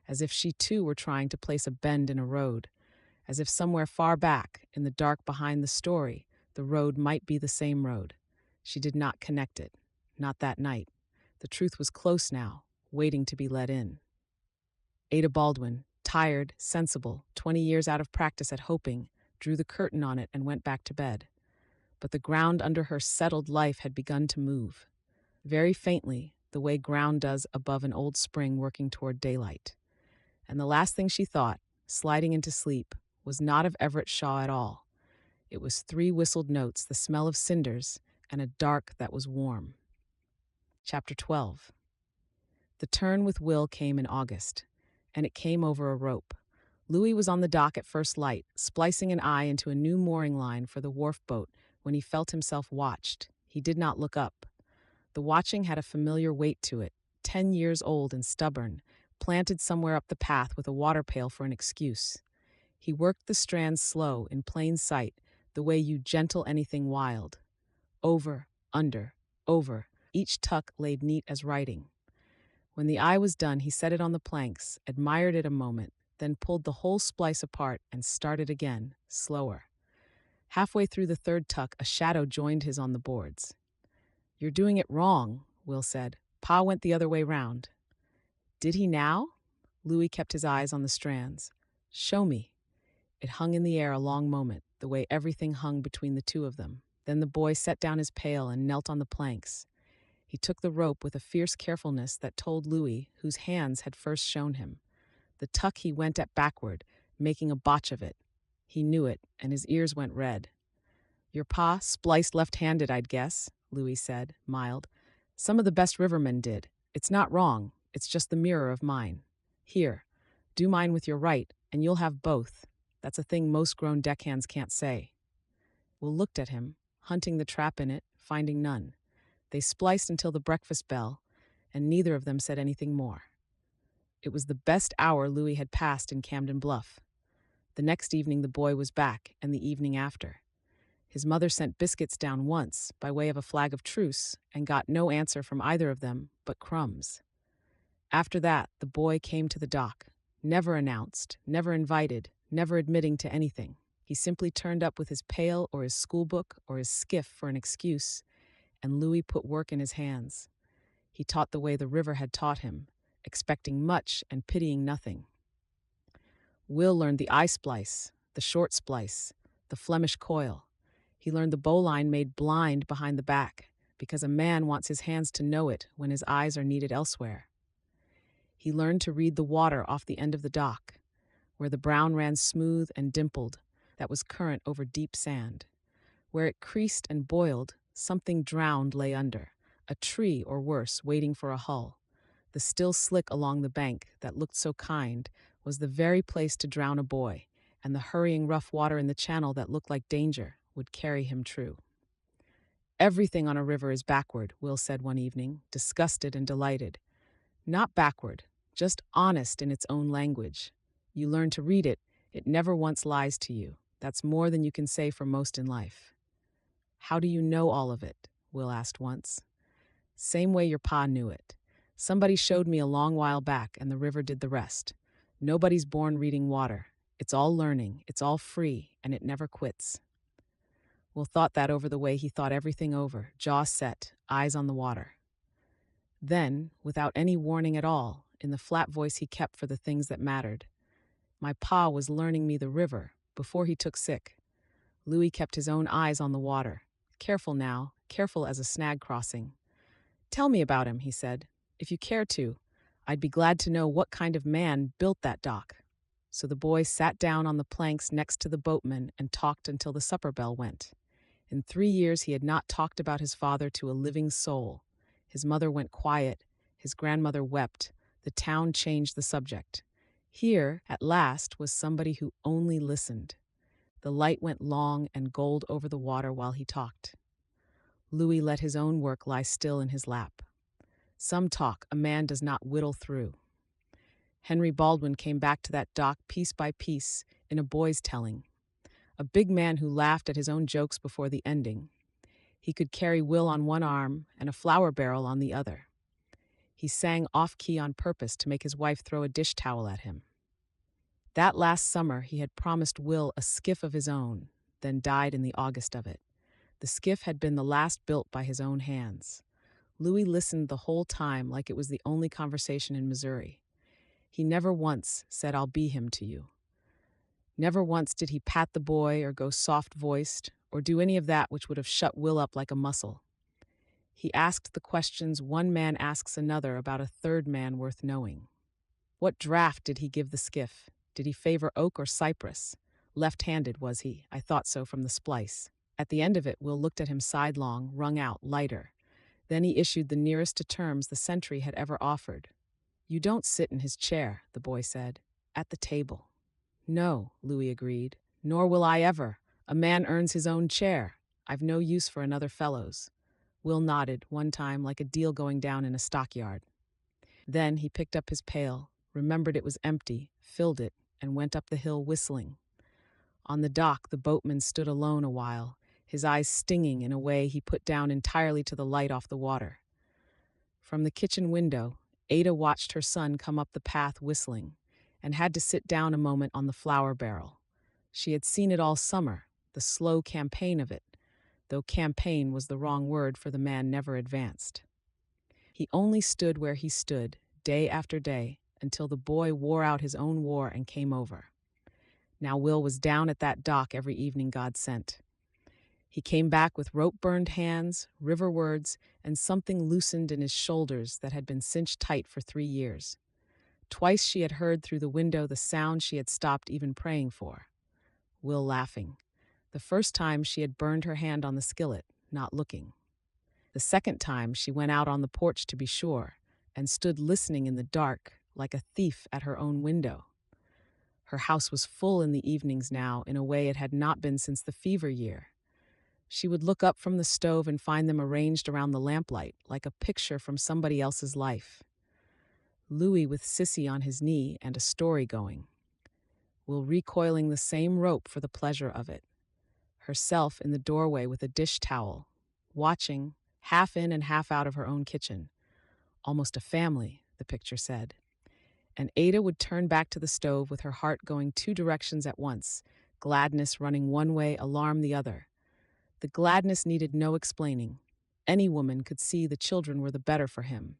[SPEAKER 1] as if she too were trying to place a bend in a road, as if somewhere far back, in the dark behind the story, the road might be the same road. She did not connect it, not that night. The truth was close now, waiting to be let in. Ada Baldwin, tired, sensible, 20 years out of practice at hoping, drew the curtain on it and went back to bed. But the ground under her settled life had begun to move, very faintly, the way ground does above an old spring working toward daylight. And the last thing she thought, sliding into sleep, was not of Everett Shaw at all. It was 3 whistled notes, the smell of cinders, and a dark that was warm. Chapter 12. The turn with Will came in August, and it came over a rope. Louis was on the dock at first light, splicing an eye into a new mooring line for the wharf boat when he felt himself watched. He did not look up. The watching had a familiar weight to it, 10 years old and stubborn, planted somewhere up the path with a water pail for an excuse. He worked the strands slow, in plain sight, the way you gentle anything wild. Over, under, over, each tuck laid neat as writing. When the eye was done, he set it on the planks, admired it a moment, then pulled the whole splice apart and started again, slower. Halfway through the 3rd tuck, a shadow joined his on the boards. "You're doing it wrong," Will said. "Pa went the other way round." "Did he now?" Louis kept his eyes on the strands. "Show me." It hung in the air a long moment, the way everything hung between the two of them. Then the boy set down his pail and knelt on the planks. He took the rope with a fierce carefulness that told Louis, whose hands had first shown him. The tuck he went at backward, making a botch of it. He knew it, and his ears went red. "Your pa spliced left-handed, I'd guess," Louis said, mild. "Some of the best rivermen did. It's not wrong, it's just the mirror of mine. Here, do mine with your right, and you'll have both. That's a thing most grown deckhands can't say." Will looked at him, hunting the trap in it, finding none. They spliced until the breakfast bell, and neither of them said anything more. It was the best hour Louis had passed in Camden Bluff. The next evening the boy was back, and the evening after. His mother sent biscuits down once, by way of a flag of truce, and got no answer from either of them but crumbs. After that, the boy came to the dock, never announced, never invited, never admitting to anything. He simply turned up with his pail or his schoolbook or his skiff for an excuse, and Louis put work in his hands. He taught the way the river had taught him, expecting much and pitying nothing. Will learned the eye splice, the short splice, the Flemish coil. He learned the bowline made blind behind the back, because a man wants his hands to know it when his eyes are needed elsewhere. He learned to read the water off the end of the dock, where the brown ran smooth and dimpled, that was current over deep sand. Where it creased and boiled, something drowned lay under, a tree or worse waiting for a hull. The still slick along the bank that looked so kind was the very place to drown a boy, and the hurrying rough water in the channel that looked like danger would carry him true. "Everything on a river is backward," Will said one evening, disgusted and delighted. "Not backward, just honest in its own language. You learn to read it, it never once lies to you. That's more than you can say for most in life." "How do you know all of it?" Will asked once. "Same way your pa knew it. Somebody showed me a long while back, and the river did the rest. Nobody's born reading water. It's all learning, it's all free, and it never quits." Will thought that over the way he thought everything over, jaw set, eyes on the water. Then, without any warning at all, in the flat voice he kept for the things that mattered, "My pa was learning me the river, before he took sick." Louis kept his own eyes on the water. Careful now, careful as a snag crossing. "Tell me about him," he said. "If you care to. I'd be glad to know what kind of man built that dock." So the boy sat down on the planks next to the boatman and talked until the supper bell went. In 3 years, he had not talked about his father to a living soul. His mother went quiet, his grandmother wept, the town changed the subject. Here, at last, was somebody who only listened. The light went long and gold over the water while he talked. Louis let his own work lie still in his lap. Some talk a man does not whittle through. Henry Baldwin came back to that dock piece by piece in a boy's telling. A big man who laughed at his own jokes before the ending. He could carry Will on one arm and a flour barrel on the other. He sang off-key on purpose to make his wife throw a dish towel at him. That last summer, he had promised Will a skiff of his own, then died in the August of it. The skiff had been the last built by his own hands. Louis listened the whole time like it was the only conversation in Missouri. He never once said, "I'll be him to you." Never once did he pat the boy or go soft-voiced or do any of that which would have shut Will up like a mussel. He asked the questions one man asks another about a third man worth knowing. What draught did he give the skiff? Did he favor oak or cypress? Left-handed was he, I thought so from the splice. At the end of it, Will looked at him sidelong, wrung out, lighter. Then he issued the nearest to terms the sentry had ever offered. "You don't sit in his chair," the boy said. "At the table." "No," Louis agreed. "Nor will I ever. A man earns his own chair. I've no use for another fellow's." Will nodded, one time like a deal going down in a stockyard. Then he picked up his pail, remembered it was empty, filled it, and went up the hill whistling. On the dock, the boatman stood alone a while, his eyes stinging in a way he put down entirely to the light off the water. From the kitchen window, Ada watched her son come up the path whistling, and had to sit down a moment on the flour barrel. She had seen it all summer, the slow campaign of it, though campaign was the wrong word for the man never advanced. He only stood where he stood, day after day, until the boy wore out his own war and came over. Now Will was down at that dock every evening God sent. He came back with rope-burned hands, riverwards, and something loosened in his shoulders that had been cinched tight for 3 years. Twice she had heard through the window the sound she had stopped even praying for. Will laughing. The first time she had burned her hand on the skillet, not looking. The second time she went out on the porch to be sure, and stood listening in the dark, like a thief at her own window. Her house was full in the evenings now in a way it had not been since the fever year. She would look up from the stove and find them arranged around the lamplight, like a picture from somebody else's life. Louis with Sissy on his knee and a story going. Will recoiling the same rope for the pleasure of it. Herself in the doorway with a dish towel, watching, half in and half out of her own kitchen. Almost a family, the picture said. And Ada would turn back to the stove with her heart going 2 directions at once, gladness running one way, alarm the other. The gladness needed no explaining. Any woman could see the children were the better for him.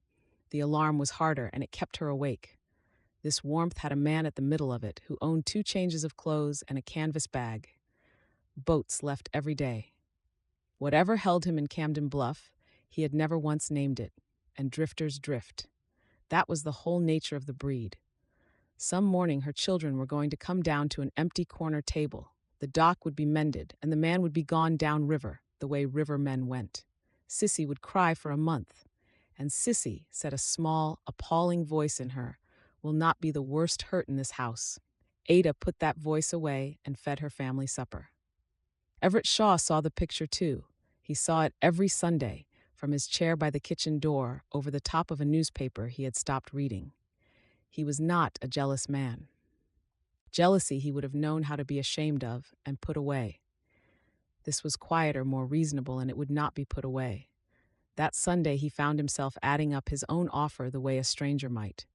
[SPEAKER 1] The alarm was harder, and it kept her awake. This warmth had a man at the middle of it who owned 2 changes of clothes and a canvas bag. Boats left every day. Whatever held him in Camden Bluff, he had never once named it, and drifters drift. That was the whole nature of the breed. Some morning her children were going to come down to an empty corner table. The dock would be mended, and the man would be gone down river, the way river men went. Sissy would cry for a month, and Sissy, said a small, appalling voice in her, will not be the worst hurt in this house. Ada put that voice away and fed her family supper. Everett Shaw saw the picture too. He saw it every Sunday, from his chair by the kitchen door, over the top of a newspaper he had stopped reading. He was not a jealous man. Jealousy he would have known how to be ashamed of and put away. This was quieter, more reasonable, and it would not be put away. That Sunday he found himself adding up his own offer the way a stranger might.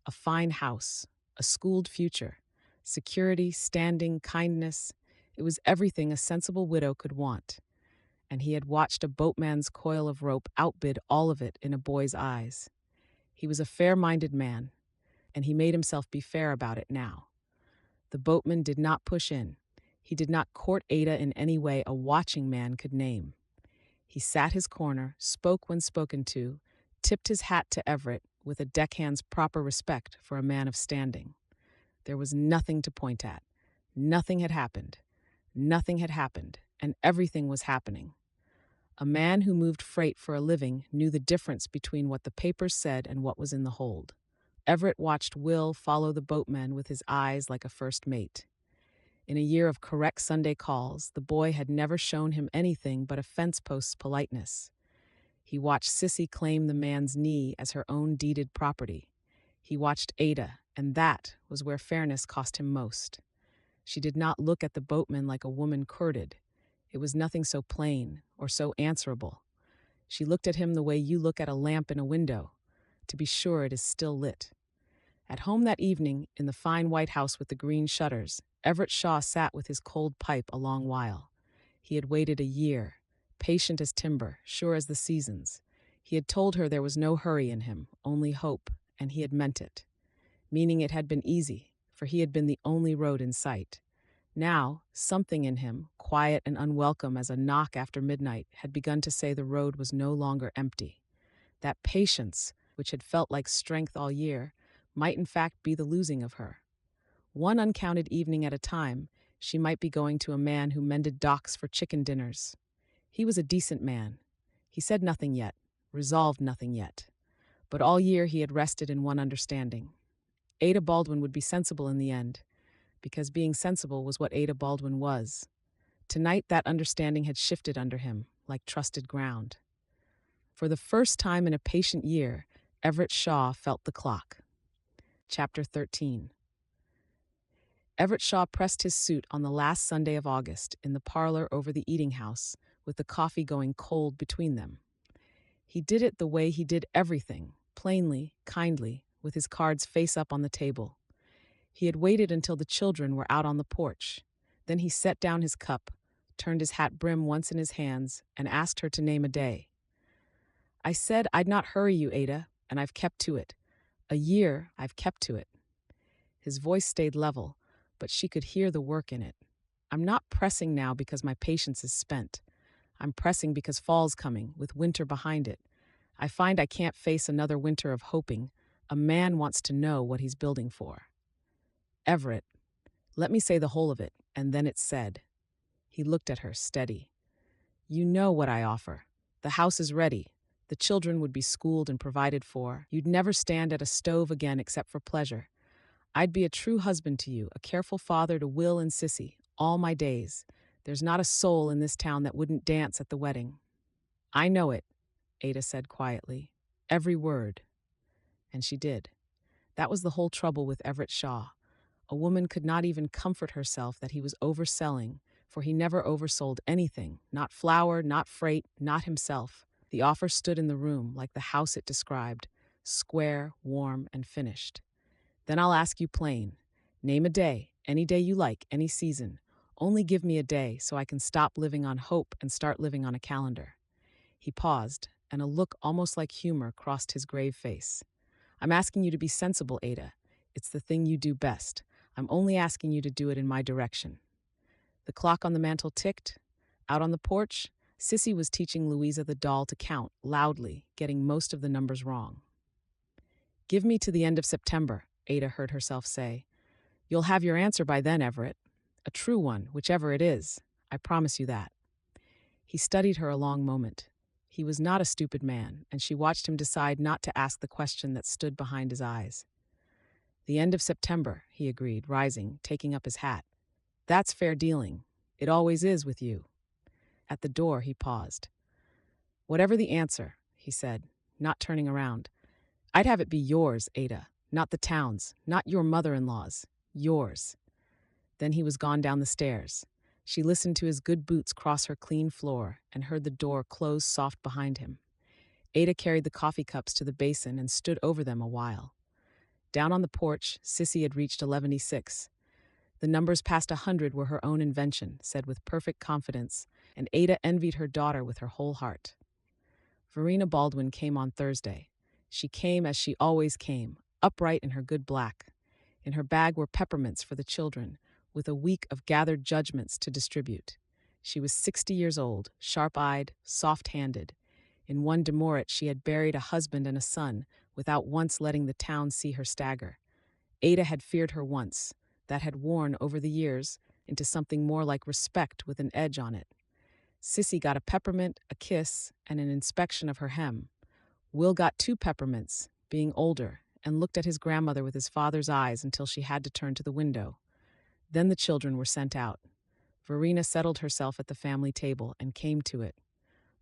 [SPEAKER 1] A fine house, a schooled future, security, standing, kindness. It was everything a sensible widow could want. And he had watched a boatman's coil of rope outbid all of it in a boy's eyes. He was a fair-minded man, and he made himself be fair about it now. The boatman did not push in. He did not court Ada in any way a watching man could name. He sat his corner, spoke when spoken to, tipped his hat to Everett with a deckhand's proper respect for a man of standing. There was nothing to point at. Nothing had happened. Nothing had happened, and everything was happening. A man who moved freight for a living knew the difference between what the papers said and what was in the hold. Everett watched Will follow the boatman with his eyes like a first mate. In a year of correct Sunday calls, the boy had never shown him anything but a fence post's politeness. He watched Sissy claim the man's knee as her own deeded property. He watched Ada, and that was where fairness cost him most. She did not look at the boatman like a woman courted. It was nothing so plain or so answerable. She looked at him the way you look at a lamp in a window, to be sure it is still lit. At home that evening, in the fine white house with the green shutters, Everett Shaw sat with his cold pipe a long while. He had waited a year, patient as timber, sure as the seasons. He had told her there was no hurry in him, only hope, and he had meant it. Meaning it had been easy, for he had been the only road in sight. Now, something in him, quiet and unwelcome as a knock after midnight, had begun to say the road was no longer empty. That patience, which had felt like strength all year, might in fact be the losing of her. One uncounted evening at a time, she might be going to a man who mended docks for chicken dinners. He was a decent man. He said nothing yet, resolved nothing yet. But all year he had rested in one understanding. Ada Baldwin would be sensible in the end, because being sensible was what Ada Baldwin was. Tonight that understanding had shifted under him, like trusted ground. For the first time in a patient year, Everett Shaw felt the clock. Chapter 13. Everett Shaw pressed his suit on the last Sunday of August in the parlor over the eating house, with the coffee going cold between them. He did it the way he did everything, plainly, kindly, with his cards face up on the table. He had waited until the children were out on the porch. Then he set down his cup, turned his hat brim once in his hands, and asked her to name a day. I said I'd not hurry you, Ada, and I've kept to it. A year, I've kept to it. His voice stayed level, but she could hear the work in it. I'm not pressing now because my patience is spent. I'm pressing because fall's coming, with winter behind it. I find I can't face another winter of hoping. A man wants to know what he's building for. Everett, let me say the whole of it, and then it's said. He looked at her, steady. You know what I offer. The house is ready. The children would be schooled and provided for. You'd never stand at a stove again except for pleasure. I'd be a true husband to you, a careful father to Will and Sissy, all my days. There's not a soul in this town that wouldn't dance at the wedding. I know it, Ada said quietly. Every word. And she did. That was the whole trouble with Everett Shaw. A woman could not even comfort herself that he was overselling, for he never oversold anything, not flour, not freight, not himself. The offer stood in the room like the house it described, square, warm, and finished. Then I'll ask you plain. Name a day, any day you like, any season. Only give me a day so I can stop living on hope and start living on a calendar. He paused, and a look almost like humor crossed his grave face. I'm asking you to be sensible, Ada. It's the thing you do best. I'm only asking you to do it in my direction. The clock on the mantel ticked. Out on the porch, Sissy was teaching Louisa the doll to count, loudly, getting most of the numbers wrong. Give me to the end of September, Ada heard herself say. You'll have your answer by then, Everett. A true one, whichever it is. I promise you that. He studied her a long moment. He was not a stupid man, and she watched him decide not to ask the question that stood behind his eyes. The end of September, he agreed, rising, taking up his hat. That's fair dealing. It always is with you. At the door, he paused. Whatever the answer, he said, not turning around. I'd have it be yours, Ada, not the town's, not your mother-in-law's, yours. Then he was gone down the stairs. She listened to his good boots cross her clean floor and heard the door close soft behind him. Ada carried the coffee cups to the basin and stood over them a while. Down on the porch, Sissy had reached 11:06. The numbers past 100 were her own invention, said with perfect confidence, and Ada envied her daughter with her whole heart. Verena Baldwin came on Thursday. She came as she always came, upright in her good black. In her bag were peppermints for the children, with a week of gathered judgments to distribute. She was 60 years old, sharp-eyed, soft-handed. In one demurrage she had buried a husband and a son, without once letting the town see her stagger. Ada had feared her once. That had worn over the years into something more like respect with an edge on it. Sissy got a peppermint, a kiss, and an inspection of her hem. Will got 2 peppermints, being older, and looked at his grandmother with his father's eyes until she had to turn to the window. Then the children were sent out. Verena settled herself at the family table and came to it.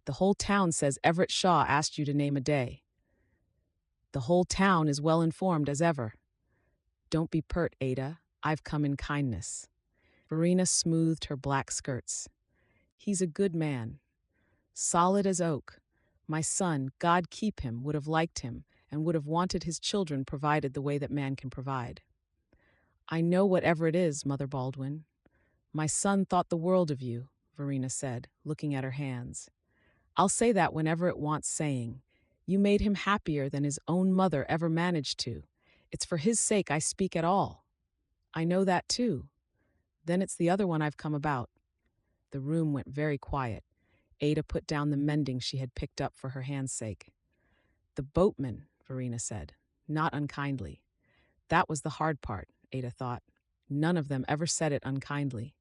[SPEAKER 1] The whole town says Everett Shaw asked you to name a day. The whole town is well informed as ever. Don't be pert, Ada. I've come in kindness. Verena smoothed her black skirts. He's a good man. Solid as oak. My son, God keep him, would have liked him and would have wanted his children provided the way that man can provide. I know whatever it is, Mother Baldwin. My son thought the world of you, Verena said, looking at her hands. I'll say that whenever it wants saying. You made him happier than his own mother ever managed to. It's for his sake I speak at all. I know that too. Then it's the other one I've come about. The room went very quiet. Ada put down the mending she had picked up for her hand's sake. The boatman, Verena said, not unkindly. That was the hard part, Ada thought. None of them ever said it unkindly.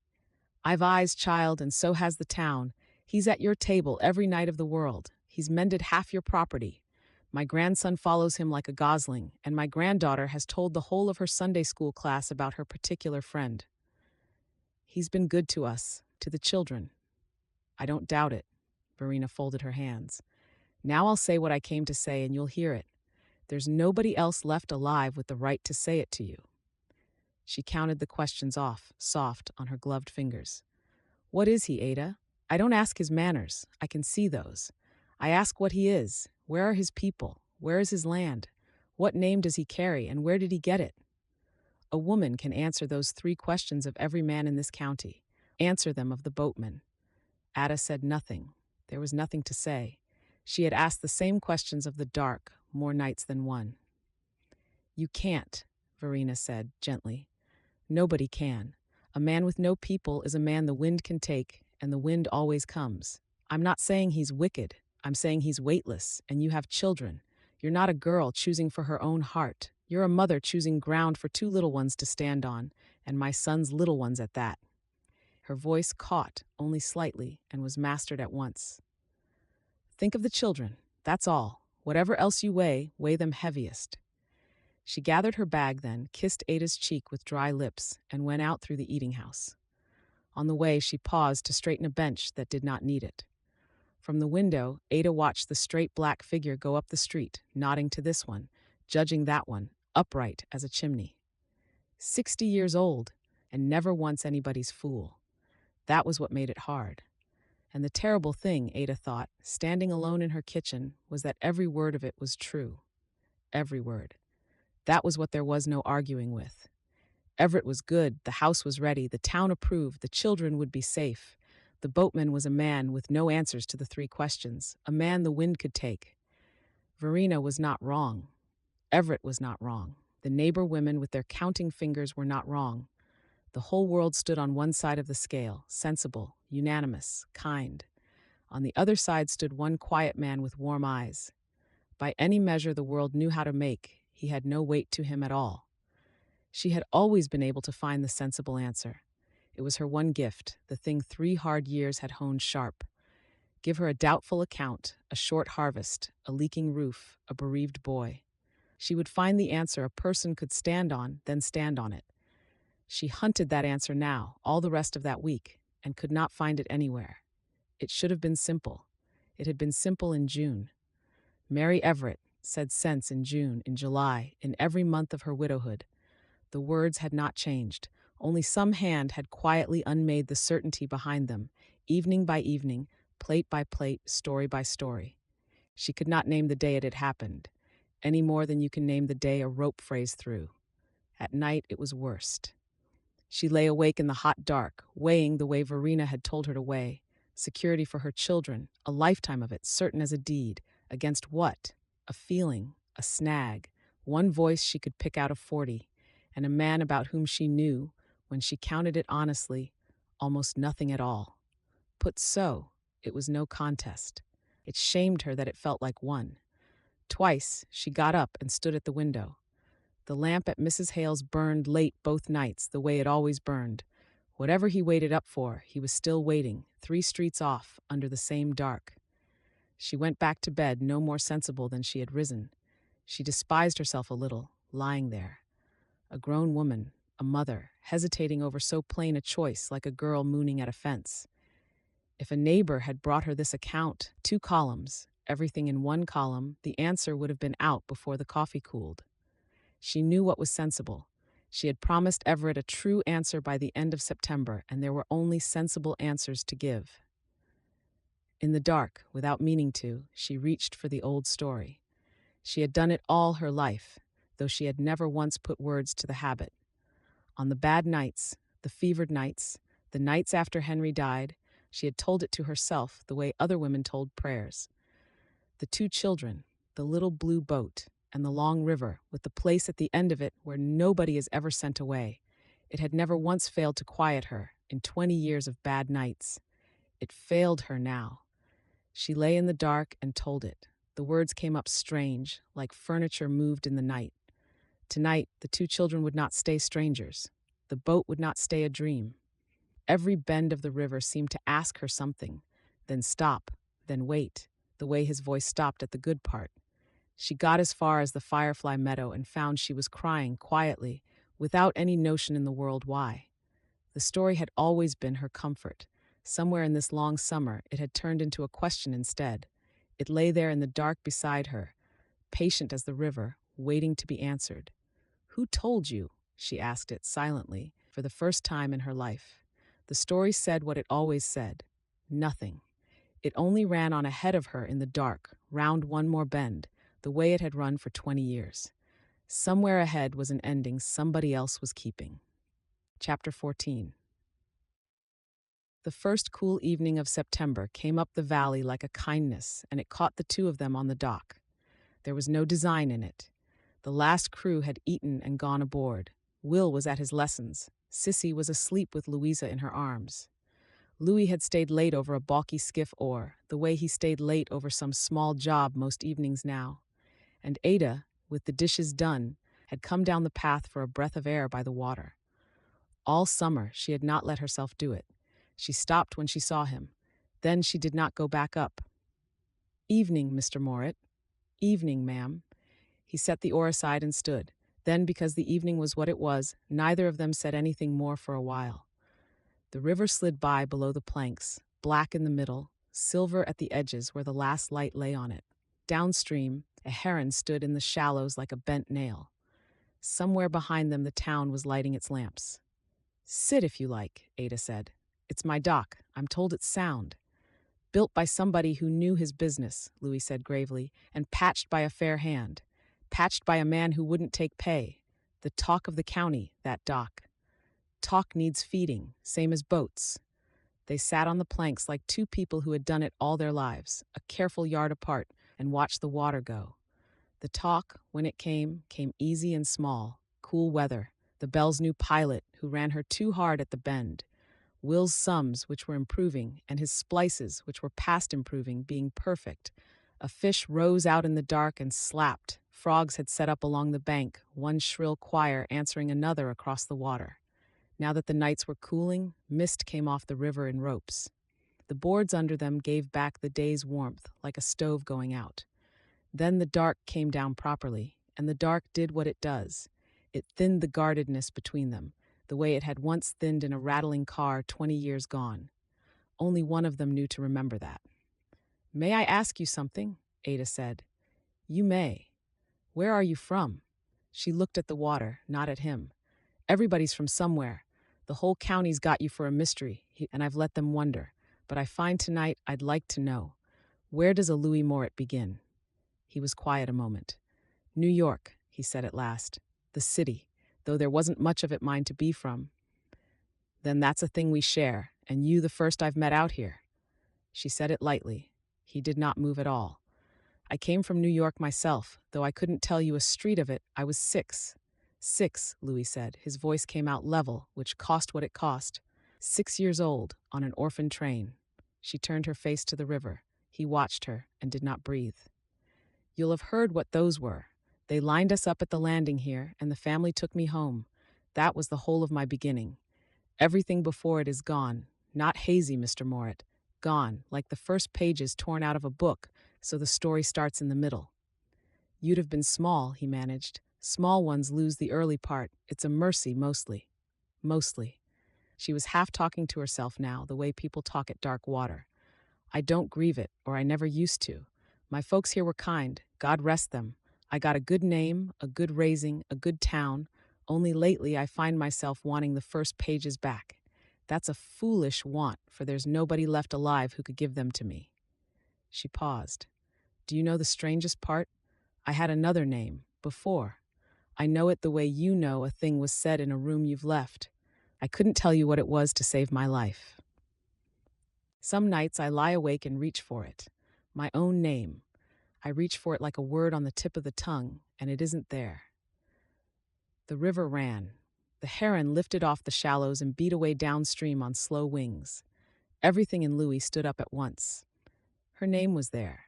[SPEAKER 1] I've eyes, child, and so has the town. He's at your table every night of the world. He's mended half your property. My grandson follows him like a gosling, and my granddaughter has told the whole of her Sunday school class about her particular friend. He's been good to us, to the children. I don't doubt it. Verena folded her hands. Now I'll say what I came to say, and you'll hear it. There's nobody else left alive with the right to say it to you. She counted the questions off, soft, on her gloved fingers. What is he, Ada? I don't ask his manners. I can see those. I ask what he is. Where are his people? Where is his land? What name does he carry, and where did he get it? A woman can answer those 3 questions of every man in this county. Answer them of the boatman. Ada said nothing. There was nothing to say. She had asked the same questions of the dark more nights than one. You can't, Verena said gently. Nobody can. A man with no people is a man the wind can take, and the wind always comes. I'm not saying he's wicked. I'm saying he's weightless, and you have children. You're not a girl choosing for her own heart. You're a mother choosing ground for 2 little ones to stand on, and my son's little ones at that. Her voice caught, only slightly, and was mastered at once. Think of the children, that's all. Whatever else you weigh, weigh them heaviest. She gathered her bag then, kissed Ada's cheek with dry lips, and went out through the eating house. On the way, she paused to straighten a bench that did not need it. From the window, Ada watched the straight black figure go up the street, nodding to this one, judging that one, upright as a chimney. 60 years old, and never once anybody's fool. That was what made it hard. And the terrible thing, Ada thought, standing alone in her kitchen, was that every word of it was true. Every word. That was what there was no arguing with. Everett was good, the house was ready, the town approved, the children would be safe. The boatman was a man with no answers to the 3 questions, a man the wind could take. Verena was not wrong. Everett was not wrong. The neighbor women with their counting fingers were not wrong. The whole world stood on one side of the scale, sensible, unanimous, kind. On the other side stood one quiet man with warm eyes. By any measure the world knew how to make, he had no weight to him at all. She had always been able to find the sensible answer. It was her one gift, the thing 3 hard years had honed sharp. Give her a doubtful account, a short harvest, a leaking roof, a bereaved boy. She would find the answer a person could stand on, then stand on it. She hunted that answer now, all the rest of that week, and could not find it anywhere. It should have been simple. It had been simple in June. Mary Everett said sense in June, in July, in every month of her widowhood. The words had not changed. Only some hand had quietly unmade the certainty behind them, evening by evening, plate by plate, story by story. She could not name the day it had happened, any more than you can name the day a rope frays through. At night it was worst. She lay awake in the hot dark, weighing the way Verena had told her to weigh, security for her children, a lifetime of it, certain as a deed, against what? A feeling, a snag, one voice she could pick out of 40, and a man about whom she knew, when she counted it honestly, almost nothing at all. Put so, it was no contest. It shamed her that it felt like one. Twice she got up and stood at the window. The lamp at Mrs. Hale's burned late both nights, the way it always burned. Whatever he waited up for, he was still waiting, 3 streets off, under the same dark. She went back to bed no more sensible than she had risen. She despised herself a little, lying there. A grown woman, a mother, hesitating over so plain a choice, like a girl mooning at a fence. If a neighbor had brought her this account, 2 columns, everything in 1 column, the answer would have been out before the coffee cooled. She knew what was sensible. She had promised Everett a true answer by the end of September, and there were only sensible answers to give. In the dark, without meaning to, she reached for the old story. She had done it all her life, though she had never once put words to the habit. On the bad nights, the fevered nights, the nights after Henry died, she had told it to herself the way other women told prayers. The 2 children, the little blue boat, and the long river, with the place at the end of it where nobody is ever sent away. It had never once failed to quiet her in 20 years of bad nights. It failed her now. She lay in the dark and told it. The words came up strange, like furniture moved in the night. Tonight, the 2 children would not stay strangers. The boat would not stay a dream. Every bend of the river seemed to ask her something, then stop, then wait, the way his voice stopped at the good part. She got as far as the Firefly Meadow and found she was crying quietly, without any notion in the world why. The story had always been her comfort. Somewhere in this long summer, it had turned into a question instead. It lay there in the dark beside her, patient as the river, waiting to be answered. "Who told you?" she asked it silently, for the first time in her life. The story said what it always said. Nothing. It only ran on ahead of her in the dark, round one more bend, the way it had run for 20 years. Somewhere ahead was an ending somebody else was keeping. Chapter 14. The first cool evening of September came up the valley like a kindness, and it caught the 2 of them on the dock. There was no design in it. The last crew had eaten and gone aboard. Will was at his lessons. Sissy was asleep with Louisa in her arms. Louis had stayed late over a balky skiff oar, the way he stayed late over some small job most evenings now. And Ada, with the dishes done, had come down the path for a breath of air by the water. All summer she had not let herself do it. She stopped when she saw him. Then she did not go back up. "Evening, Mr. Morritt." "Evening, ma'am." He set the oar aside and stood. Then, because the evening was what it was, neither of them said anything more for a while. The river slid by below the planks, black in the middle, silver at the edges where the last light lay on it. Downstream, a heron stood in the shallows like a bent nail. Somewhere behind them the town was lighting its lamps. "Sit if you like," Ada said. "It's my dock. I'm told it's sound." "Built by somebody who knew his business," Louis said gravely, "and patched by a fair hand. Patched by a man who wouldn't take pay. The talk of the county, that dock. Talk needs feeding, same as boats." They sat on the planks like 2 people who had done it all their lives, a careful yard apart, and watched the water go. The talk, when it came easy and small, cool weather, the Belle's new pilot who ran her too hard at the bend, Will's sums, which were improving, and his splices, which were past improving, being perfect. A fish rose out in the dark and slapped. Frogs had set up along the bank, one shrill choir answering another across the water. Now that the nights were cooling, mist came off the river in ropes. The boards under them gave back the day's warmth, like a stove going out. Then the dark came down properly, and the dark did what it does. It thinned the guardedness between them, the way it had once thinned in a rattling car 20 years gone. Only one of them knew to remember that. "May I ask you something?" Ada said. "You may. Where are you from?" She looked at the water, not at him. "Everybody's from somewhere. The whole county's got you for a mystery, and I've let them wonder. But I find tonight I'd like to know. Where does a Louis Morritt begin?" He was quiet a moment. "New York," he said at last. "The city, though there wasn't much of it mine to be from." "Then that's a thing we share, and you the first I've met out here." She said it lightly. He did not move at all. "I came from New York myself, though I couldn't tell you a street of it. I was 6. 6, Louis said. His voice came out level, which cost what it cost. 6 years old, on an orphan train." She turned her face to the river. He watched her and did not breathe. "You'll have heard what those were. They lined us up at the landing here, and the family took me home. That was the whole of my beginning. Everything before it is gone. Not hazy, Mr. Morit. Gone, like the first pages torn out of a book, so the story starts in the middle. You'd have been small, he managed. Small ones lose the early part. It's a mercy, mostly. Mostly. She was half talking to herself now, the way people talk at dark water. I don't grieve it, or I never used to. My folks here were kind, God rest them. I got a good name, a good raising, a good town. Only lately I find myself wanting the first pages back. That's a foolish want, for there's nobody left alive who could give them to me. She paused. Do you know the strangest part? I had another name, before. I know it the way you know a thing was said in a room you've left. I couldn't tell you what it was to save my life. Some nights I lie awake and reach for it. My own name. I reach for it like a word on the tip of the tongue, and it isn't there. The river ran. The heron lifted off the shallows and beat away downstream on slow wings. Everything in Louis stood up at once. Her name was there.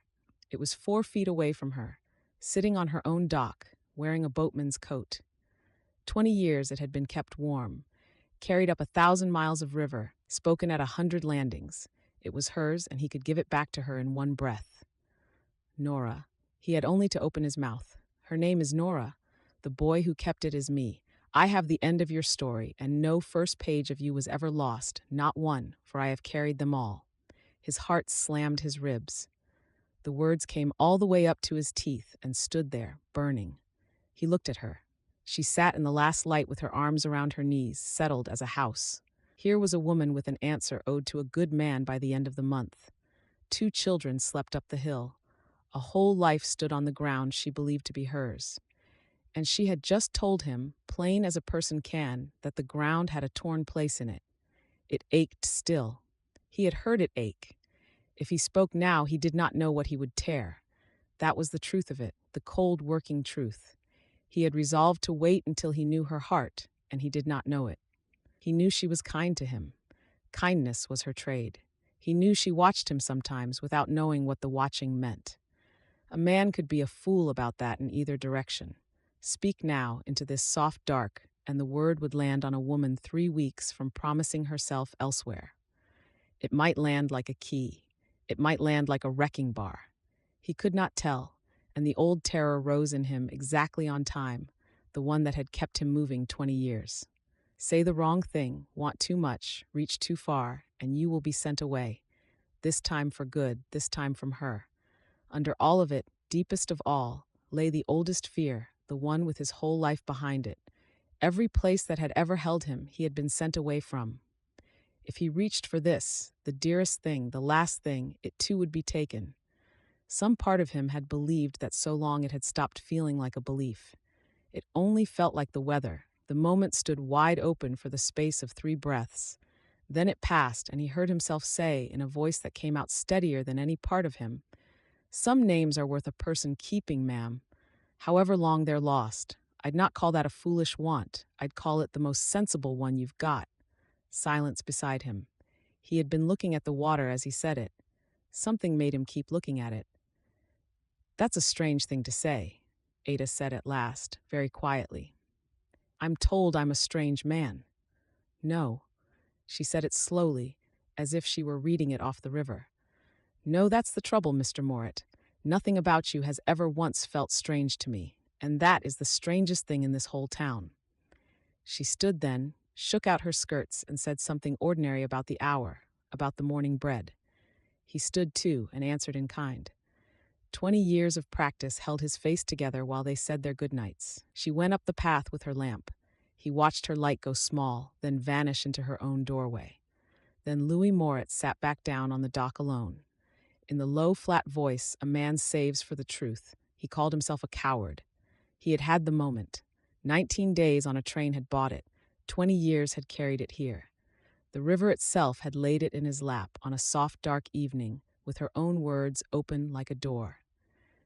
[SPEAKER 1] It was 4 feet away from her, sitting on her own dock, wearing a boatman's coat. 20 years it had been kept warm, carried up 1,000 miles of river, spoken at 100 landings. It was hers, and he could give it back to her in one breath. Nora. He had only to open his mouth. Her name is Nora. The boy who kept it is me. I have the end of your story, and no first page of you was ever lost, not one, for I have carried them all. His heart slammed his ribs. The words came all the way up to his teeth and stood there, burning. He looked at her. She sat in the last light with her arms around her knees, settled as a house. Here was a woman with an answer owed to a good man by the end of the month. 2 children slept up the hill. A whole life stood on the ground she believed to be hers. And she had just told him, plain as a person can, that the ground had a torn place in it. It ached still. He had heard it ache. If he spoke now, he did not know what he would tear. That was the truth of it, the cold working truth. He had resolved to wait until he knew her heart, and he did not know it. He knew she was kind to him. Kindness was her trade. He knew she watched him sometimes without knowing what the watching meant. A man could be a fool about that in either direction. Speak now into this soft dark, and the word would land on a woman 3 weeks from promising herself elsewhere. It might land like a key. It might land like a wrecking bar. He could not tell, and the old terror rose in him exactly on time, the one that had kept him moving 20 years. Say the wrong thing, want too much, reach too far, and you will be sent away. This time for good, this time from her. Under all of it, deepest of all, lay the oldest fear, the one with his whole life behind it. Every place that had ever held him, he had been sent away from. If he reached for this, the dearest thing, the last thing, it too would be taken. Some part of him had believed that so long it had stopped feeling like a belief. It only felt like the weather. The moment stood wide open for the space of 3 breaths. Then it passed, and he heard himself say, in a voice that came out steadier than any part of him, "Some names are worth a person keeping, ma'am. However long they're lost. I'd not call that a foolish want. I'd call it the most sensible one you've got." Silence beside him. He had been looking at the water as he said it. Something made him keep looking at it. "That's a strange thing to say," Ada said at last, very quietly. "I'm told I'm a strange man." "No." She said it slowly, as if she were reading it off the river. "No, that's the trouble, Mr. Morit. Nothing about you has ever once felt strange to me, and that is the strangest thing in this whole town." She stood then, shook out her skirts, and said something ordinary about the hour, about the morning bread. He stood too, and answered in kind. 20 years of practice held his face together while they said their goodnights. She went up the path with her lamp. He watched her light go small, then vanish into her own doorway. Then Louis Moritz sat back down on the dock alone. In the low, flat voice a man saves for the truth, he called himself a coward. He had had the moment. 19 days on a train had bought it. 20 years had carried it here. The river itself had laid it in his lap on a soft, dark evening, with her own words open like a door.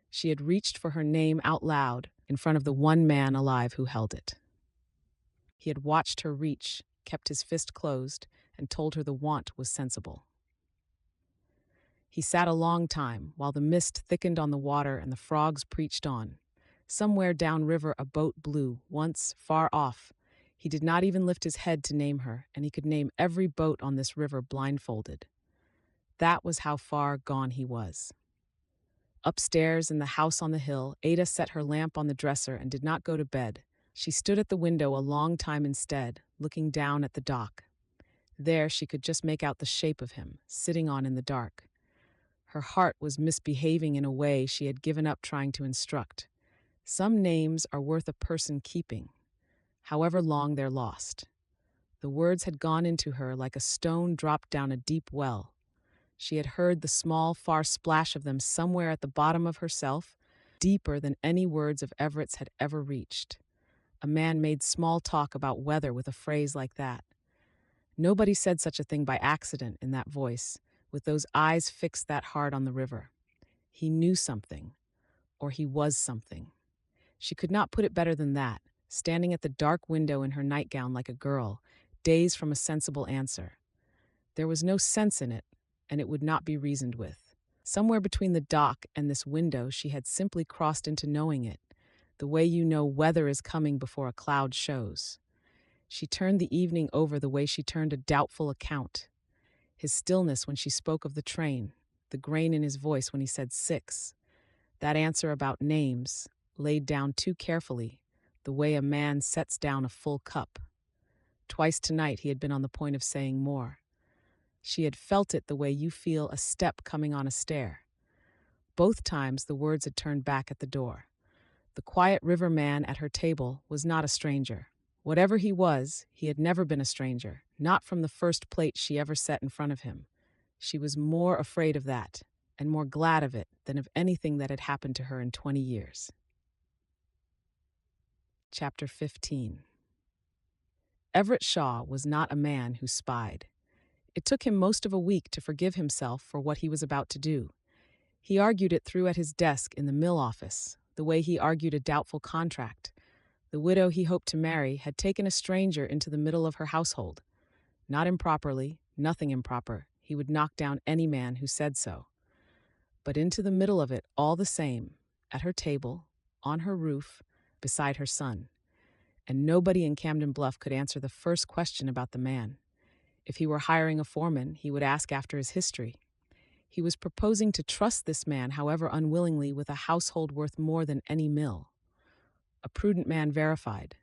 [SPEAKER 1] She had reached for her name out loud in front of the one man alive who held it. He had watched her reach, kept his fist closed, and told her the want was sensible. He sat a long time, while the mist thickened on the water and the frogs preached on. Somewhere downriver a boat blew, once, far off. He did not even lift his head to name her, and he could name every boat on this river blindfolded. That was how far gone he was. Upstairs in the house on the hill, Ada set her lamp on the dresser and did not go to bed. She stood at the window a long time instead, looking down at the dock. There she could just make out the shape of him, sitting on in the dark. Her heart was misbehaving in a way she had given up trying to instruct. Some names are worth a person keeping, however long they're lost. The words had gone into her like a stone dropped down a deep well. She had heard the small, far splash of them somewhere at the bottom of herself, deeper than any words of Everett's had ever reached. A man made small talk about weather with a phrase like that. Nobody said such a thing by accident in that voice, with those eyes fixed that hard on the river. He knew something, or he was something. She could not put it better than that, standing at the dark window in her nightgown like a girl, dazed from a sensible answer. There was no sense in it, and it would not be reasoned with. Somewhere between the dock and this window she had simply crossed into knowing it, the way you know weather is coming before a cloud shows. She turned the evening over the way she turned a doubtful account. His stillness when she spoke of the train, the grain in his voice when he said 6, that answer about names, laid down too carefully, the way a man sets down a full cup. Twice tonight he had been on the point of saying more. She had felt it the way you feel a step coming on a stair. Both times the words had turned back at the door. The quiet river man at her table was not a stranger. Whatever he was, he had never been a stranger, not from the first plate she ever set in front of him. She was more afraid of that, and more glad of it than of anything that had happened to her in 20 years. Chapter 15. Everett Shaw was not a man who spied. It took him most of a week to forgive himself for what he was about to do. He argued it through at his desk in the mill office, the way he argued a doubtful contract. The widow he hoped to marry had taken a stranger into the middle of her household. Not improperly, nothing improper. He would knock down any man who said so. But into the middle of it all the same, at her table, on her roof, beside her son. And nobody in Camden Bluff could answer the first question about the man. If he were hiring a foreman, he would ask after his history. He was proposing to trust this man, however unwillingly, with a household worth more than any mill. A prudent man verified.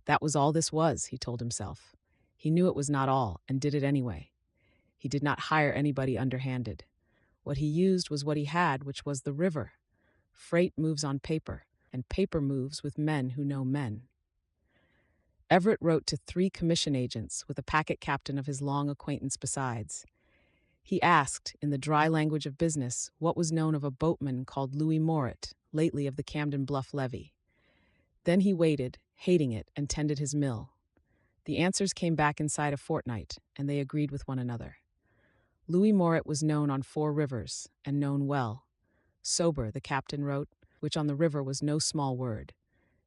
[SPEAKER 1] That was all this was, he told himself. He knew it was not all, and did it anyway. He did not hire anybody underhanded. What he used was what he had, which was the river. Freight moves on paper, and paper moves with men who know men. Everett wrote to 3 commission agents, with a packet captain of his long acquaintance besides. He asked, in the dry language of business, what was known of a boatman called Louis Morit, lately of the Camden Bluff levee. Then he waited, hating it, and tended his mill. The answers came back inside a fortnight, and they agreed with one another. Louis Morit was known on 4 rivers, and known well. Sober, the captain wrote, which on the river was no small word.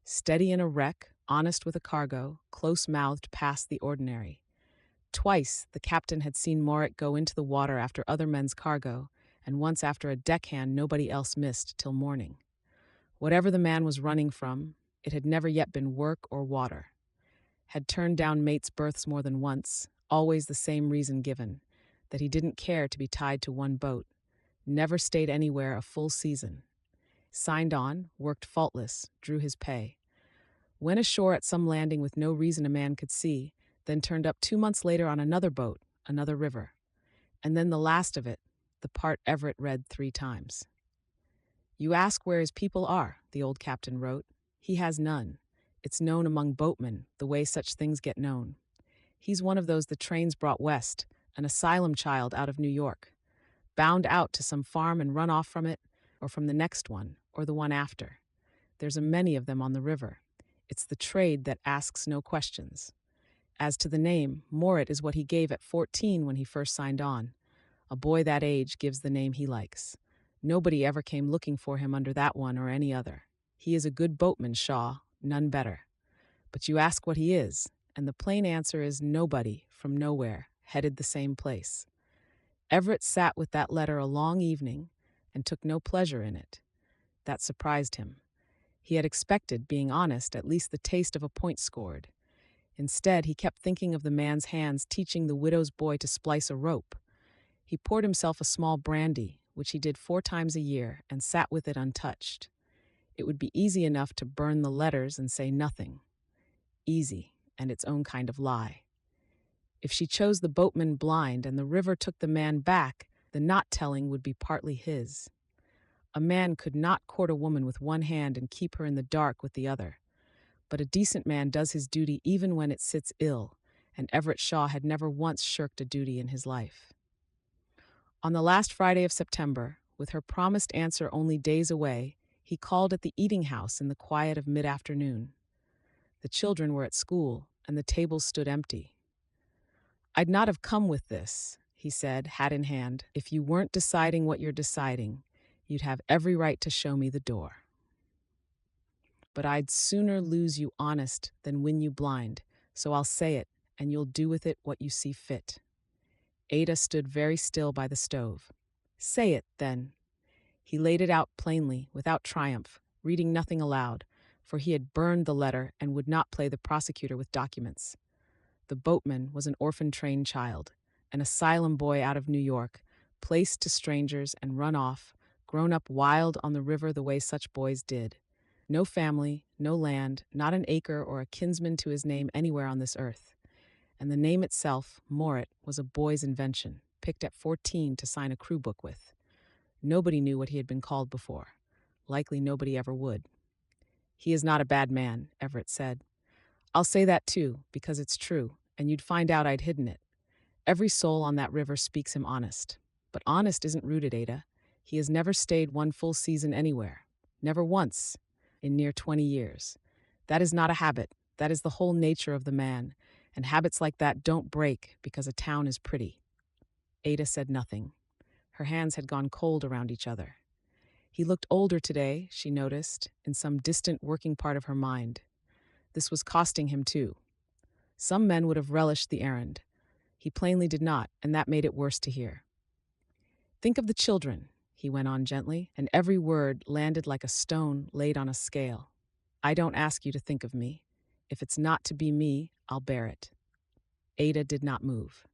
[SPEAKER 1] Steady in a wreck, honest with a cargo, close-mouthed past the ordinary. Twice the captain had seen Morit go into the water after other men's cargo, and once after a deckhand nobody else missed till morning. Whatever the man was running from, it had never yet been work or water. Had turned down mates' berths more than once, always the same reason given, that he didn't care to be tied to one boat, never stayed anywhere a full season. Signed on, worked faultless, drew his pay. Went ashore at some landing with no reason a man could see, then turned up 2 months later on another boat, another river. And then the last of it, the part Everett read 3 times. You ask where his people are, the old captain wrote. He has none. It's known among boatmen, the way such things get known. He's one of those the trains brought west, an asylum child out of New York. Bound out to some farm and run off from it, or from the next one, or the one after. There's a many of them on the river. It's the trade that asks no questions. As to the name, Morit is what he gave at 14 when he first signed on. A boy that age gives the name he likes. Nobody ever came looking for him under that one or any other. He is a good boatman, Shaw, none better. But you ask what he is, and the plain answer is nobody from nowhere, headed the same place. Everett sat with that letter a long evening and took no pleasure in it. That surprised him. He had expected, being honest, at least the taste of a point scored. Instead, he kept thinking of the man's hands teaching the widow's boy to splice a rope. He poured himself a small brandy, which he did 4 times a year, and sat with it untouched. It would be easy enough to burn the letters and say nothing. Easy, and its own kind of lie. If she chose the boatman blind and the river took the man back, the not-telling would be partly his. A man could not court a woman with one hand and keep her in the dark with the other. But a decent man does his duty even when it sits ill, and Everett Shaw had never once shirked a duty in his life. On the last Friday of September, with her promised answer only days away, he called at the eating house in the quiet of mid-afternoon. The children were at school, and the tables stood empty. "I'd not have come with this," he said, hat in hand. "If you weren't deciding what you're deciding, you'd have every right to show me the door. But I'd sooner lose you honest than win you blind, so I'll say it, and you'll do with it what you see fit." Ada stood very still by the stove. "Say it, then." He laid it out plainly, without triumph, reading nothing aloud, for he had burned the letter and would not play the prosecutor with documents. The boatman was an orphan-trained child, an asylum boy out of New York, placed to strangers and run off, grown up wild on the river the way such boys did. No family, no land, not an acre or a kinsman to his name anywhere on this earth. And the name itself, Morit, was a boy's invention, picked at 14 to sign a crew book with. Nobody knew what he had been called before. Likely nobody ever would. "He is not a bad man," Everett said. "I'll say that too, because it's true, and you'd find out I'd hidden it. Every soul on that river speaks him honest. But honest isn't rooted, Ada. He has never stayed one full season anywhere. Never once, in near 20 years. That is not a habit. That is the whole nature of the man, and habits like that don't break because a town is pretty." Ada said nothing. Her hands had gone cold around each other. He looked older today, she noticed, in some distant working part of her mind. This was costing him too. Some men would have relished the errand. He plainly did not, and that made it worse to hear. "Think of the children," he went on gently, and every word landed like a stone laid on a scale. "I don't ask you to think of me. If it's not to be me, I'll bear it." Ada did not move.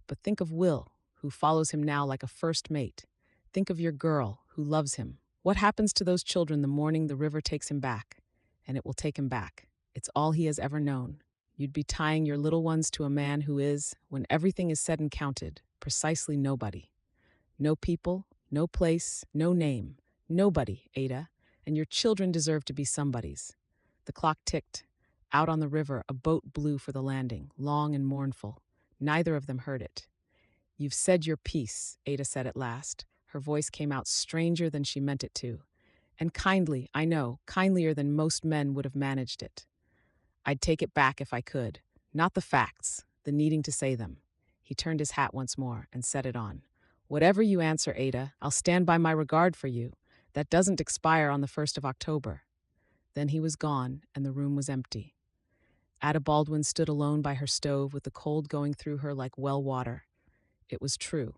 [SPEAKER 1] "But think of Will, who follows him now like a first mate. Think of your girl, who loves him. What happens to those children the morning the river takes him back? And it will take him back. It's all he has ever known. You'd be tying your little ones to a man who is, when everything is said and counted, precisely nobody. No people, no place, no name. Nobody, Ada. And your children deserve to be somebody's." The clock ticked. Out on the river, a boat blew for the landing, long and mournful. Neither of them heard it. "You've said your piece," Ada said at last. Her voice came out stranger than she meant it to. "And kindly, I know, kindlier than most men would have managed it. I'd take it back if I could. Not the facts, the needing to say them." He turned his hat once more and set it on. "Whatever you answer, Ada, I'll stand by my regard for you. That doesn't expire on the 1st of October. Then he was gone, and the room was empty. Ada Baldwin stood alone by her stove with the cold going through her like well water. It was true.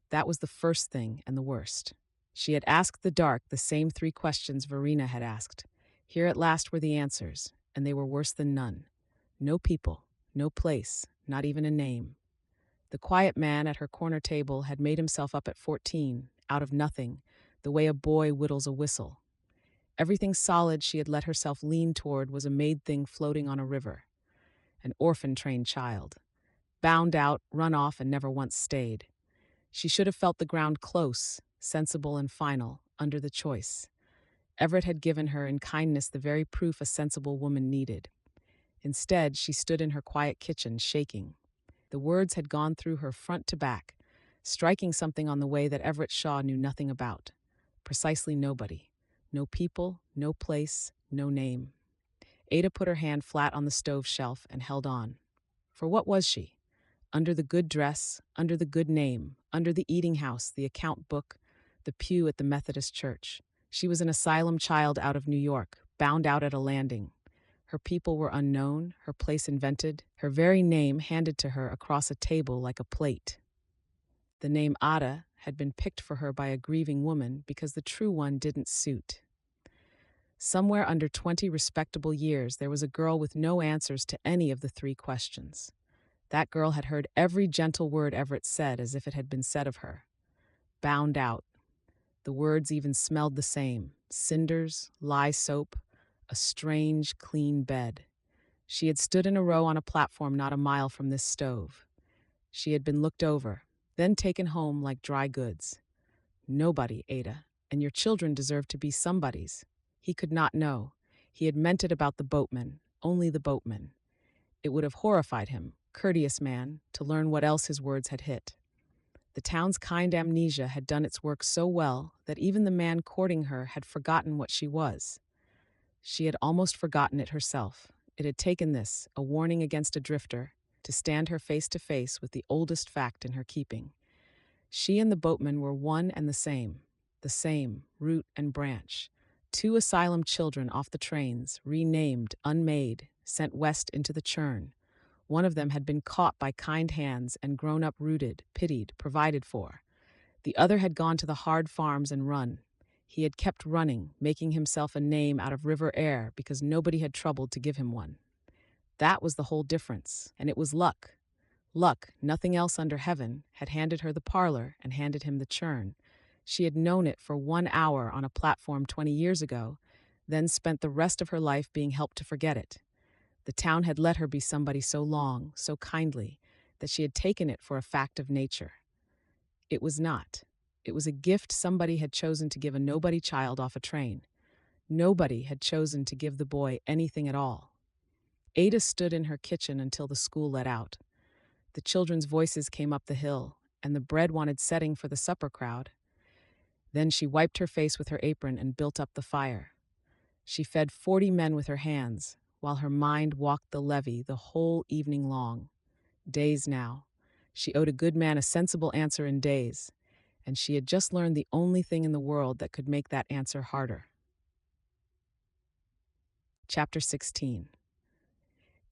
[SPEAKER 1] That was the first thing and the worst. She had asked the dark the same 3 questions Verena had asked. Here at last were the answers, and they were worse than none. No people, no place, not even a name. The quiet man at her corner table had made himself up at 14, out of nothing, the way a boy whittles a whistle. Everything solid she had let herself lean toward was a made thing floating on a river. An orphan-trained child. Bound out, run off, and never once stayed. She should have felt the ground close, sensible and final, under the choice. Everett had given her in kindness the very proof a sensible woman needed. Instead, she stood in her quiet kitchen, shaking. The words had gone through her front to back, striking something on the way that Everett Shaw knew nothing about. Precisely nobody. No people, no place, no name. Ada put her hand flat on the stove shelf and held on. For what was she? Under the good dress, under the good name, under the eating house, the account book, the pew at the Methodist church. She was an asylum child out of New York, bound out at a landing. Her people were unknown, her place invented, her very name handed to her across a table like a plate. The name Ada had been picked for her by a grieving woman because the true one didn't suit. Somewhere under 20 respectable years, there was a girl with no answers to any of the three questions. That girl had heard every gentle word Everett said as if it had been said of her. Bound out. The words even smelled the same: cinders, lye soap, a strange, clean bed. She had stood in a row on a platform not a mile from this stove. She had been looked over, then taken home like dry goods. Nobody, Ada, and your children deserve to be somebody's. He could not know. He had meant it about the boatman, only the boatman. It would have horrified him, courteous man, to learn what else his words had hit. The town's kind amnesia had done its work so well that even the man courting her had forgotten what she was. She had almost forgotten it herself. It had taken this, a warning against a drifter, to stand her face to face with the oldest fact in her keeping. She and the boatman were one and the same, root and branch. Two asylum children off the trains, renamed, unmade, sent west into the churn. One of them had been caught by kind hands and grown up rooted, pitied, provided for. The other had gone to the hard farms and run. He had kept running, making himself a name out of river air because nobody had troubled to give him one. That was the whole difference, and it was luck. Luck, nothing else under heaven, had handed her the parlor and handed him the churn. She had known it for 1 hour on a platform 20 years ago, then spent the rest of her life being helped to forget it. The town had let her be somebody so long, so kindly, that she had taken it for a fact of nature. It was not. It was a gift somebody had chosen to give a nobody child off a train. Nobody had chosen to give the boy anything at all. Ada stood in her kitchen until the school let out. The children's voices came up the hill, and the bread wanted setting for the supper crowd. Then she wiped her face with her apron and built up the fire. She fed 40 men with her hands, while her mind walked the levee the whole evening long. Days now. She owed a good man a sensible answer in days, and she had just learned the only thing in the world that could make that answer harder. Chapter 16.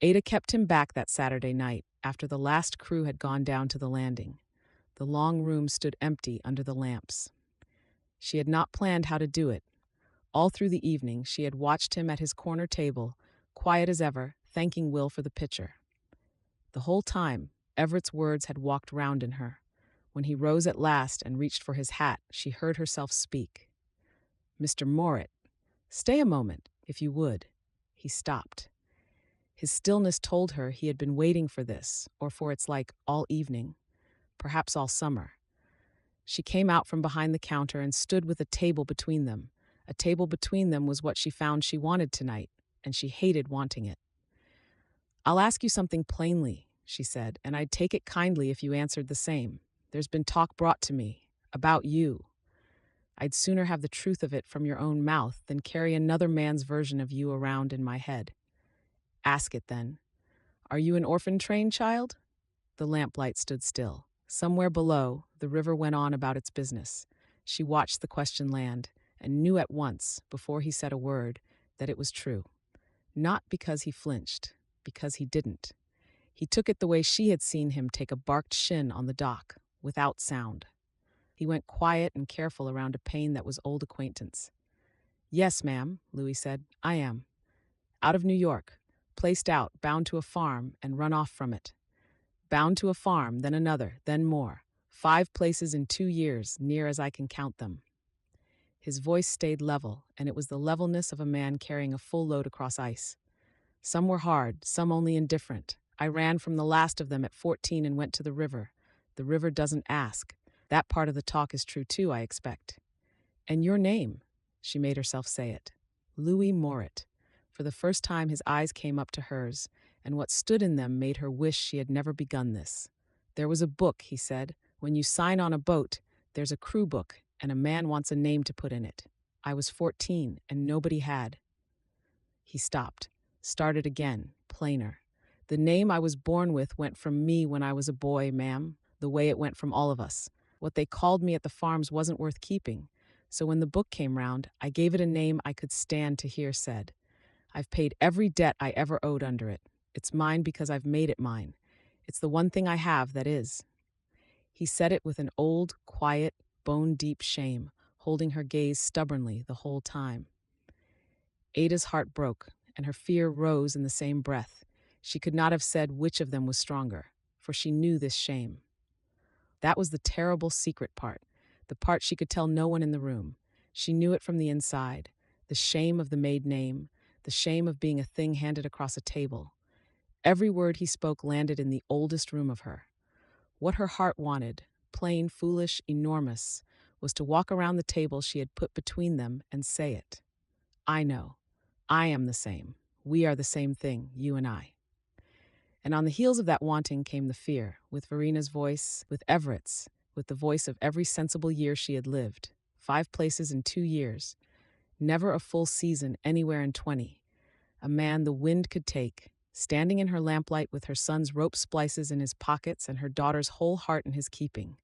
[SPEAKER 1] Ada kept him back that Saturday night after the last crew had gone down to the landing. The long room stood empty under the lamps. She had not planned how to do it. All through the evening, she had watched him at his corner table, quiet as ever, thanking Will for the pitcher. The whole time, Everett's words had walked round in her. When he rose at last and reached for his hat, she heard herself speak. "Mr. Morit, stay a moment, if you would." He stopped. His stillness told her he had been waiting for this, or for its like, all evening, perhaps all summer. She came out from behind the counter and stood with a table between them. A table between them was what she found she wanted tonight, and she hated wanting it. "I'll ask you something plainly," she said, "and I'd take it kindly if you answered the same. There's been talk brought to me about you. I'd sooner have the truth of it from your own mouth than carry another man's version of you around in my head." "Ask it, then. Are you an orphan train child?" The lamplight stood still. Somewhere below, the river went on about its business. She watched the question land, and knew at once, before he said a word, that it was true. Not because he flinched, because he didn't. He took it the way she had seen him take a barked shin on the dock, without sound. He went quiet and careful around a pane that was old acquaintance. "Yes, ma'am," Louis said, "I am. Out of New York, placed out, bound to a farm, and run off from it. Bound to a farm, then another, then more. 5 places in 2 years, near as I can count them." His voice stayed level, and it was the levelness of a man carrying a full load across ice. "Some were hard, some only indifferent. I ran from the last of them at 14 and went to the river. The river doesn't ask. That part of the talk is true too, I expect." "And your name?" She made herself say it. Louis Morit. For the first time his eyes came up to hers, and what stood in them made her wish she had never begun this. "There was a book," he said. "When you sign on a boat, there's a crew book, and a man wants a name to put in it. I was 14, and nobody had." He stopped, started again, plainer. "The name I was born with went from me when I was a boy, ma'am, the way it went from all of us. What they called me at the farms wasn't worth keeping. So when the book came round, I gave it a name I could stand to hear said. I've paid every debt I ever owed under it. It's mine because I've made it mine. It's the one thing I have that is." He said it with an old, quiet, bone-deep shame, holding her gaze stubbornly the whole time. Ada's heart broke, and her fear rose in the same breath. She could not have said which of them was stronger, for she knew this shame. That was the terrible secret part, the part she could tell no one in the room. She knew it from the inside, the shame of the maid name, the shame of being a thing handed across a table. Every word he spoke landed in the oldest room of her. What her heart wanted, plain, foolish, enormous, was to walk around the table she had put between them and say it. I know. I am the same. We are the same thing, you and I. And on the heels of that wanting came the fear, with Verena's voice, with Everett's, with the voice of every sensible year she had lived. 5 places in 2 years. Never a full season anywhere in 20. A man the wind could take, standing in her lamplight with her son's rope splices in his pockets and her daughter's whole heart in his keeping.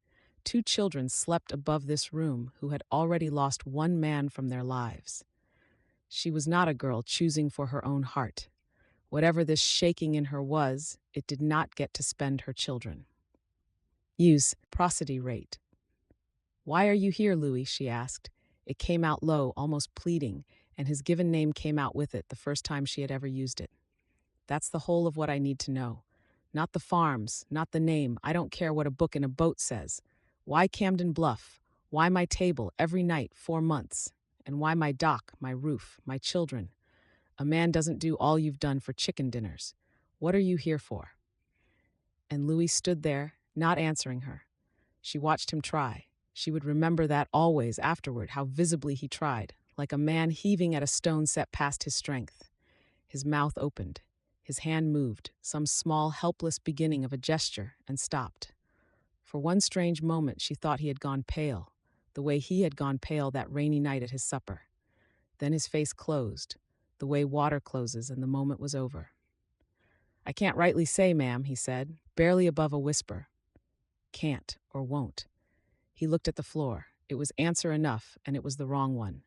[SPEAKER 1] 2 children slept above this room who had already lost 1 man from their lives. She was not a girl choosing for her own heart. Whatever this shaking in her was, it did not get to spend her children. Use prosody rate. Why are you here, Louis? She asked. It came out low, almost pleading, and his given name came out with it the first time she had ever used it. That's the whole of what I need to know. Not the farms, not the name. I don't care what a book in a boat says. Why Camden Bluff? Why my table every night 4 months? And why my dock, my roof, my children? A man doesn't do all you've done for chicken dinners. What are you here for? And Louis stood there, not answering her. She watched him try. She would remember that always afterward, how visibly he tried, like a man heaving at a stone set past his strength. His mouth opened. His hand moved, some small, helpless beginning of a gesture, and stopped. For one strange moment she thought he had gone pale, the way he had gone pale that rainy night at his supper. Then his face closed, the way water closes, and the moment was over. I can't rightly say, ma'am, he said, barely above a whisper. Can't or won't. He looked at the floor. It was answer enough, and it was the wrong one.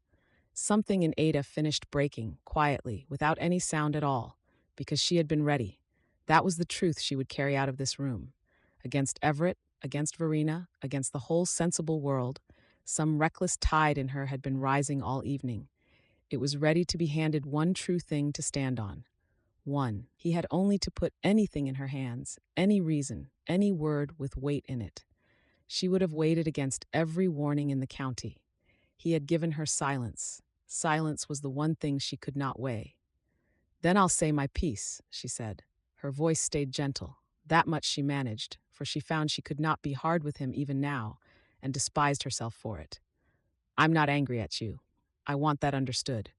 [SPEAKER 1] Something in Ada finished breaking, quietly, without any sound at all, because she had been ready. That was the truth she would carry out of this room. Against Everett, against Verena, against the whole sensible world, some reckless tide in her had been rising all evening. It was ready to be handed one true thing to stand on. One. He had only to put anything in her hands, any reason, any word with weight in it. She would have weighed against every warning in the county. He had given her silence. Silence was the one thing she could not weigh. Then I'll say my piece, she said. Her voice stayed gentle. That much she managed, for she found she could not be hard with him even now, and despised herself for it. I'm not angry at you. I want that understood.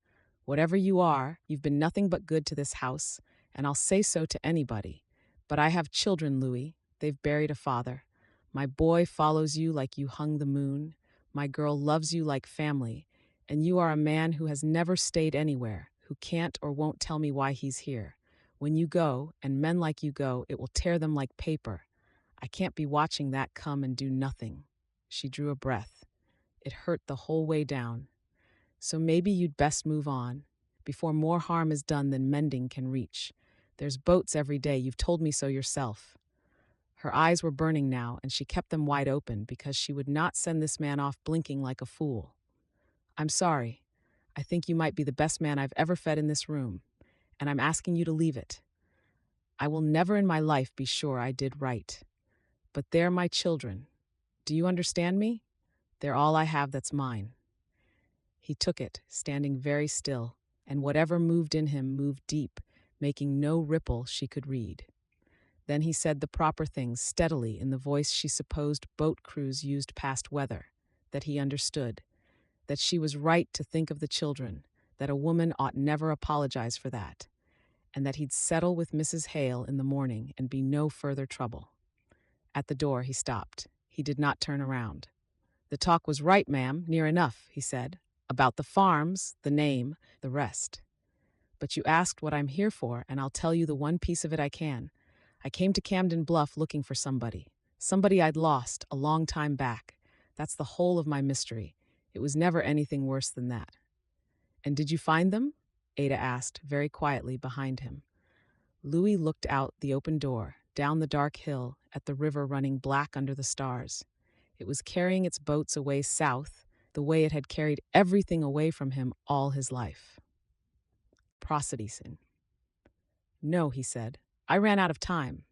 [SPEAKER 1] Whatever you are, you've been nothing but good to this house, and I'll say so to anybody. But I have children, Louis. They've buried a father. My boy follows you like you hung the moon. My girl loves you like family. And you are a man who has never stayed anywhere, who can't or won't tell me why he's here. When you go, and men like you go, it will tear them like paper. I can't be watching that come and do nothing. She drew a breath. It hurt the whole way down. So maybe you'd best move on, before more harm is done than mending can reach. There's boats every day, you've told me so yourself. Her eyes were burning now, and she kept them wide open because she would not send this man off blinking like a fool. I'm sorry. I think you might be the best man I've ever fed in this room, and I'm asking you to leave it. I will never in my life be sure I did right. But they're my children. Do you understand me? They're all I have that's mine. He took it, standing very still, and whatever moved in him moved deep, making no ripple she could read. Then he said the proper things steadily in the voice she supposed boat crews used past weather, that he understood, that she was right to think of the children, that a woman ought never apologize for that, and that he'd settle with Mrs. Hale in the morning and be no further trouble. At the door he stopped. He did not turn around. The talk was right, ma'am, near enough, he said. About the farms, the name, the rest. But you asked what I'm here for, and I'll tell you the one piece of it I can. I came to Camden Bluff looking for somebody. Somebody I'd lost a long time back. That's the whole of my mystery. It was never anything worse than that. And did you find them? Ada asked, very quietly behind him. Louis looked out the open door, down the dark hill, at the river running black under the stars. It was carrying its boats away south, the way it had carried everything away from him all his life. Procedicin. No, he said. I ran out of time.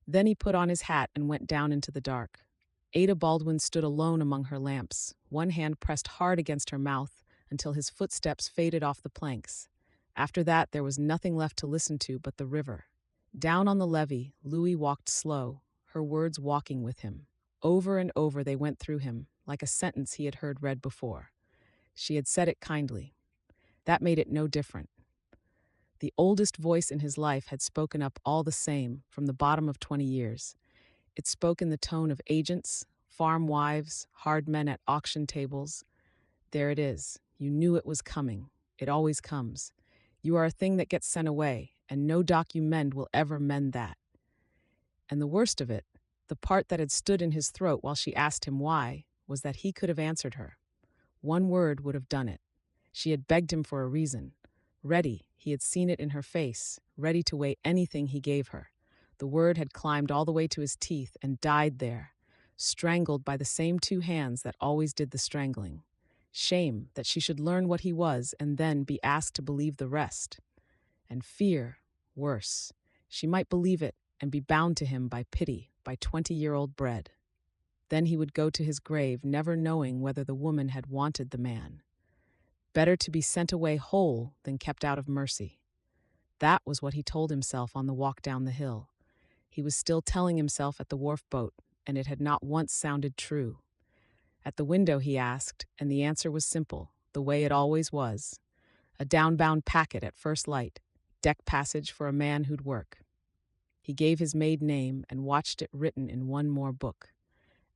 [SPEAKER 1] Then he put on his hat and went down into the dark. Ada Baldwin stood alone among her lamps, one hand pressed hard against her mouth until his footsteps faded off the planks. After that, there was nothing left to listen to but the river. Down on the levee, Louis walked slow, her words walking with him. Over and over they went through him, like a sentence he had heard read before. She had said it kindly. That made it no different. The oldest voice in his life had spoken up all the same, from the bottom of 20 years. It spoke in the tone of agents, farm wives, hard men at auction tables. There it is. You knew it was coming. It always comes. You are a thing that gets sent away, and no dock you mend will ever mend that. And the worst of it, the part that had stood in his throat while she asked him why, was that he could have answered her. One word would have done it. She had begged him for a reason. Ready, he had seen it in her face, ready to weigh anything he gave her. The word had climbed all the way to his teeth and died there, strangled by the same two hands that always did the strangling. Shame that she should learn what he was and then be asked to believe the rest. And fear, worse. She might believe it and be bound to him by pity, by 20-year-old bread. Then he would go to his grave, never knowing whether the woman had wanted the man. Better to be sent away whole than kept out of mercy. That was what he told himself on the walk down the hill. He was still telling himself at the wharf boat, and it had not once sounded true. At the window he asked, and the answer was simple, the way it always was. A downbound packet at first light, deck passage for a man who'd work. He gave his maid name and watched it written in one more book.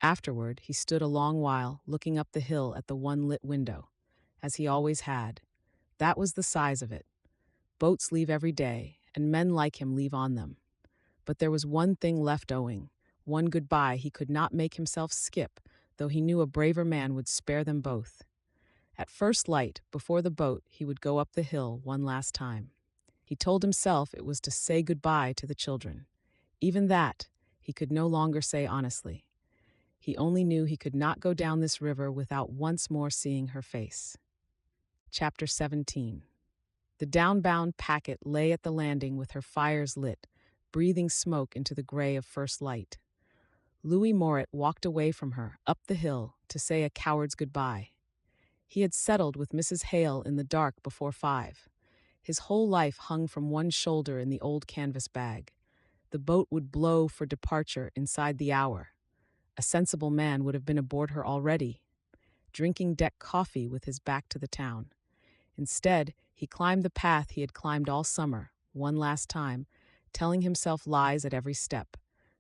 [SPEAKER 1] Afterward, he stood a long while, looking up the hill at the one lit window, as he always had. That was the size of it. Boats leave every day, and men like him leave on them. But there was one thing left owing, one goodbye he could not make himself skip, though he knew a braver man would spare them both. At first light, before the boat, he would go up the hill one last time. He told himself it was to say goodbye to the children. Even that, he could no longer say honestly. He only knew he could not go down this river without once more seeing her face. Chapter 17. The downbound packet lay at the landing with her fires lit, breathing smoke into the gray of first light. Louis Morit walked away from her, up the hill, to say a coward's goodbye. He had settled with Mrs. Hale in the dark before 5. His whole life hung from one shoulder in the old canvas bag. The boat would blow for departure inside the hour. A sensible man would have been aboard her already, drinking deck coffee with his back to the town. Instead, he climbed the path he had climbed all summer, one last time, telling himself lies at every step.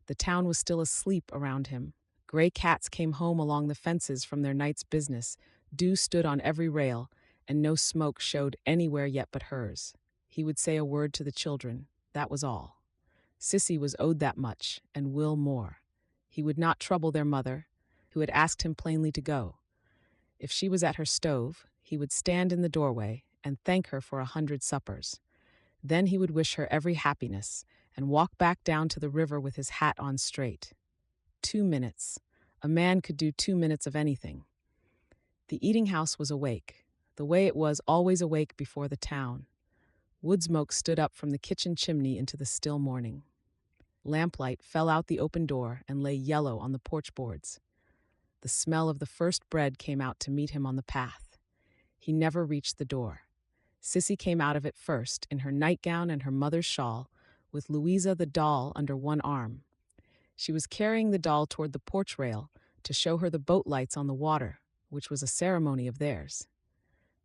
[SPEAKER 1] The town was still asleep around him. Gray cats came home along the fences from their night's business. Dew stood on every rail, and no smoke showed anywhere yet but hers. He would say a word to the children. That was all. Sissy was owed that much, and Will more. He would not trouble their mother, who had asked him plainly to go. If she was at her stove, he would stand in the doorway and thank her for 100 suppers. Then he would wish her every happiness and walk back down to the river with his hat on straight. 2 minutes. A man could do 2 minutes of anything. The eating house was awake, the way it was always awake before the town. Wood smoke stood up from the kitchen chimney into the still morning. Lamplight fell out the open door and lay yellow on the porch boards. The smell of the first bread came out to meet him on the path. He never reached the door. Sissy came out of it first, in her nightgown and her mother's shawl, with Louisa the doll under one arm. She was carrying the doll toward the porch rail to show her the boat lights on the water, which was a ceremony of theirs.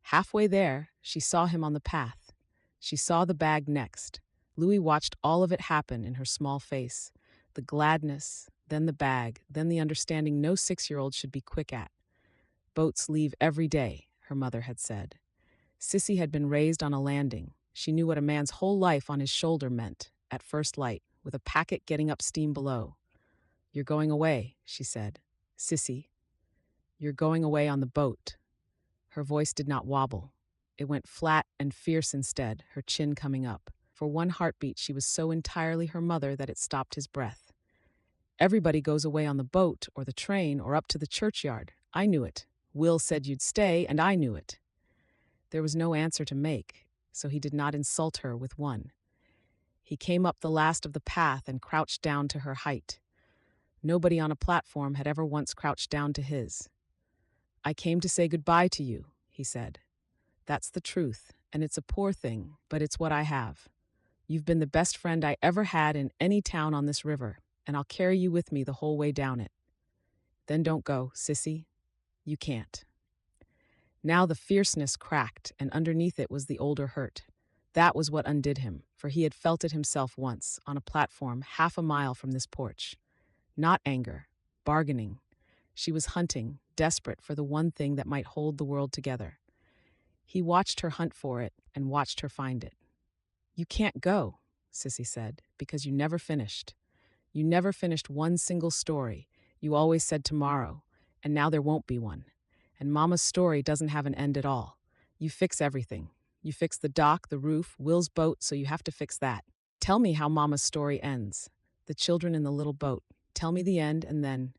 [SPEAKER 1] Halfway there, she saw him on the path. She saw the bag next. Louis watched all of it happen in her small face. The gladness, then the bag, then the understanding no 6-year-old should be quick at. Boats leave every day, her mother had said. Sissy had been raised on a landing. She knew what a man's whole life on his shoulder meant, at first light, with a packet getting up steam below. "You're going away," she said. "Sissy, you're going away on the boat." Her voice did not wobble. It went flat and fierce instead, her chin coming up. For one heartbeat, she was so entirely her mother that it stopped his breath. "Everybody goes away on the boat, or the train, or up to the churchyard. I knew it. Will said you'd stay, and I knew it." There was no answer to make. so he did not insult her with one. He came up the last of the path and crouched down to her height. Nobody on a platform had ever once crouched down to his. "I came to say goodbye to you," he said. "That's the truth, and it's a poor thing, but it's what I have. You've been the best friend I ever had in any town on this river, and I'll carry you with me the whole way down it. Then don't go, sissy. You can't." Now the fierceness cracked, and underneath it was the older hurt. That was what undid him, for he had felt it himself once, on a platform half a mile from this porch. Not anger, bargaining. She was hunting, desperate for the one thing that might hold the world together. He watched her hunt for it and watched her find it. "You can't go," Sissy said, "because you never finished. You never finished one single story. You always said tomorrow, and now there won't be one. And Mama's story doesn't have an end at all. You fix everything. You fix the dock, the roof, Will's boat, so you have to fix that. Tell me how Mama's story ends. The children in the little boat. Tell me the end, and then—"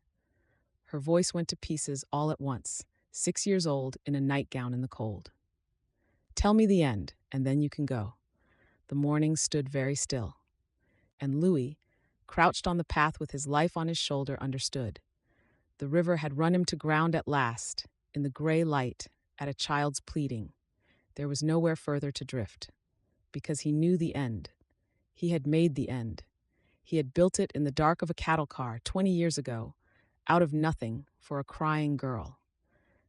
[SPEAKER 1] Her voice went to pieces all at once, 6 years old in a nightgown in the cold. "Tell me the end, and then you can go." The morning stood very still. And Louis, crouched on the path with his life on his shoulder, understood. The river had run him to ground at last, in the gray light, at a child's pleading. There was nowhere further to drift, because he knew the end. He had made the end. He had built it in the dark of a cattle car 20 years ago, out of nothing, for a crying girl.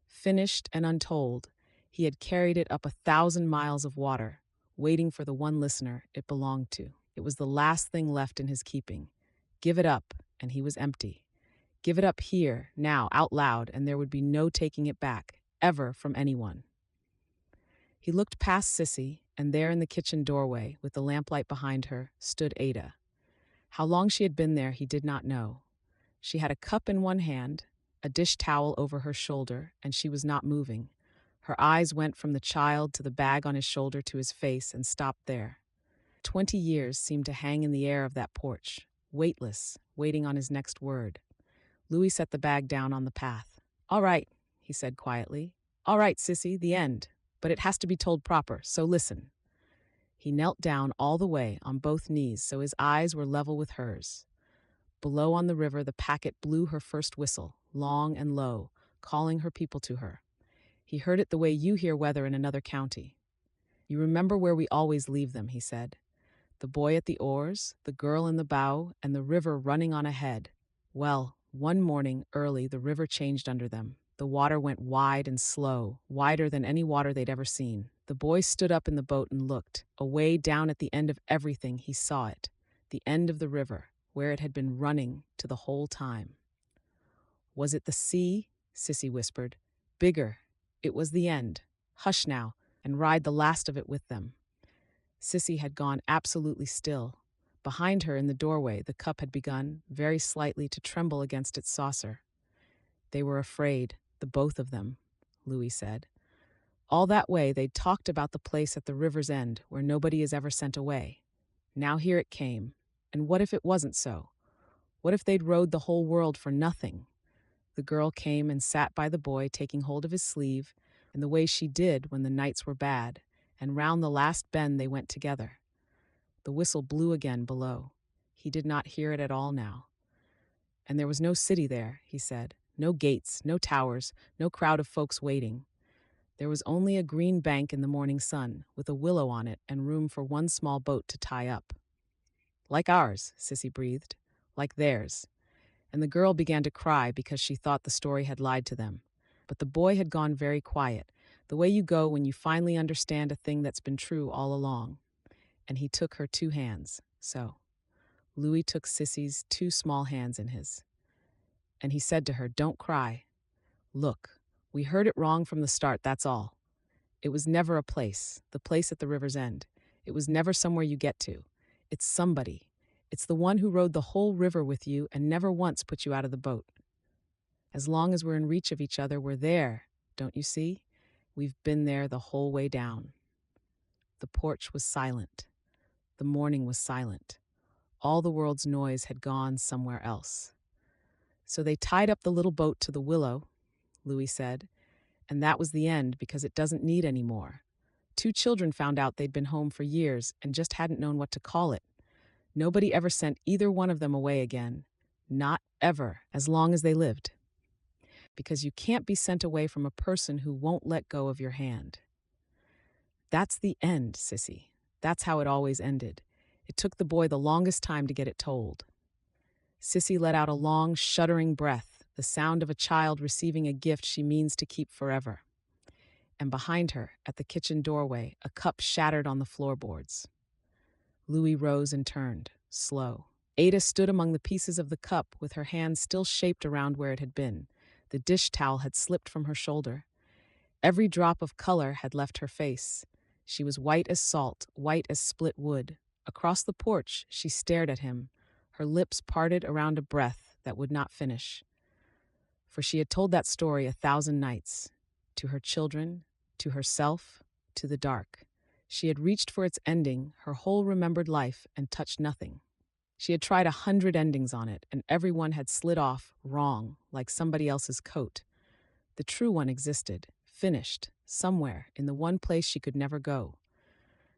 [SPEAKER 1] Finished and untold, he had carried it up 1,000 miles of water, waiting for the one listener it belonged to. It was the last thing left in his keeping. Give it up, and he was empty. Give it up here, now, out loud, and there would be no taking it back, ever, from anyone. He looked past Sissy, and there in the kitchen doorway, with the lamplight behind her, stood Ada. How long she had been there he did not know. She had a cup in one hand, a dish towel over her shoulder, and she was not moving. Her eyes went from the child to the bag on his shoulder to his face and stopped there. 20 years seemed to hang in the air of that porch, weightless, waiting on his next word. Louis set the bag down on the path. "All right," he said quietly. "All right, Sissy, the end. But it has to be told proper, so listen." He knelt down all the way on both knees so his eyes were level with hers. Below on the river, the packet blew her first whistle, long and low, calling her people to her. He heard it the way you hear weather in another county. "You remember where we always leave them," he said. "The boy at the oars, the girl in the bow, and the river running on ahead. Well, one morning, early, the river changed under them. The water went wide and slow, wider than any water they'd ever seen. The boy stood up in the boat and looked. Away down at the end of everything, he saw it. The end of the river, where it had been running to the whole time." "Was it the sea?" Sissy whispered. "Bigger. It was the end. Hush now, and ride the last of it with them." Sissy had gone absolutely still. Behind her in the doorway, the cup had begun, very slightly, to tremble against its saucer. "They were afraid, the both of them," Louis said. "All that way they'd talked about the place at the river's end where nobody is ever sent away. Now here it came. And what if it wasn't so? What if they'd rowed the whole world for nothing?" The girl came and sat by the boy, taking hold of his sleeve, in the way she did when the nights were bad, and round the last bend they went together. The whistle blew again below. He did not hear it at all now. "And there was no city there," he said. "No gates, no towers, no crowd of folks waiting. There was only a green bank in the morning sun, with a willow on it and room for one small boat to tie up." "Like ours," Sissy breathed. "Like theirs." And the girl began to cry because she thought the story had lied to them. But the boy had gone very quiet, the way you go when you finally understand a thing that's been true all along. And he took her 2 hands, so. Louis took Sissy's 2 small hands in his. And he said to her, "Don't cry. Look, we heard it wrong from the start, that's all. It was never a place, the place at the river's end. It was never somewhere you get to. It's somebody. It's the one who rode the whole river with you and never once put you out of the boat. As long as we're in reach of each other, we're there, don't you see? We've been there the whole way down." The porch was silent. The morning was silent. All the world's noise had gone somewhere else. "So they tied up the little boat to the willow," Louis said, "and that was the end because it doesn't need any more. two children found out they'd been home for years and just hadn't known what to call it. Nobody ever sent either one of them away again. Not ever, as long as they lived. Because you can't be sent away from a person who won't let go of your hand. That's the end, Sissy. That's how it always ended. It took the boy the longest time to get it told. Sissy let out a long, shuddering breath, the sound of a child receiving a gift she means to keep forever. And behind her, at the kitchen doorway, a cup shattered on the floorboards. Louis rose and turned, slow. Ada stood among the pieces of the cup with her hand still shaped around where it had been. The dish towel had slipped from her shoulder. Every drop of color had left her face. She was white as salt, white as split wood. Across the porch, she stared at him, her lips parted around a breath that would not finish. For she had told that story 1,000 nights, to her children, to herself, to the dark. She had reached for its ending her whole remembered life and touched nothing. She had tried 100 endings on it, and every one had slid off wrong, like somebody else's coat. The true one existed, finished, somewhere, in the one place she could never go.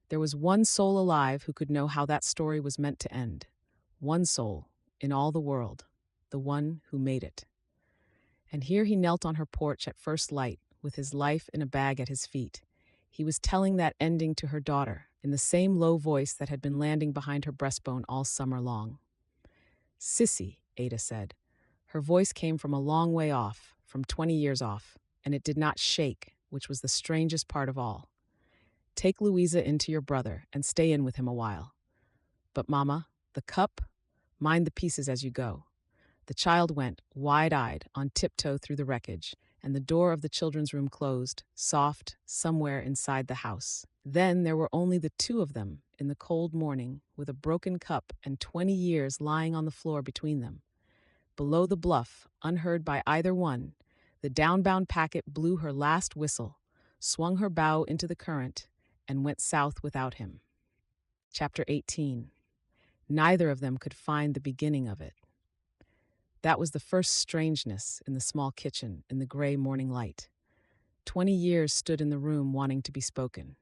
[SPEAKER 1] There was one soul alive who could know how that story was meant to end. One soul, in all the world, the one who made it. And here he knelt on her porch at first light, with his life in a bag at his feet. He was telling that ending to her daughter, in the same low voice that had been landing behind her breastbone all summer long. "Sissy," Ada said. Her voice came from a long way off, from 20 years off, and it did not shake, which was the strangest part of all. "Take Louisa in to your brother and stay in with him a while. But, Mama, the cup? Mind the pieces as you go." The child went, wide-eyed, on tiptoe through the wreckage, and the door of the children's room closed, soft, somewhere inside the house. Then there were only the two of them, in the cold morning, with a broken cup and 20 years lying on the floor between them. Below the bluff, unheard by either one, the downbound packet blew her last whistle, swung her bow into the current, and went south without him. Chapter 18. Neither of them could find the beginning of it. That was the first strangeness in the small kitchen in the gray morning light. 20 years stood in the room wanting to be spoken.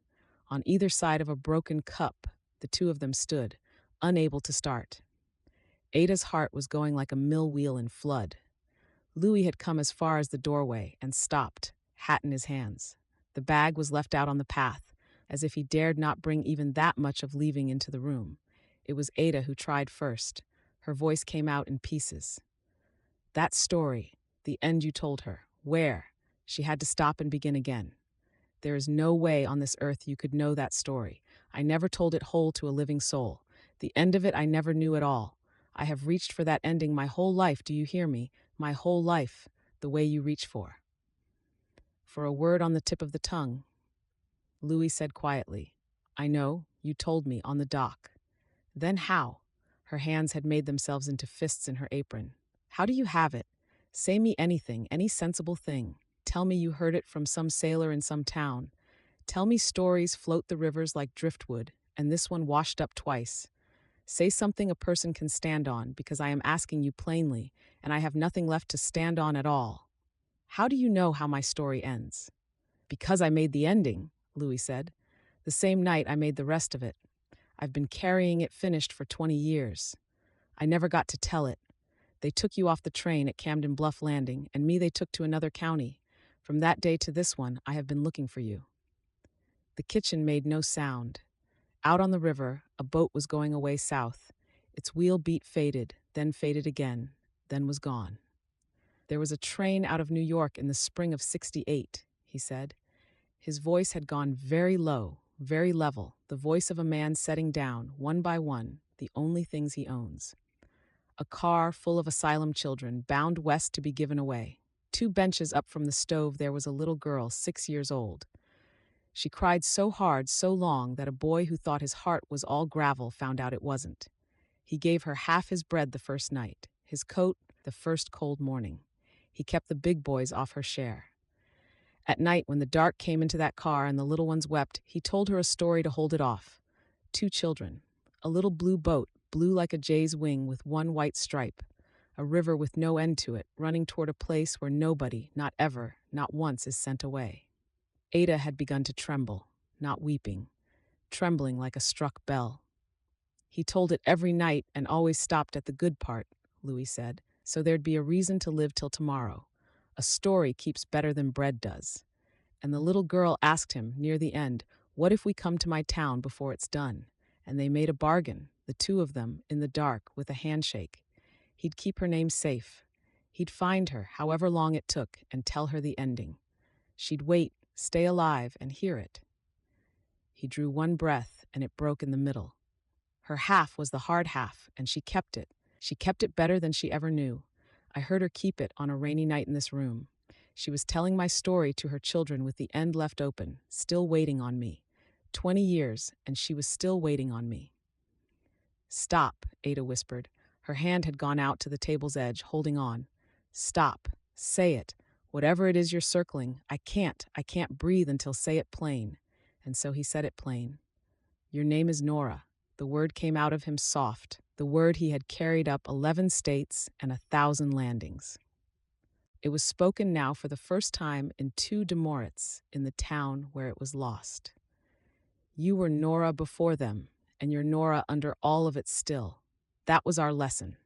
[SPEAKER 1] On either side of a broken cup, the two of them stood, unable to start. Ada's heart was going like a mill wheel in flood. Louis had come as far as the doorway and stopped, hat in his hands. The bag was left out on the path, as if he dared not bring even that much of leaving into the room. It was Ada who tried first. Her voice came out in pieces. "That story, the end you told her, where?" She had to stop and begin again. "There is no way on this earth you could know that story. I never told it whole to a living soul. The end of it I never knew at all. I have reached for that ending my whole life, do you hear me? My whole life, the way you reach for a word on the tip of the tongue." Louis said quietly, "I know, you told me, on the dock." "Then how?" Her hands had made themselves into fists in her apron. "How do you have it? Say me anything, any sensible thing. Tell me you heard it from some sailor in some town. Tell me stories float the rivers like driftwood, and this one washed up twice. Say something a person can stand on, because I am asking you plainly, and I have nothing left to stand on at all. How do you know how my story ends?" "Because I made the ending," Louis said. "The same night I made the rest of it. I've been carrying it finished for 20 years. I never got to tell it. They took you off the train at Camden Bluff Landing, and me they took to another county. From that day to this one, I have been looking for you." The kitchen made no sound. Out on the river, a boat was going away south. Its wheel beat faded, then faded again, then was gone. "There was a train out of New York in the spring of '68, he said. His voice had gone very low, very level, the voice of a man setting down, one by one, the only things he owns. A car full of asylum children, bound west to be given away. 2 benches up from the stove there was a little girl, 6 years old. She cried so hard, so long, that a boy who thought his heart was all gravel found out it wasn't. He gave her half his bread the first night, his coat the first cold morning. He kept the big boys off her share. At night, when the dark came into that car and the little ones wept, he told her a story to hold it off. 2 children. A little blue boat, blue like a jay's wing with one white stripe. A river with no end to it, running toward a place where nobody, not ever, not once, is sent away." Ada had begun to tremble. not weeping, trembling like a struck bell. He told it every night and always stopped at the good part, Louis said, so there'd be a reason to live till tomorrow. A story keeps better than bread does. And the little girl asked him, near the end, what if we come to my town before it's done? And they made a bargain, the two of them, in the dark, with a handshake. He'd keep her name safe. He'd find her, however long it took, and tell her the ending. She'd wait, stay alive, and hear it. He drew one breath, and it broke in the middle. Her half was the hard half, and she kept it. She kept it better than she ever knew. I heard her keep it on a rainy night in this room. She was telling my story to her children with the end left open, still waiting on me. 20 years, and she was still waiting on me. Stop, Ada whispered. Her hand had gone out to the table's edge, holding on. Stop. Say it. Whatever it is you're circling, I can't breathe until say it plain. And so he said it plain. Your name is Nora. The word came out of him soft, the word he had carried up 11 states and 1,000 landings. It was spoken now for the first time in 2 demorets in the town where it was lost. You were Nora before them, and you're Nora under all of it still. That was our lesson.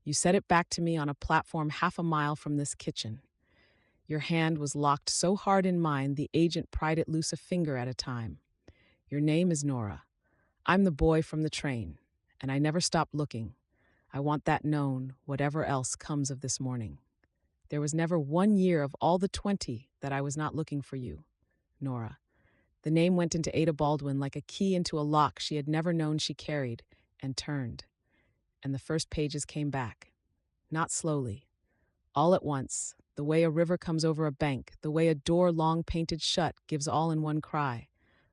[SPEAKER 1] You said it back to me on a platform half a mile from this kitchen. Your hand was locked so hard in mine the agent pried it loose a finger at a time. Your name is Nora. I'm the boy from the train, and I never stopped looking. I want that known, whatever else comes of this morning. There was never 1 year of all the 20 that I was not looking for you, Nora. The name went into Ada Baldwin like a key into a lock she had never known she carried, and turned. And the first pages came back. Not slowly. All at once, the way a river comes over a bank, the way a door long painted shut gives all in one cry.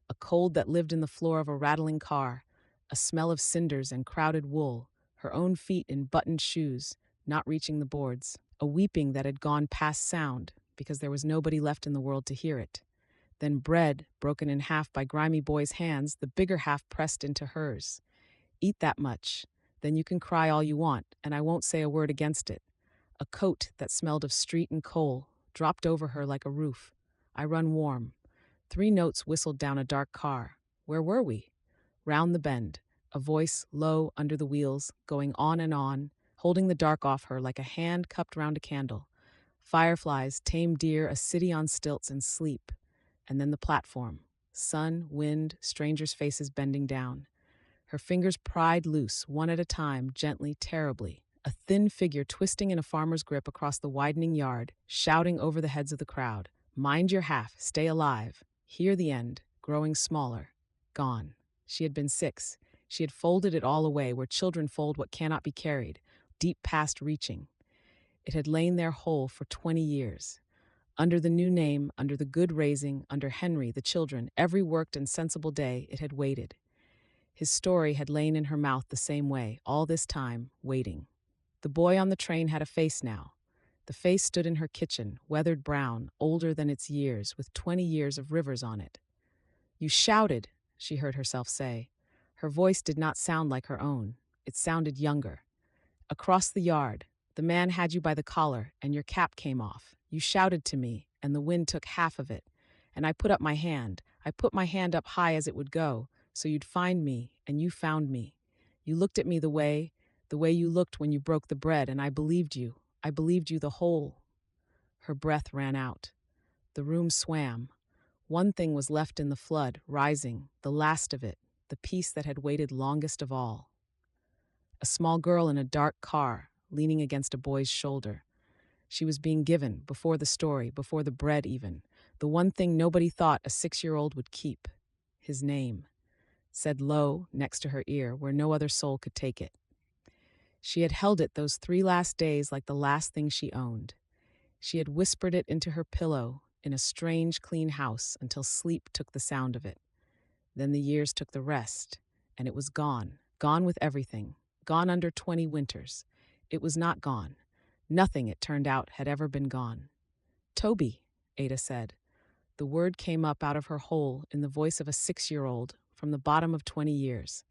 [SPEAKER 1] A cold that lived in the floor of a rattling car, a smell of cinders and crowded wool, her own feet in buttoned shoes, not reaching the boards, a weeping that had gone past sound because there was nobody left in the world to hear it. Then bread, broken in half by grimy boys' hands, the bigger half pressed into hers. Eat that much, then you can cry all you want, and I won't say a word against it. A coat that smelled of street and coal dropped over her like a roof. I run warm. 3 notes whistled down a dark car. Where were we? Round the bend, a voice low under the wheels, going on and on, holding the dark off her like a hand cupped round a candle. Fireflies, tame deer, a city on stilts and sleep. And then the platform. Sun, wind, strangers' faces bending down. Her fingers pried loose, one at a time, gently, terribly. A thin figure twisting in a farmer's grip across the widening yard, shouting over the heads of the crowd. Mind your half, stay alive. Hear the end, growing smaller. Gone. She had been 6. She had folded it all away where children fold what cannot be carried, deep past reaching. It had lain there whole for 20 years. Under the new name, under the good raising, under Henry, the children, every worked and sensible day, it had waited. His story had lain in her mouth the same way, all this time, waiting. The boy on the train had a face now. The face stood in her kitchen, weathered brown, older than its years, with 20 years of rivers on it. You shouted, she heard herself say. Her voice did not sound like her own. It sounded younger. Across the yard, the man had you by the collar, and your cap came off. You shouted to me, and the wind took half of it. And I put up my hand. I put my hand up high as it would go, so you'd find me, and you found me. You looked at me the way you looked when you broke the bread, and I believed you. I believed you the whole. Her breath ran out. The room swam. One thing was left in the flood, rising, the last of it, the piece that had waited longest of all. A small girl in a dark car, leaning against a boy's shoulder. She was being given, before the story, before the bread even, the one thing nobody thought a 6-year-old would keep. His name. Said low, next to her ear, where no other soul could take it. She had held it those 3 last days like the last thing she owned. She had whispered it into her pillow in a strange, clean house until sleep took the sound of it. Then the years took the rest, and it was gone, gone with everything, gone under 20 winters. It was not gone. Nothing, it turned out, had ever been gone. Toby, Ada said. The word came up out of her hole in the voice of a 6-year-old from the bottom of 20 years.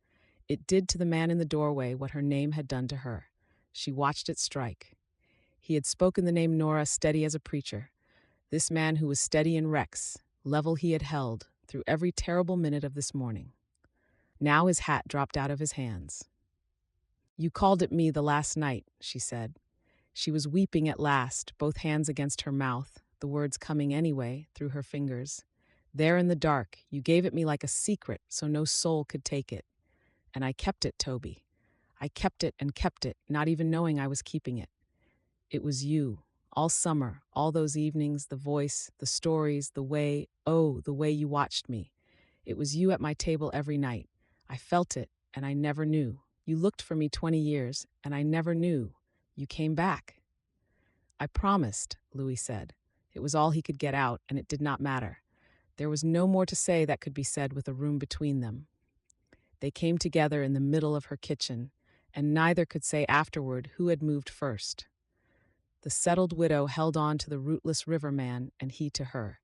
[SPEAKER 1] It did to the man in the doorway what her name had done to her. She watched it strike. He had spoken the name Nora steady as a preacher. This man who was steady in Rex, level he had held, through every terrible minute of this morning. Now his hat dropped out of his hands. "You called at me the last night," she said. She was weeping at last, both hands against her mouth, the words coming anyway, through her fingers. "There in the dark, you gave it me like a secret, so no soul could take it. And I kept it, Toby. I kept it and kept it, not even knowing I was keeping it. It was you, all summer, all those evenings, the voice, the stories, the way, oh, the way you watched me. It was you at my table every night. I felt it, and I never knew. You looked for me 20 years, and I never knew. You came back." "I promised," Louis said. It was all he could get out, and it did not matter. There was no more to say that could be said with a room between them. They came together in the middle of her kitchen, and neither could say afterward who had moved first. The settled widow held on to the rootless riverman, and he to her,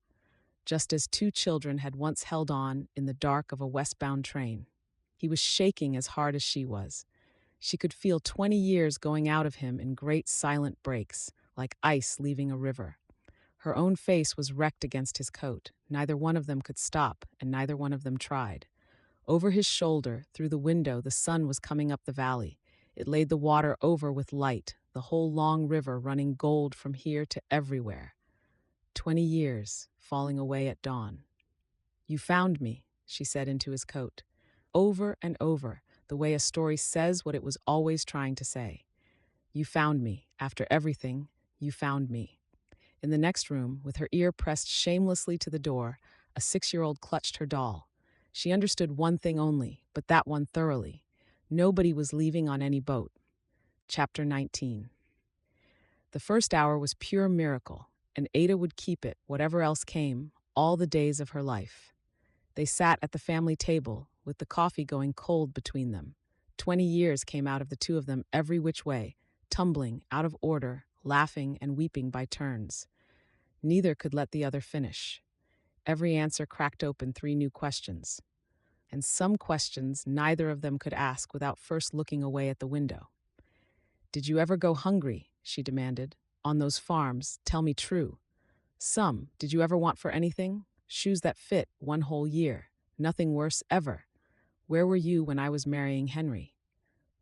[SPEAKER 1] just as two children had once held on in the dark of a westbound train. He was shaking as hard as she was. She could feel 20 years going out of him in great silent breaks, like ice leaving a river. Her own face was wrecked against his coat. Neither one of them could stop, and neither one of them tried. Over his shoulder, through the window, the sun was coming up the valley. It laid the water over with light, the whole long river running gold from here to everywhere. 20 years, falling away at dawn. "You found me," she said into his coat. Over and over, the way a story says what it was always trying to say. "You found me. After everything, you found me." In the next room, with her ear pressed shamelessly to the door, a 6-year-old clutched her doll. She understood one thing only, but that one thoroughly. Nobody was leaving on any boat. Chapter 19. The first hour was pure miracle, and Ada would keep it, whatever else came, all the days of her life. They sat at the family table, with the coffee going cold between them. 20 years came out of the two of them every which way, tumbling, out of order, laughing and weeping by turns. Neither could let the other finish. Every answer cracked open 3 new questions. And some questions neither of them could ask without first looking away at the window. "Did you ever go hungry?" she demanded. "On those farms, tell me true. Some, did you ever want for anything? Shoes that fit, 1 whole year. Nothing worse, ever. Where were you when I was marrying Henry?"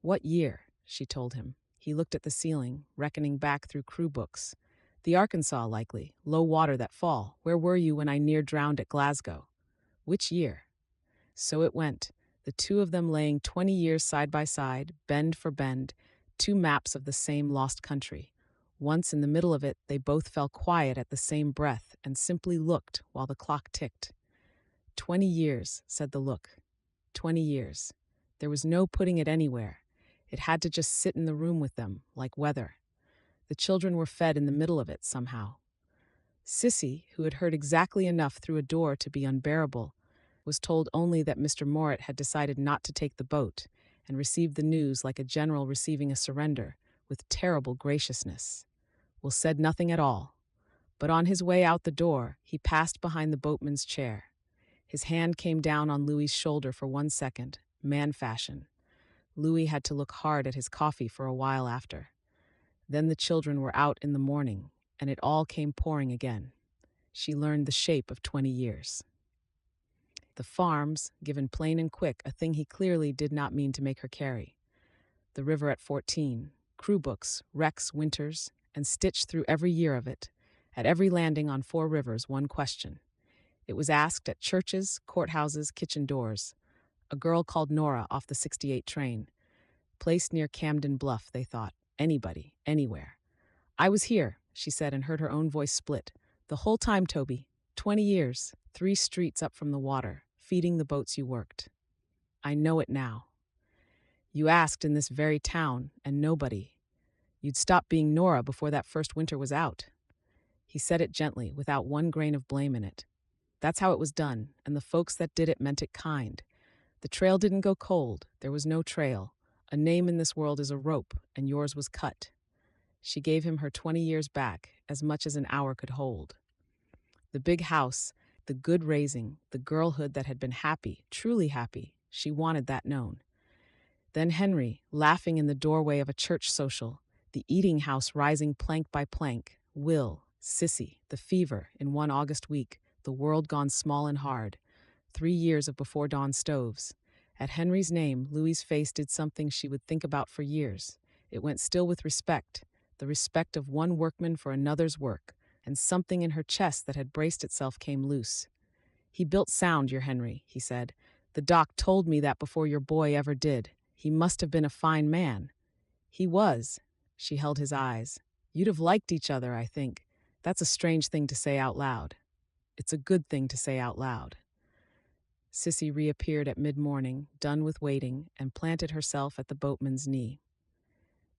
[SPEAKER 1] "What year?" she told him. He looked at the ceiling, reckoning back through crew books. "The Arkansas, likely. Low water that fall. Where were you when I near drowned at Glasgow?" "Which year?" So it went, the two of them laying 20 years side by side, bend for bend, 2 maps of the same lost country. Once in the middle of it, they both fell quiet at the same breath and simply looked while the clock ticked. 20 years, said the look. 20 years. There was no putting it anywhere. It had to just sit in the room with them, like weather. The children were fed in the middle of it somehow. Sissy, who had heard exactly enough through a door to be unbearable, was told only that Mr. Morit had decided not to take the boat, and received the news like a general receiving a surrender, with terrible graciousness. Will said nothing at all. But on his way out the door, he passed behind the boatman's chair. His hand came down on Louis's shoulder for 1 second, man fashion. Louis had to look hard at his coffee for a while after. Then the children were out in the morning, and it all came pouring again. She learned the shape of 20 years. The farms, given plain and quick, a thing he clearly did not mean to make her carry. The river at 14, crew books, wrecks, winters, and stitched through every year of it. At every landing on 4 rivers, one question. It was asked at churches, courthouses, kitchen doors. A girl called Nora off the 68 train. Placed near Camden Bluff, they thought. Anybody, anywhere. "I was here," she said, and heard her own voice split. "The whole time, Toby. 20 years, 3 streets up from the water, feeding the boats you worked. I know it now. You asked in this very town, and nobody. You'd stop being Nora before that first winter was out." He said it gently, without one grain of blame in it. That's how it was done, and the folks that did it meant it kind. The trail didn't go cold. There was no trail. A name in this world is a rope, and yours was cut. She gave him her 20 years back, as much as an hour could hold. The big house, the good raising, the girlhood that had been happy, truly happy, she wanted that known. Then Henry, laughing in the doorway of a church social, the eating house rising plank by plank, Will, Sissy, the fever in one August week, the world gone small and hard. 3 years of before dawn stoves. At Henry's name, Louis's face did something she would think about for years. It went still with respect, the respect of one workman for another's work, and something in her chest that had braced itself came loose. "He built sound, your Henry," he said. "The doc told me that before your boy ever did. He must have been a fine man." "He was." She held his eyes. "You'd have liked each other, I think. That's a strange thing to say out loud." "It's a good thing to say out loud." Sissy reappeared at mid-morning, done with waiting, and planted herself at the boatman's knee.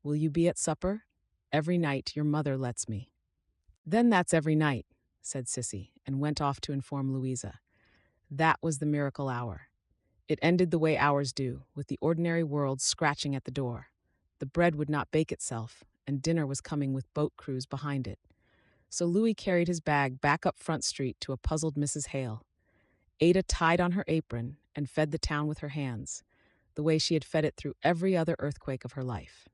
[SPEAKER 1] "Will you be at supper?" "Every night your mother lets me." "Then that's every night," said Sissy, and went off to inform Louisa. That was the miracle hour. It ended the way hours do, with the ordinary world scratching at the door. The bread would not bake itself, and dinner was coming with boat crews behind it. So Louis carried his bag back up Front Street to a puzzled Mrs. Hale. Ada tied on her apron and fed the town with her hands, the way she had fed it through every other earthquake of her life.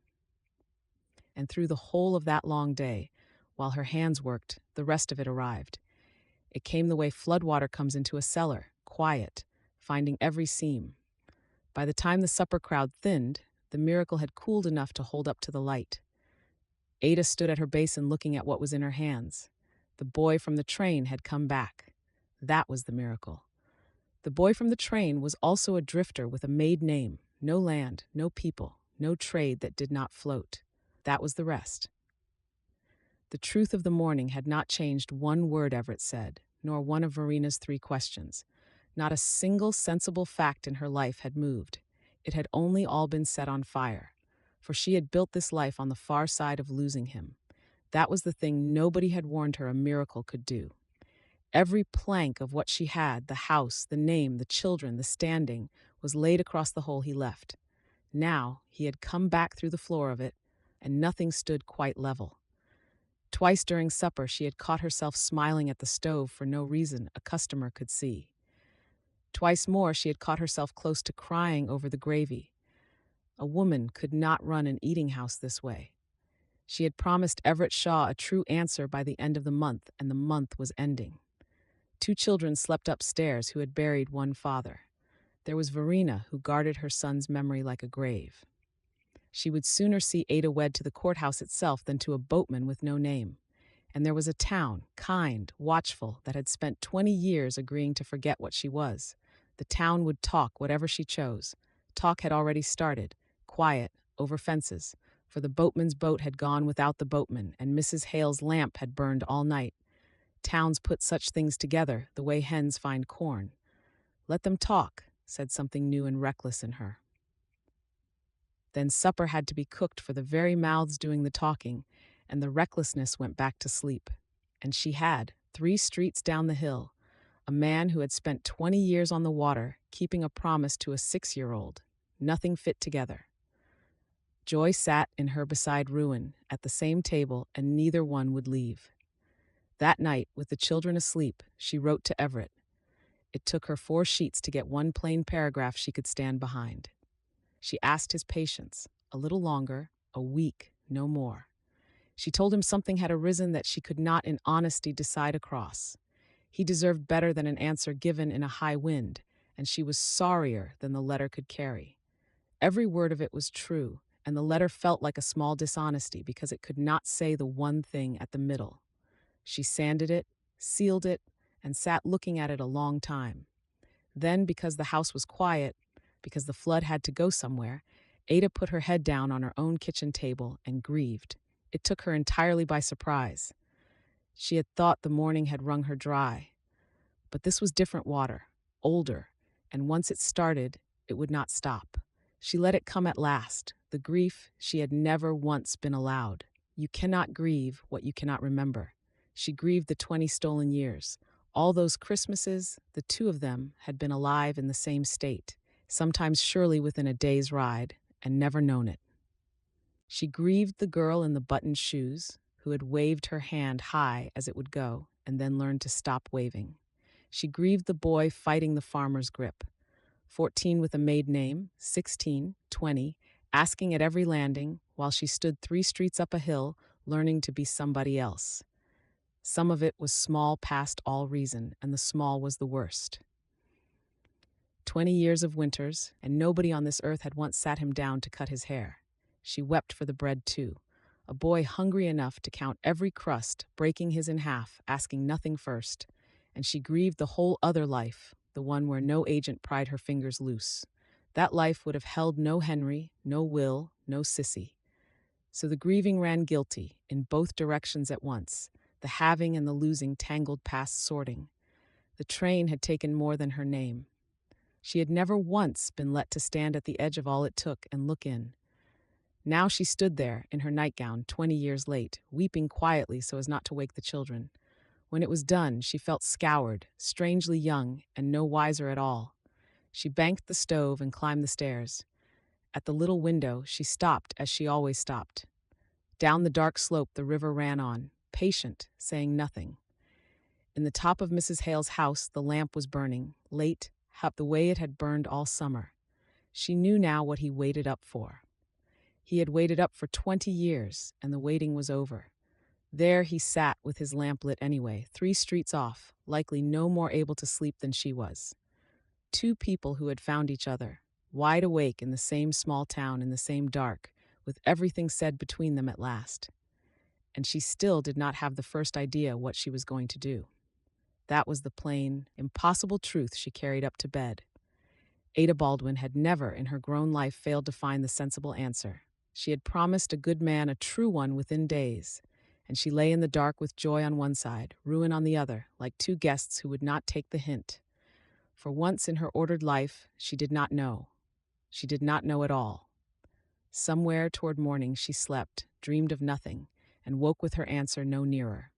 [SPEAKER 1] And through the whole of that long day, while her hands worked, the rest of it arrived. It came the way floodwater comes into a cellar, quiet, finding every seam. By the time the supper crowd thinned, the miracle had cooled enough to hold up to the light. Ada stood at her basin looking at what was in her hands. The boy from the train had come back. That was the miracle. The boy from the train was also a drifter with a made name, no land, no people, no trade that did not float. That was the rest. The truth of the morning had not changed one word Everett said, nor one of Verena's 3 questions. Not a single sensible fact in her life had moved. It had only all been set on fire, for she had built this life on the far side of losing him. That was the thing nobody had warned her a miracle could do. Every plank of what she had, the house, the name, the children, the standing, was laid across the hole he left. Now he had come back through the floor of it, and nothing stood quite level. Twice during supper she had caught herself smiling at the stove for no reason a customer could see. Twice more she had caught herself close to crying over the gravy. A woman could not run an eating house this way. She had promised Everett Shaw a true answer by the end of the month, and the month was ending. 2 children slept upstairs who had buried one father. There was Verena, who guarded her son's memory like a grave. She would sooner see Ada wed to the courthouse itself than to a boatman with no name. And there was a town, kind, watchful, that had spent 20 years agreeing to forget what she was. The town would talk whatever she chose. Talk had already started, quiet, over fences, for the boatman's boat had gone without the boatman, and Mrs. Hale's lamp had burned all night. Towns put such things together, the way hens find corn. Let them talk, said something new and reckless in her. Then supper had to be cooked for the very mouths doing the talking, and the recklessness went back to sleep. And she had, 3 streets down the hill, a man who had spent 20 years on the water, keeping a promise to a 6-year-old. Nothing fit together. Joy sat in her beside Ruin at the same table, and neither one would leave. That night, with the children asleep, she wrote to Everett. It took her 4 sheets to get one plain paragraph she could stand behind. She asked his patience, a little longer, a week, no more. She told him something had arisen that she could not in honesty decide across. He deserved better than an answer given in a high wind, and she was sorrier than the letter could carry. Every word of it was true, and the letter felt like a small dishonesty because it could not say the one thing at the middle. She sanded it, sealed it, and sat looking at it a long time. Then, because the house was quiet, because the flood had to go somewhere, Ada put her head down on her own kitchen table and grieved. It took her entirely by surprise. She had thought the morning had wrung her dry. But this was different water, older, and once it started, it would not stop. She let it come at last, the grief she had never once been allowed. You cannot grieve what you cannot remember. She grieved the 20 stolen years. All those Christmases, the 2 of them had been alive in the same state, sometimes surely within a day's ride, and never known it. She grieved the girl in the buttoned shoes, who had waved her hand high as it would go, and then learned to stop waving. She grieved the boy fighting the farmer's grip. 14 with a maid name, 16, 20, asking at every landing, while she stood 3 streets up a hill, learning to be somebody else. Some of it was small past all reason, and the small was the worst. 20 years of winters, and nobody on this earth had once sat him down to cut his hair. She wept for the bread, too. A boy hungry enough to count every crust, breaking his in half, asking nothing first. And she grieved the whole other life, the one where no agent pried her fingers loose. That life would have held no Henry, no Will, no Sissy. So the grieving ran guilty, in both directions at once, the having and the losing tangled past sorting. The train had taken more than her name. She had never once been let to stand at the edge of all it took and look in. Now she stood there, in her nightgown, 20 years late, weeping quietly so as not to wake the children. When it was done, she felt scoured, strangely young, and no wiser at all. She banked the stove and climbed the stairs. At the little window, she stopped as she always stopped. Down the dark slope the river ran on, patient, saying nothing. In the top of Mrs. Hale's house, the lamp was burning, late, the way it had burned all summer. She knew now what he waited up for. He had waited up for 20 years, and the waiting was over. There he sat with his lamp lit anyway, 3 streets off, likely no more able to sleep than she was. 2 people who had found each other, wide awake in the same small town in the same dark, with everything said between them at last. And she still did not have the first idea what she was going to do. That was the plain, impossible truth she carried up to bed. Ada Baldwin had never in her grown life failed to find the sensible answer. She had promised a good man a true one within days, and she lay in the dark with joy on one side, ruin on the other, like 2 guests who would not take the hint. For once in her ordered life, she did not know. She did not know at all. Somewhere toward morning she slept, dreamed of nothing, and woke with her answer no nearer.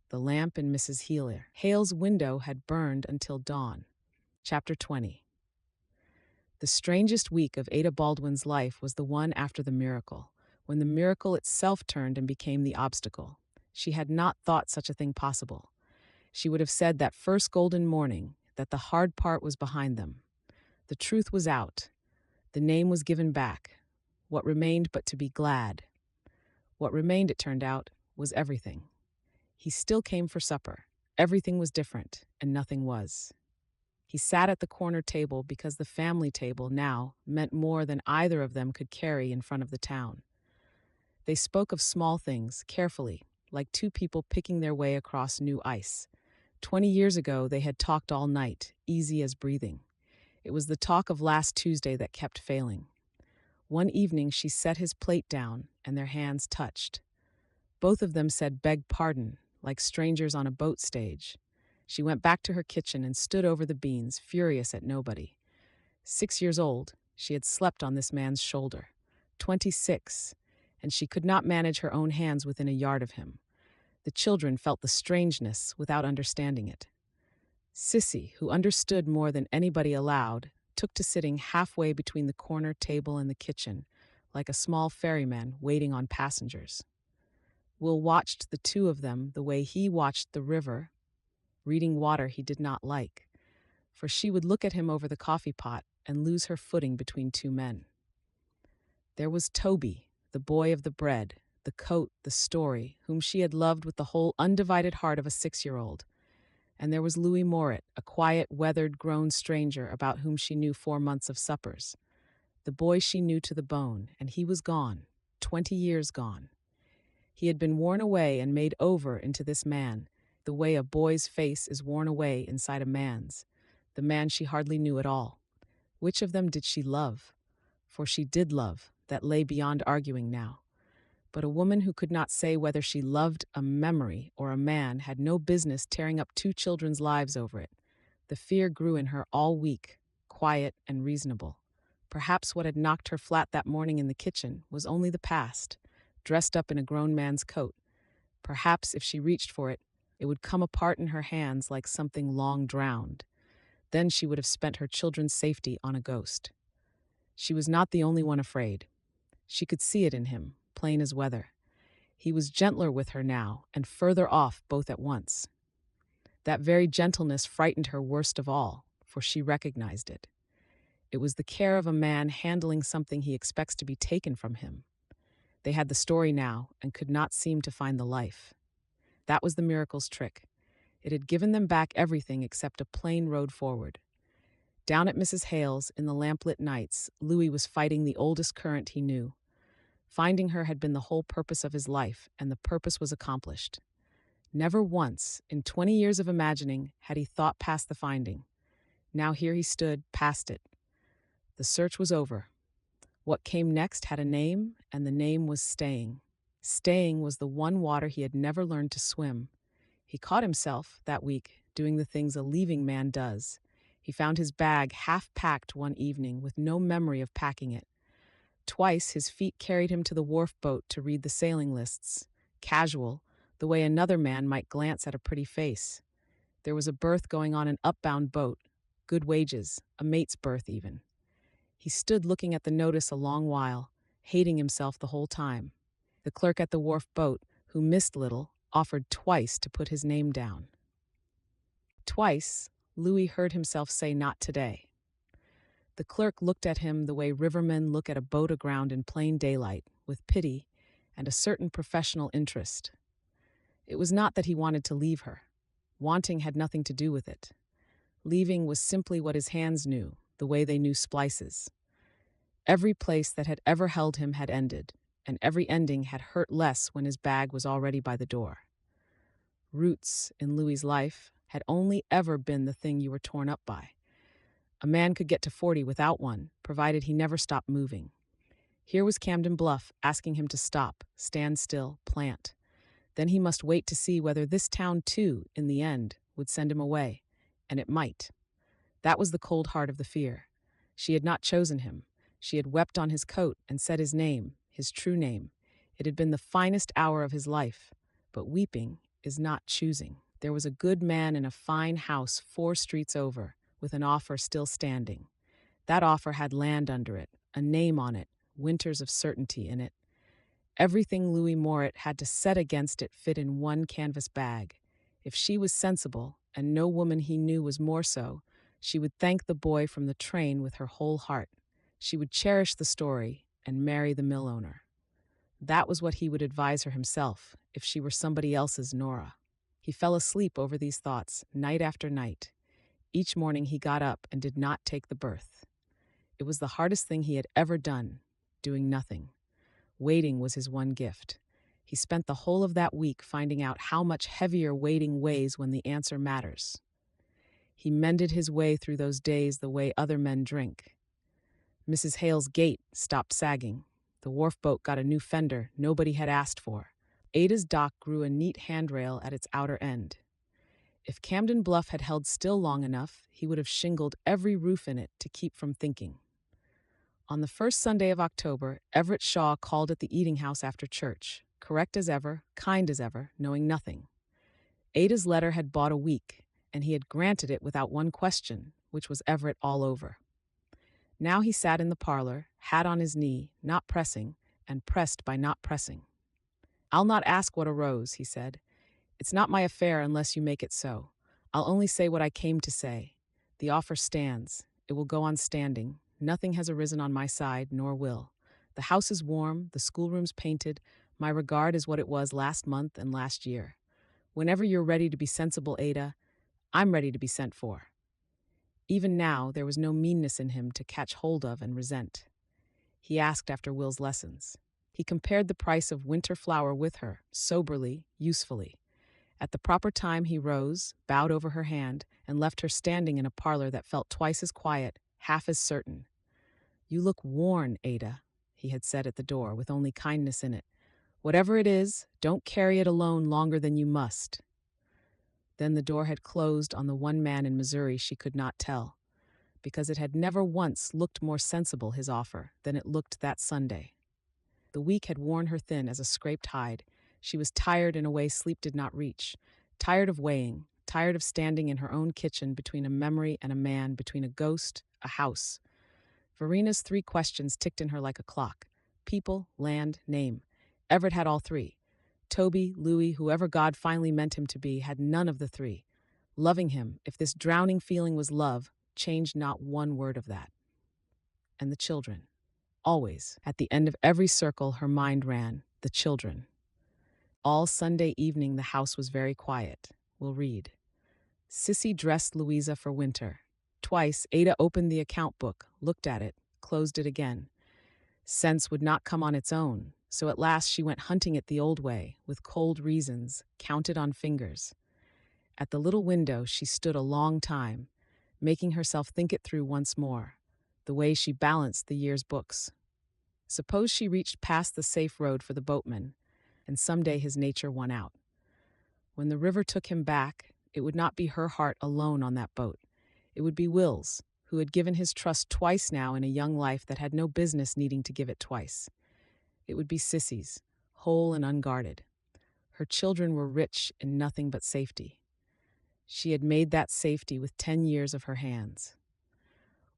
[SPEAKER 1] The lamp in Mrs. Hale's window had burned until dawn. Chapter 20. The strangest week of Ada Baldwin's life was the one after the miracle, when the miracle itself turned and became the obstacle. She had not thought such a thing possible. She would have said that first golden morning that the hard part was behind them. The truth was out. The name was given back. What remained but to be glad? What remained, it turned out, was everything. He still came for supper. Everything was different, and nothing was. He sat at the corner table because the family table now meant more than either of them could carry in front of the town. They spoke of small things, carefully, like 2 people picking their way across new ice. 20 years ago, they had talked all night, easy as breathing. It was the talk of last Tuesday that kept failing. One evening, she set his plate down, and their hands touched. Both of them said beg pardon, like strangers on a boat stage. She went back to her kitchen and stood over the beans, furious at nobody. 6 years old, she had slept on this man's shoulder. 26, and she could not manage her own hands within a yard of him. The children felt the strangeness without understanding it. Sissy, who understood more than anybody allowed, took to sitting halfway between the corner table and the kitchen, like a small ferryman waiting on passengers. Will watched the 2 of them the way he watched the river, reading water he did not like, for she would look at him over the coffee pot and lose her footing between 2 men. There was Toby, the boy of the bread, the coat, the story, whom she had loved with the whole undivided heart of a 6-year-old. And there was Louis Morit, a quiet, weathered, grown stranger about whom she knew 4 months of suppers. The boy she knew to the bone, and he was gone, 20 years gone. He had been worn away and made over into this man, the way a boy's face is worn away inside a man's, the man she hardly knew at all. Which of them did she love? For she did love, that lay beyond arguing now. But a woman who could not say whether she loved a memory or a man had no business tearing up 2 children's lives over it. The fear grew in her all week, quiet and reasonable. Perhaps what had knocked her flat that morning in the kitchen was only the past, dressed up in a grown man's coat. Perhaps if she reached for it, it would come apart in her hands like something long drowned. Then she would have spent her children's safety on a ghost. She was not the only one afraid. She could see it in him, plain as weather. He was gentler with her now, and further off both at once. That very gentleness frightened her worst of all, for she recognized it. It was the care of a man handling something he expects to be taken from him. They had the story now, and could not seem to find the life. That was the miracle's trick. It had given them back everything except a plain road forward. Down at Mrs. Hale's, in the lamplit nights, Louis was fighting the oldest current he knew. Finding her had been the whole purpose of his life, and the purpose was accomplished. Never once, in 20 years of imagining, had he thought past the finding. Now here he stood, past it. The search was over. What came next had a name, and the name was staying. Staying was the one water he had never learned to swim. He caught himself, that week, doing the things a leaving man does. He found his bag half-packed one evening with no memory of packing it. Twice his feet carried him to the wharf boat to read the sailing lists. Casual, the way another man might glance at a pretty face. There was a berth going on an upbound boat. Good wages, a mate's berth even. He stood looking at the notice a long while, hating himself the whole time. The clerk at the wharf boat, who missed little, offered twice to put his name down. Twice, Louis heard himself say not today. The clerk looked at him the way rivermen look at a boat aground in plain daylight, with pity and a certain professional interest. It was not that he wanted to leave her. Wanting had nothing to do with it. Leaving was simply what his hands knew, the way they knew splices. Every place that had ever held him had ended, and every ending had hurt less when his bag was already by the door. Roots, in Louis's life, had only ever been the thing you were torn up by. A man could get to 40 without one, provided he never stopped moving. Here was Camden Bluff asking him to stop, stand still, plant. Then he must wait to see whether this town, too, in the end, would send him away. And it might. That was the cold heart of the fear. She had not chosen him. She had wept on his coat and said his name, his true name. It had been the finest hour of his life. But weeping is not choosing. There was a good man in a fine house 4 streets over, with an offer still standing. That offer had land under it, a name on it, winters of certainty in it. Everything Louis Moret had to set against it fit in one canvas bag. If she was sensible, and no woman he knew was more so, she would thank the boy from the train with her whole heart. She would cherish the story and marry the mill owner. That was what he would advise her himself, if she were somebody else's Nora. He fell asleep over these thoughts, night after night. Each morning he got up and did not take the berth. It was the hardest thing he had ever done, doing nothing. Waiting was his one gift. He spent the whole of that week finding out how much heavier waiting weighs when the answer matters. He mended his way through those days the way other men drink. Mrs. Hale's gate stopped sagging. The wharf boat got a new fender nobody had asked for. Ada's dock grew a neat handrail at its outer end. If Camden Bluff had held still long enough, he would have shingled every roof in it to keep from thinking. On the first Sunday of October, Everett Shaw called at the eating house after church, correct as ever, kind as ever, knowing nothing. Ada's letter had bought a week, and he had granted it without one question, which was Everett all over. Now he sat in the parlor, hat on his knee, not pressing, and pressed by not pressing. "I'll not ask what arose," he said. "It's not my affair unless you make it so. I'll only say what I came to say. The offer stands. It will go on standing. Nothing has arisen on my side, nor will. The house is warm, the schoolroom's painted. My regard is what it was last month and last year. Whenever you're ready to be sensible, Ada, I'm ready to be sent for." Even now, there was no meanness in him to catch hold of and resent. He asked after Will's lessons. He compared the price of winter flour with her, soberly, usefully. At the proper time he rose, bowed over her hand, and left her standing in a parlor that felt twice as quiet, half as certain. "You look worn, Ada," he had said at the door, with only kindness in it. "Whatever it is, don't carry it alone longer than you must." Then the door had closed on the one man in Missouri she could not tell, because it had never once looked more sensible, his offer, than it looked that Sunday. The week had worn her thin as a scraped hide. She was tired in a way sleep did not reach, tired of weighing, tired of standing in her own kitchen between a memory and a man, between a ghost, a house. Verena's 3 questions ticked in her like a clock. People, land, name. Everett had all 3. Toby, Louis, whoever God finally meant him to be, had none of the 3. Loving him, if this drowning feeling was love, changed not one word of that. And the children. Always, at the end of every circle, her mind ran, the children. All Sunday evening the house was very quiet. We'll read. Sissy dressed Louisa for winter. Twice, Ada opened the account book, looked at it, closed it again. Sense would not come on its own, so at last she went hunting it the old way, with cold reasons, counted on fingers. At the little window she stood a long time, making herself think it through once more, the way she balanced the year's books. Suppose she reached past the safe road for the boatman, and someday his nature won out. When the river took him back, it would not be her heart alone on that boat. It would be Will's, who had given his trust twice now in a young life that had no business needing to give it twice. It would be Sissy's, whole and unguarded. Her children were rich in nothing but safety. She had made that safety with 10 years of her hands.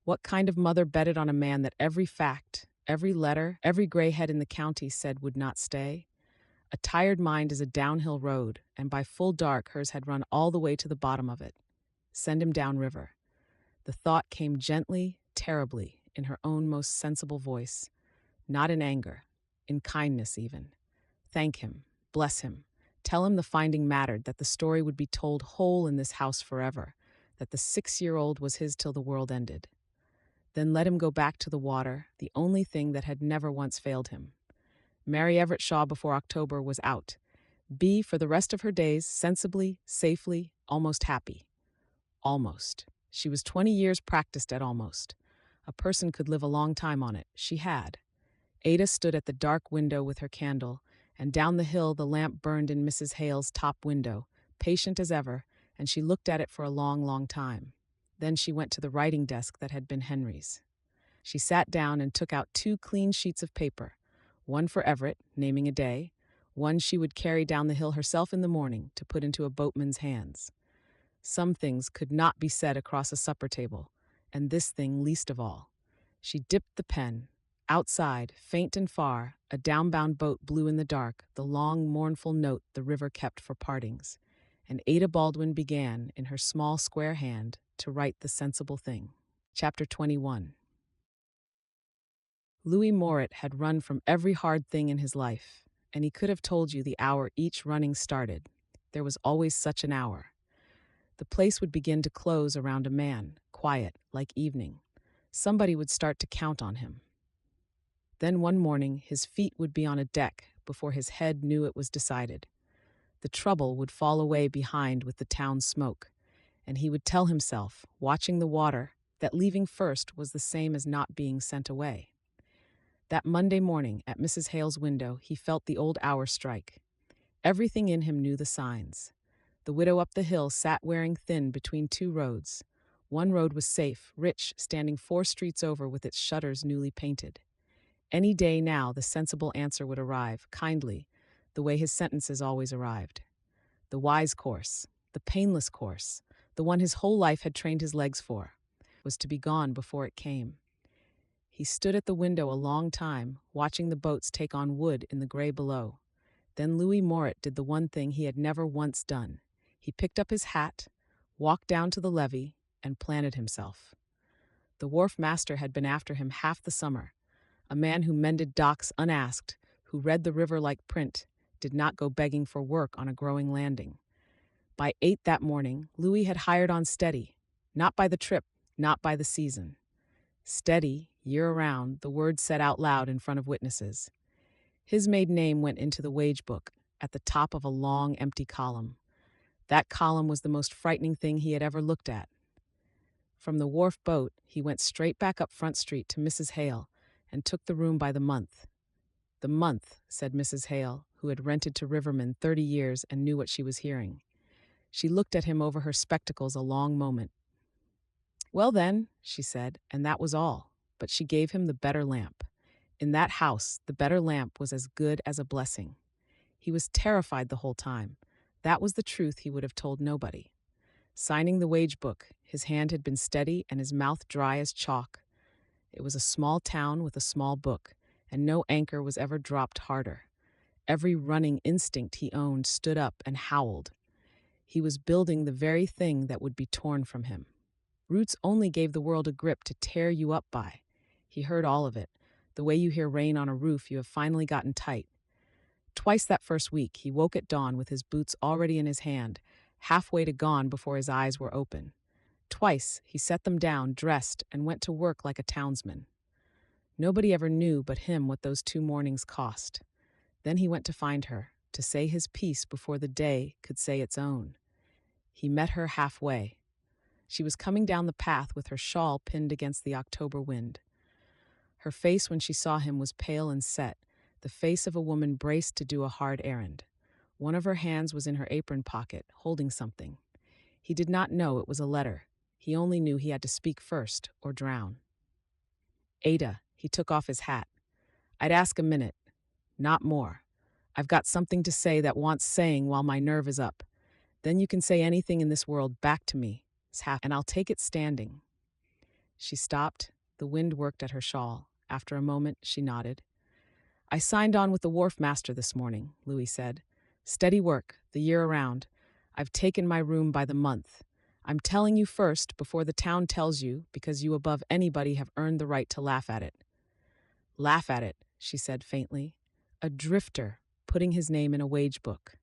[SPEAKER 1] What kind of mother betted on a man that every fact, every letter, every gray head in the county said would not stay? A tired mind is a downhill road, and by full dark hers had run all the way to the bottom of it. Send him downriver. The thought came gently, terribly, in her own most sensible voice, not in anger, in kindness even. Thank him, bless him, tell him the finding mattered, that the story would be told whole in this house forever, that the 6-year-old was his till the world ended. Then let him go back to the water, the only thing that had never once failed him. Marry Everett Shaw before October was out. Be, for the rest of her days, sensibly, safely, almost happy. Almost. She was 20 years practiced at almost. A person could live a long time on it. She had. Ada stood at the dark window with her candle, and down the hill the lamp burned in Mrs. Hale's top window, patient as ever, and she looked at it for a long, long time. Then she went to the writing desk that had been Henry's. She sat down and took out 2 clean sheets of paper, one for Everett, naming a day, one she would carry down the hill herself in the morning to put into a boatman's hands. Some things could not be said across a supper table, and this thing least of all. She dipped the pen. Outside, faint and far, a downbound boat blew in the dark, the long, mournful note the river kept for partings, and Ada Baldwin began, in her small, square hand, to write the sensible thing. Chapter 21. Louis Morit had run from every hard thing in his life, and he could have told you the hour each running started. There was always such an hour. The place would begin to close around a man, quiet, like evening. Somebody would start to count on him. Then one morning his feet would be on a deck before his head knew it was decided. The trouble would fall away behind with the town smoke, and he would tell himself, watching the water, that leaving first was the same as not being sent away. That Monday morning, at Mrs. Hale's window, he felt the old hour strike. Everything in him knew the signs. The widow up the hill sat wearing thin between 2 roads. One road was safe, rich, standing 4 streets over with its shutters newly painted. Any day now the sensible answer would arrive, kindly, the way his sentences always arrived. The wise course, the painless course, the one his whole life had trained his legs for, was to be gone before it came. He stood at the window a long time, watching the boats take on wood in the gray below. Then Louis Morit did the one thing he had never once done. He picked up his hat, walked down to the levee, and planted himself. The wharf master had been after him half the summer. A man who mended docks unasked, who read the river like print, did not go begging for work on a growing landing. By 8 that morning, Louis had hired on steady, not by the trip, not by the season. Steady, year-round, the word said out loud in front of witnesses. His maiden name went into the wage book, at the top of a long, empty column. That column was the most frightening thing he had ever looked at. From the wharf boat, he went straight back up Front Street to Mrs. Hale and took the room by the month. The month, said Mrs. Hale, who had rented to Riverman 30 years and knew what she was hearing. She looked at him over her spectacles a long moment. Well then, she said, and that was all. But she gave him the better lamp. In that house, the better lamp was as good as a blessing. He was terrified the whole time. That was the truth he would have told nobody. Signing the wage book, his hand had been steady and his mouth dry as chalk. It was a small town with a small book, and no anchor was ever dropped harder. Every running instinct he owned stood up and howled. He was building the very thing that would be torn from him. Roots only gave the world a grip to tear you up by. He heard all of it. The way you hear rain on a roof, you have finally gotten tight. Twice that first week, he woke at dawn with his boots already in his hand, halfway to gone before his eyes were open. Twice, he set them down, dressed, and went to work like a townsman. Nobody ever knew but him what those 2 mornings cost. Then he went to find her, to say his piece before the day could say its own. He met her halfway. She was coming down the path with her shawl pinned against the October wind. Her face when she saw him was pale and set, the face of a woman braced to do a hard errand. One of her hands was in her apron pocket, holding something. He did not know it was a letter. He only knew he had to speak first, or drown. Ada, he took off his hat. I'd ask a minute, not more. I've got something to say that wants saying while my nerve is up. Then you can say anything in this world back to me, and I'll take it standing. She stopped. The wind worked at her shawl. After a moment, she nodded. I signed on with the wharf master this morning, Louis said. Steady work, the year around. I've taken my room by the month. I'm telling you first before the town tells you, because you above anybody have earned the right to laugh at it. Laugh at it, she said faintly. A drifter, putting his name in a wage book.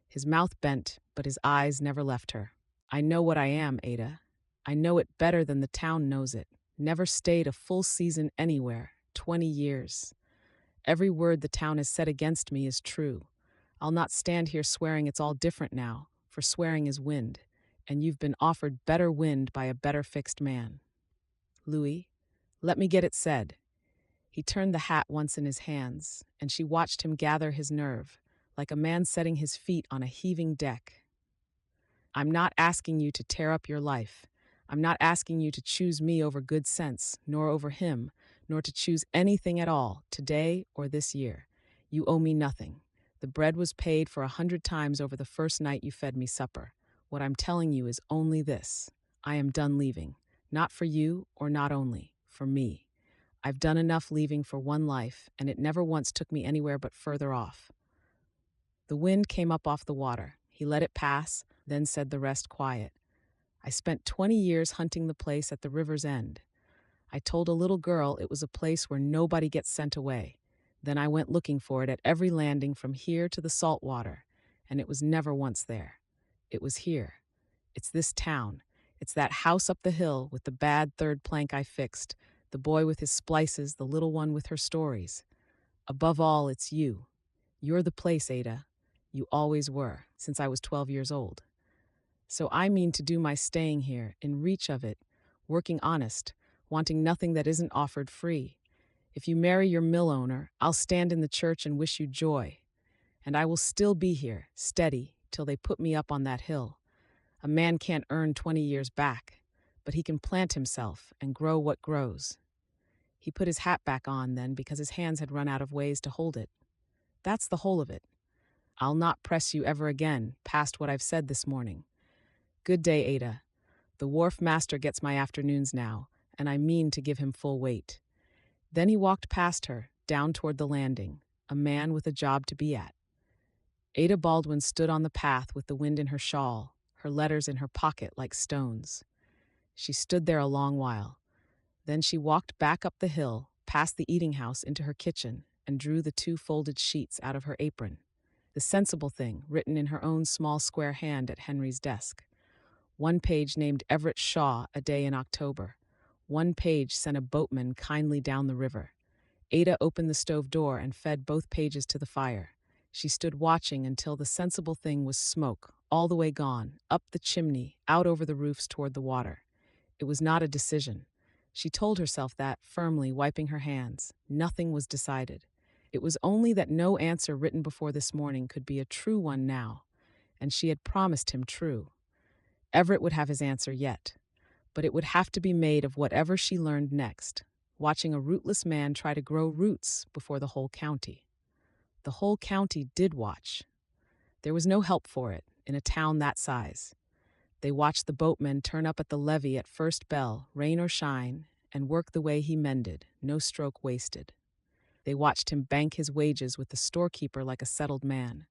[SPEAKER 1] His mouth bent, but his eyes never left her. I know what I am, Ada. I know it better than the town knows it. Never stayed a full season anywhere, 20 years. Every word the town has said against me is true. I'll not stand here swearing it's all different now, for swearing is wind, and you've been offered better wind by a better fixed man. Louis, let me get it said. He turned the hat once in his hands, and she watched him gather his nerve, like a man setting his feet on a heaving deck. I'm not asking you to tear up your life. I'm not asking you to choose me over good sense, nor over him, nor to choose anything at all, today or this year. You owe me nothing. The bread was paid for 100 times over the first night you fed me supper. What I'm telling you is only this. I am done leaving. Not for you, or not only, for me. I've done enough leaving for one life, and it never once took me anywhere but further off. The wind came up off the water. He let it pass, then said the rest quiet. I spent 20 years hunting the place at the river's end. I told a little girl it was a place where nobody gets sent away. Then I went looking for it at every landing from here to the salt water, and it was never once there. It was here. It's this town. It's that house up the hill with the bad third plank I fixed, the boy with his splices, the little one with her stories. Above all, it's you. You're the place, Ada. You always were, since I was 12 years old. So I mean to do my staying here, in reach of it, working honest, wanting nothing that isn't offered free. If you marry your mill owner, I'll stand in the church and wish you joy. And I will still be here, steady, till they put me up on that hill. A man can't earn 20 years back, but he can plant himself and grow what grows. He put his hat back on then because his hands had run out of ways to hold it. That's the whole of it. I'll not press you ever again, past what I've said this morning. Good day, Ada. The wharf master gets my afternoons now, and I mean to give him full weight. Then he walked past her, down toward the landing, a man with a job to be at. Ada Baldwin stood on the path with the wind in her shawl, her letters in her pocket like stones. She stood there a long while. Then she walked back up the hill, past the eating house into her kitchen, and drew the 2 folded sheets out of her apron. The sensible thing, written in her own small square hand at Henry's desk. One page named Everett Shaw, a day in October. One page sent a boatman kindly down the river. Ada opened the stove door and fed both pages to the fire. She stood watching until the sensible thing was smoke, all the way gone, up the chimney, out over the roofs toward the water. It was not a decision. She told herself that, firmly, wiping her hands. Nothing was decided. It was only that no answer written before this morning could be a true one now, and she had promised him true. Everett would have his answer yet, but it would have to be made of whatever she learned next, watching a rootless man try to grow roots before the whole county. The whole county did watch. There was no help for it in a town that size. They watched the boatmen turn up at the levee at first bell, rain or shine, and work the way he mended, no stroke wasted. They watched him bank his wages with the storekeeper like a settled man.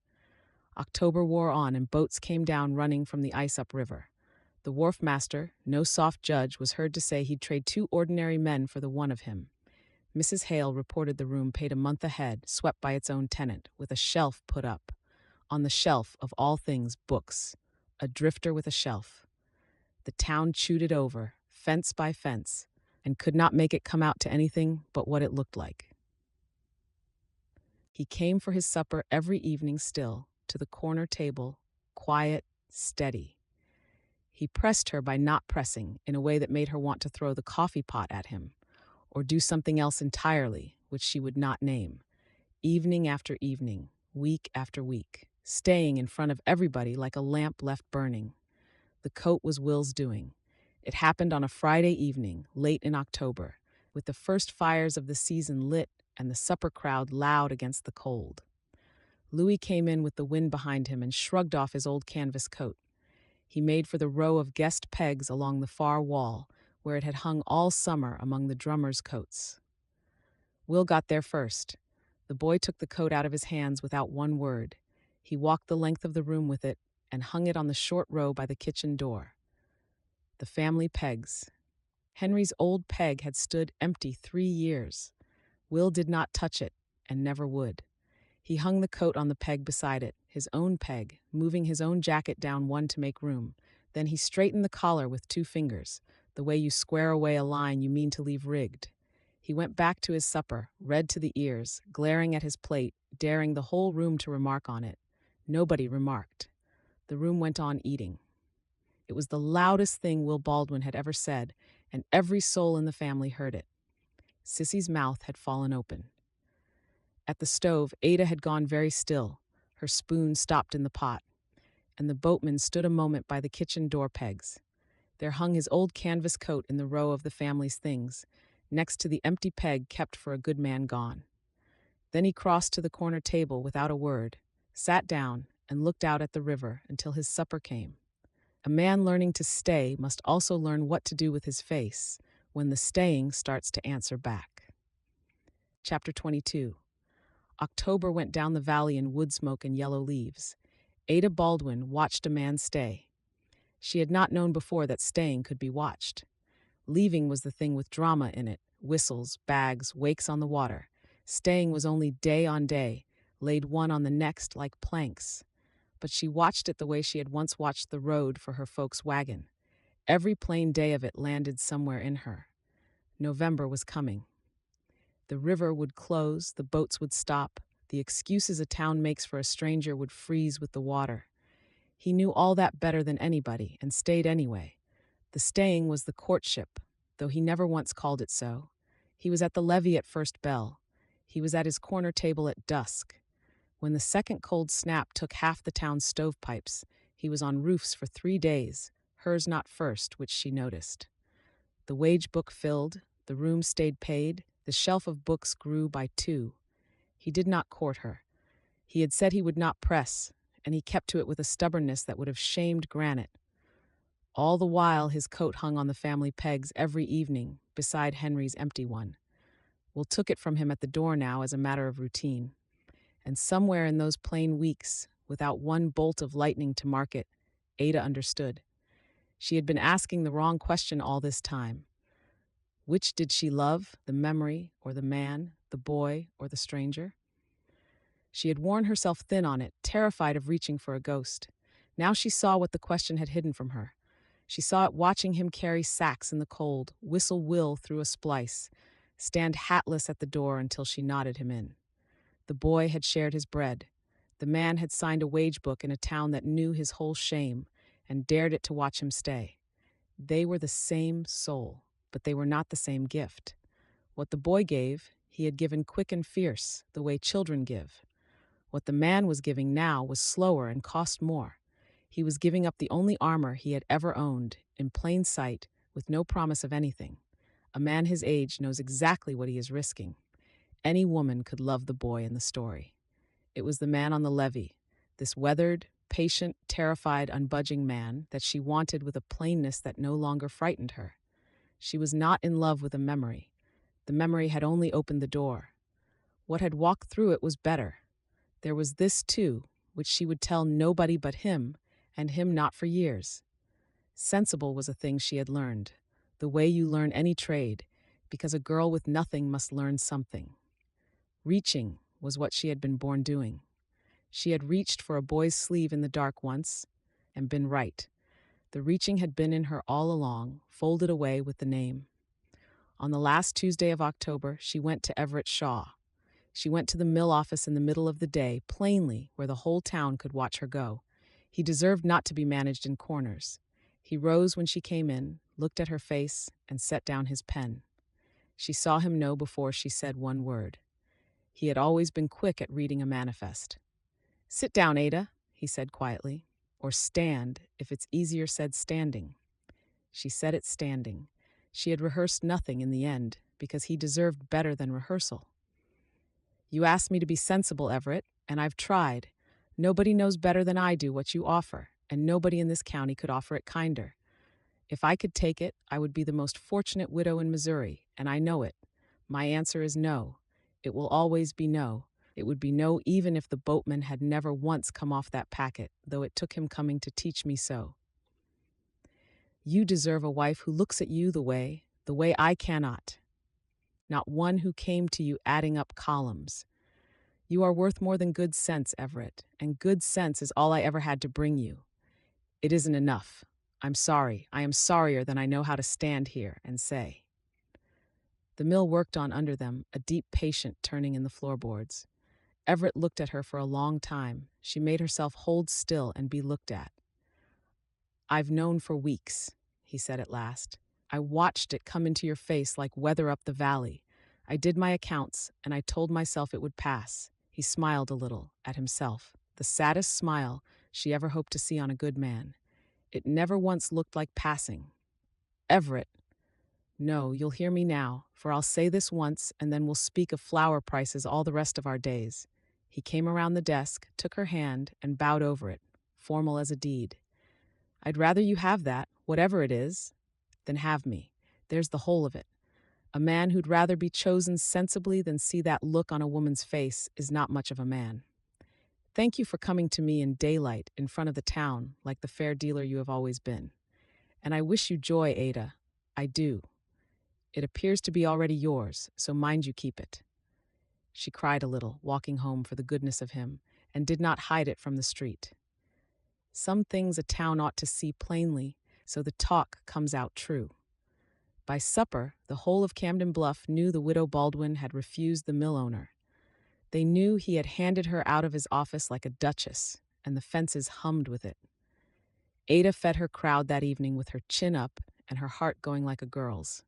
[SPEAKER 1] October wore on and boats came down running from the ice up river. The wharf master, no soft judge, was heard to say he'd trade 2 ordinary men for the one of him. Mrs. Hale reported the room paid a month ahead, swept by its own tenant, with a shelf put up. On the shelf, of all things, books. A drifter with a shelf. The town chewed it over, fence by fence, and could not make it come out to anything but what it looked like. He came for his supper every evening still, to the corner table, quiet, steady. He pressed her by not pressing in a way that made her want to throw the coffee pot at him, or do something else entirely, which she would not name. Evening after evening, week after week, staying in front of everybody like a lamp left burning. The coat was Will's doing. It happened on a Friday evening, late in October, with the first fires of the season lit and the supper crowd loud against the cold. Louis came in with the wind behind him and shrugged off his old canvas coat. He made for the row of guest pegs along the far wall, where it had hung all summer among the drummers' coats. Will got there first. The boy took the coat out of his hands without one word. He walked the length of the room with it and hung it on the short row by the kitchen door. The family pegs. Henry's old peg had stood empty 3 years. Will did not touch it, and never would. He hung the coat on the peg beside it, his own peg, moving his own jacket down one to make room. Then he straightened the collar with 2 fingers, the way you square away a line you mean to leave rigged. He went back to his supper, red to the ears, glaring at his plate, daring the whole room to remark on it. Nobody remarked. The room went on eating. It was the loudest thing Will Baldwin had ever said, and every soul in the family heard it. Sissy's mouth had fallen open. At the stove, Ada had gone very still, her spoon stopped in the pot, and the boatman stood a moment by the kitchen door pegs. There hung his old canvas coat in the row of the family's things, next to the empty peg kept for a good man gone. Then he crossed to the corner table without a word, sat down, and looked out at the river until his supper came. A man learning to stay must also learn what to do with his face when the staying starts to answer back. Chapter 22. October went down the valley in wood smoke and yellow leaves. Ada Baldwin watched a man stay. She had not known before that staying could be watched. Leaving was the thing with drama in it, whistles, bags, wakes on the water. Staying was only day on day, laid one on the next like planks. But she watched it the way she had once watched the road for her folks' wagon. Every plain day of it landed somewhere in her. November was coming. The river would close, the boats would stop, the excuses a town makes for a stranger would freeze with the water. He knew all that better than anybody, and stayed anyway. The staying was the courtship, though he never once called it so. He was at the levee at first bell. He was at his corner table at dusk. When the second cold snap took half the town's stovepipes, he was on roofs for 3 days, hers not first, which she noticed. The wage book filled, the room stayed paid, the shelf of books grew by 2. He did not court her. He had said he would not press, and he kept to it with a stubbornness that would have shamed granite. All the while his coat hung on the family pegs every evening, beside Henry's empty one. Will took it from him at the door now as a matter of routine. And somewhere in those plain weeks, without one bolt of lightning to mark it, Ada understood. She had been asking the wrong question all this time. Which did she love, the memory or the man, the boy or the stranger? She had worn herself thin on it, terrified of reaching for a ghost. Now she saw what the question had hidden from her. She saw it watching him carry sacks in the cold, whistle Will through a splice, stand hatless at the door until she nodded him in. The boy had shared his bread. The man had signed a wage book in a town that knew his whole shame and dared it to watch him stay. They were the same soul, but they were not the same gift. What the boy gave, he had given quick and fierce, the way children give. What the man was giving now was slower and cost more. He was giving up the only armor he had ever owned, in plain sight, with no promise of anything. A man his age knows exactly what he is risking. Any woman could love the boy in the story. It was the man on the levee, this weathered, patient, terrified, unbudging man that she wanted with a plainness that no longer frightened her. She was not in love with a memory. The memory had only opened the door. What had walked through it was better. There was this, too, which she would tell nobody but him, and him not for years. Sensible was a thing she had learned, the way you learn any trade, because a girl with nothing must learn something. Reaching was what she had been born doing. She had reached for a boy's sleeve in the dark once, and been right. The reaching had been in her all along, folded away with the name. On the last Tuesday of October, she went to Everett Shaw. She went to the mill office in the middle of the day, plainly, where the whole town could watch her go. He deserved not to be managed in corners. He rose when she came in, looked at her face, and set down his pen. She saw him know before she said one word. He had always been quick at reading a manifest. "Sit down, Ada," he said quietly. "Or stand, if it's easier said standing." She said it standing. She had rehearsed nothing in the end, because he deserved better than rehearsal. "You asked me to be sensible, Everett, and I've tried. Nobody knows better than I do what you offer, and nobody in this county could offer it kinder. If I could take it, I would be the most fortunate widow in Missouri, and I know it. My answer is no. It will always be no. It would be no even if the boatman had never once come off that packet, though it took him coming to teach me so. You deserve a wife who looks at you the way I cannot. Not one who came to you adding up columns. You are worth more than good sense, Everett, and good sense is all I ever had to bring you. It isn't enough. I'm sorry. I am sorrier than I know how to stand here and say." The mill worked on under them, a deep patient turning in the floorboards. Everett looked at her for a long time. She made herself hold still and be looked at. "I've known for weeks," he said at last. "I watched it come into your face like weather up the valley. I did my accounts, and I told myself it would pass." He smiled a little, at himself, the saddest smile she ever hoped to see on a good man. It never once looked like passing. "Everett, no, you'll hear me now, for I'll say this once, and then we'll speak of flower prices all the rest of our days." He came around the desk, took her hand, and bowed over it, formal as a deed. "I'd rather you have that, whatever it is, than have me. There's the whole of it. A man who'd rather be chosen sensibly than see that look on a woman's face is not much of a man. Thank you for coming to me in daylight in front of the town like the fair dealer you have always been. And I wish you joy, Ada. I do. It appears to be already yours, so mind you keep it." She cried a little, walking home for the goodness of him, and did not hide it from the street. Some things a town ought to see plainly, so the talk comes out true. By supper, the whole of Camden Bluff knew the widow Baldwin had refused the mill owner. They knew he had handed her out of his office like a duchess, and the fences hummed with it. Ada fed her crowd that evening with her chin up and her heart going like a girl's,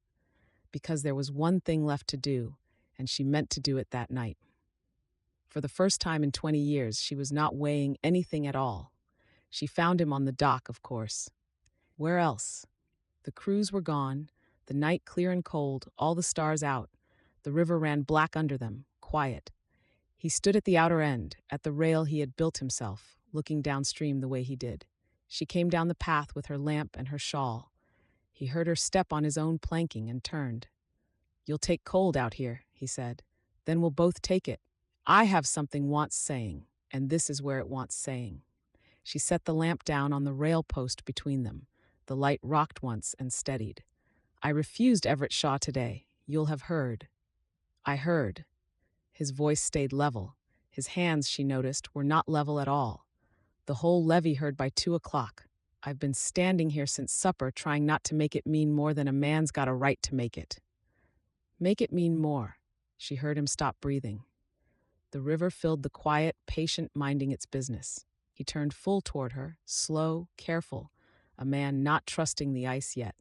[SPEAKER 1] because there was one thing left to do, and she meant to do it that night. For the first time in 20 years, she was not weighing anything at all. She found him on the dock, of course. Where else? The crews were gone, the night clear and cold, all the stars out. The river ran black under them, quiet. He stood at the outer end, at the rail he had built himself, looking downstream the way he did. She came down the path with her lamp and her shawl. He heard her step on his own planking and turned. "You'll take cold out here," he said. "Then we'll both take it. I have something wants saying, and this is where it wants saying." She set the lamp down on the rail post between them. The light rocked once and steadied. "I refused Everett Shaw today. You'll have heard." "I heard." His voice stayed level. His hands, she noticed, were not level at all. "The whole levy heard by 2 o'clock. I've been standing here since supper trying not to make it mean more than a man's got a right to make it." "Make it mean more." She heard him stop breathing. The river filled the quiet, patient minding its business. He turned full toward her, slow, careful, a man not trusting the ice yet.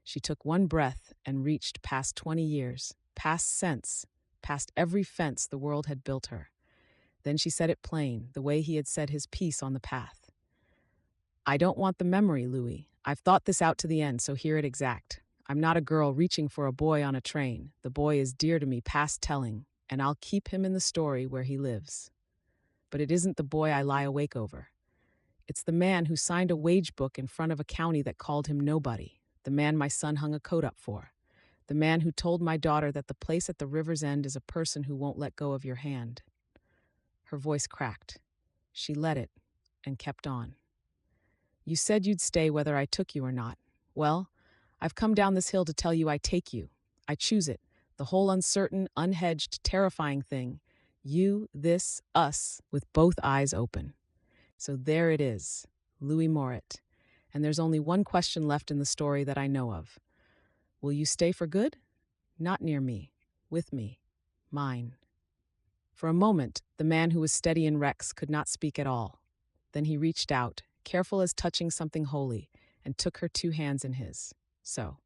[SPEAKER 1] She took one breath and reached past 20 years, past sense, past every fence the world had built her. Then she said it plain, the way he had said his piece on the path. "I don't want the memory, Louis. I've thought this out to the end, so hear it exact. I'm not a girl reaching for a boy on a train. The boy is dear to me past telling, and I'll keep him in the story where he lives. But it isn't the boy I lie awake over. It's the man who signed a wage book in front of a county that called him nobody, the man my son hung a coat up for, the man who told my daughter that the place at the river's end is a person who won't let go of your hand." Her voice cracked. She let it and kept on. "You said you'd stay whether I took you or not. Well, I've come down this hill to tell you I take you. I choose it. The whole uncertain, unhedged, terrifying thing. You, this, us, with both eyes open. So there it is, Louis Moret. and there's only one question left in the story that I know of. Will you stay for good? Not near me, with me, mine. For a moment, the man who was steady in Rex could not speak at all. Then he reached out, careful as touching something holy, and took her two hands in his. So,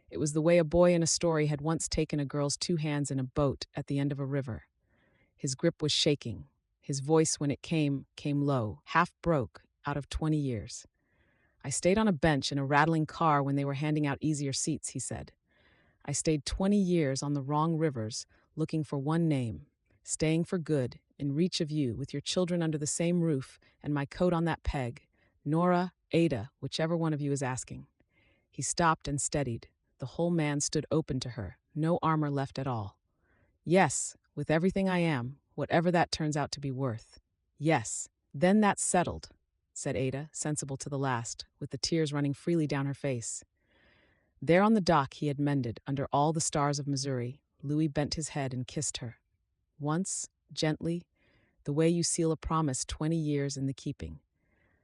[SPEAKER 1] it was the way a boy in a story had once taken a girl's two hands in a boat at the end of a river. His grip was shaking. His voice, when it came low, half broke, out of 20 years. I stayed on a bench in a rattling car when they were handing out easier seats, he said. I stayed 20 years on the wrong rivers, looking for one name, staying for good, in reach of you, with your children under the same roof, and my coat on that peg. Nora, Ada, whichever one of you is asking. He stopped and steadied. The whole man stood open to her, no armor left at all. Yes, with everything I am, whatever that turns out to be worth. Yes, then that's settled, said Ada, sensible to the last, with the tears running freely down her face. There on the dock he had mended, under all the stars of Missouri, Louis bent his head and kissed her. Once, gently, the way you seal a promise 20 years in the keeping.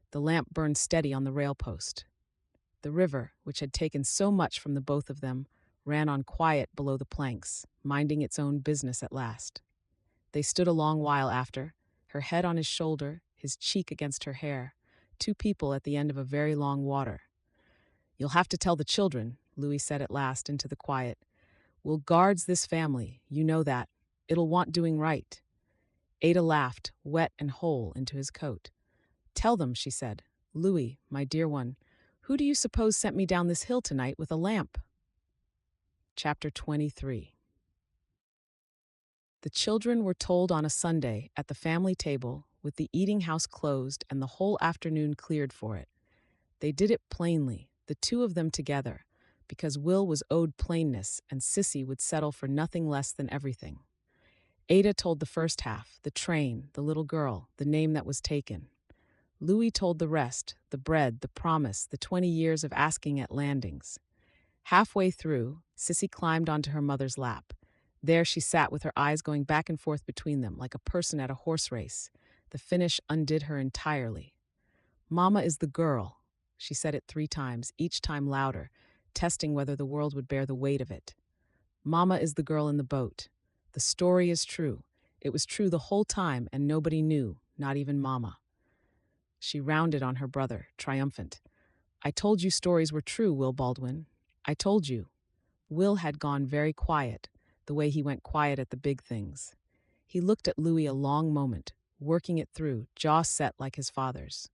[SPEAKER 1] The lamp burned steady on the rail post. The river, which had taken so much from the both of them, ran on quiet below the planks, minding its own business at last. They stood a long while after, her head on his shoulder, his cheek against her hair, two people at the end of a very long water. You'll have to tell the children, Louis said at last into the quiet. We'll guards this family, you know that. It'll want doing right. Ada laughed, wet and whole, into his coat. Tell them, she said. Louis, my dear one, who do you suppose sent me down this hill tonight with a lamp? Chapter 23. The children were told on a Sunday at the family table, with the eating house closed and the whole afternoon cleared for it. They did it plainly, the two of them together, because Will was owed plainness and Sissy would settle for nothing less than everything. Ada told the first half, the train, the little girl, the name that was taken. Louis told the rest, the bread, the promise, the 20 years of asking at landings. Halfway through, Sissy climbed onto her mother's lap. There she sat with her eyes going back and forth between them like a person at a horse race. The finish undid her entirely. Mama is the girl. She said it 3 times, each time louder, testing whether the world would bear the weight of it. Mama is the girl in the boat. The story is true. It was true the whole time, and nobody knew, not even Mama. She rounded on her brother, triumphant. I told you stories were true, Will Baldwin. I told you. Will had gone very quiet, the way he went quiet at the big things. He looked at Louis a long moment, working it through, jaw set like his father's.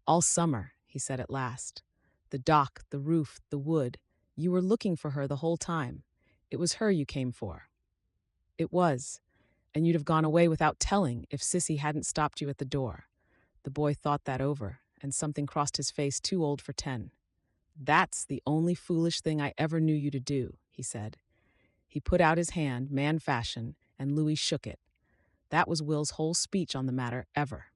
[SPEAKER 1] All summer, he said at last. The dock, the roof, the wood. You were looking for her the whole time. It was her you came for. It was, and you'd have gone away without telling if Sissy hadn't stopped you at the door. The boy thought that over, and something crossed his face too old for 10. That's the only foolish thing I ever knew you to do, he said. He put out his hand, man fashion, and Louis shook it. That was Will's whole speech on the matter ever.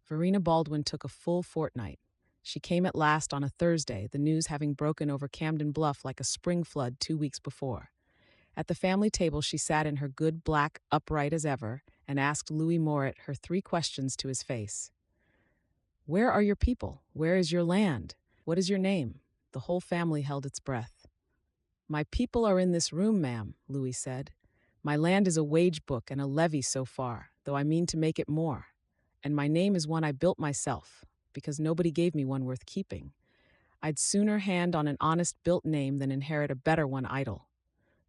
[SPEAKER 1] Verena Baldwin took a full fortnight. She came at last on a Thursday, the news having broken over Camden Bluff like a spring flood 2 weeks before. At the family table she sat in her good black, upright as ever, and asked Louis Moret her 3 questions to his face. Where are your people? Where is your land? What is your name? The whole family held its breath. My people are in this room, ma'am, Louis said. My land is a wage book and a levy so far, though I mean to make it more. And my name is one I built myself, because nobody gave me one worth keeping. I'd sooner hand on an honest built name than inherit a better one idle.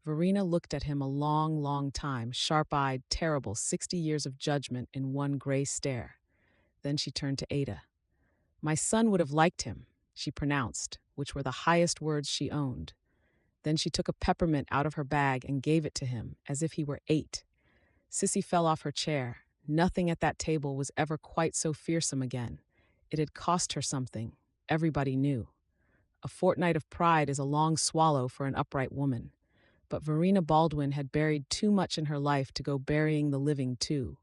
[SPEAKER 1] Verena looked at him a long, long time, sharp-eyed, terrible, 60 years of judgment in one gray stare. Then she turned to Ada. My son would have liked him, she pronounced, which were the highest words she owned. Then she took a peppermint out of her bag and gave it to him, as if he were 8. Sissy fell off her chair. Nothing at that table was ever quite so fearsome again. It had cost her something. Everybody knew. A fortnight of pride is a long swallow for an upright woman. But Verena Baldwin had buried too much in her life to go burying the living too.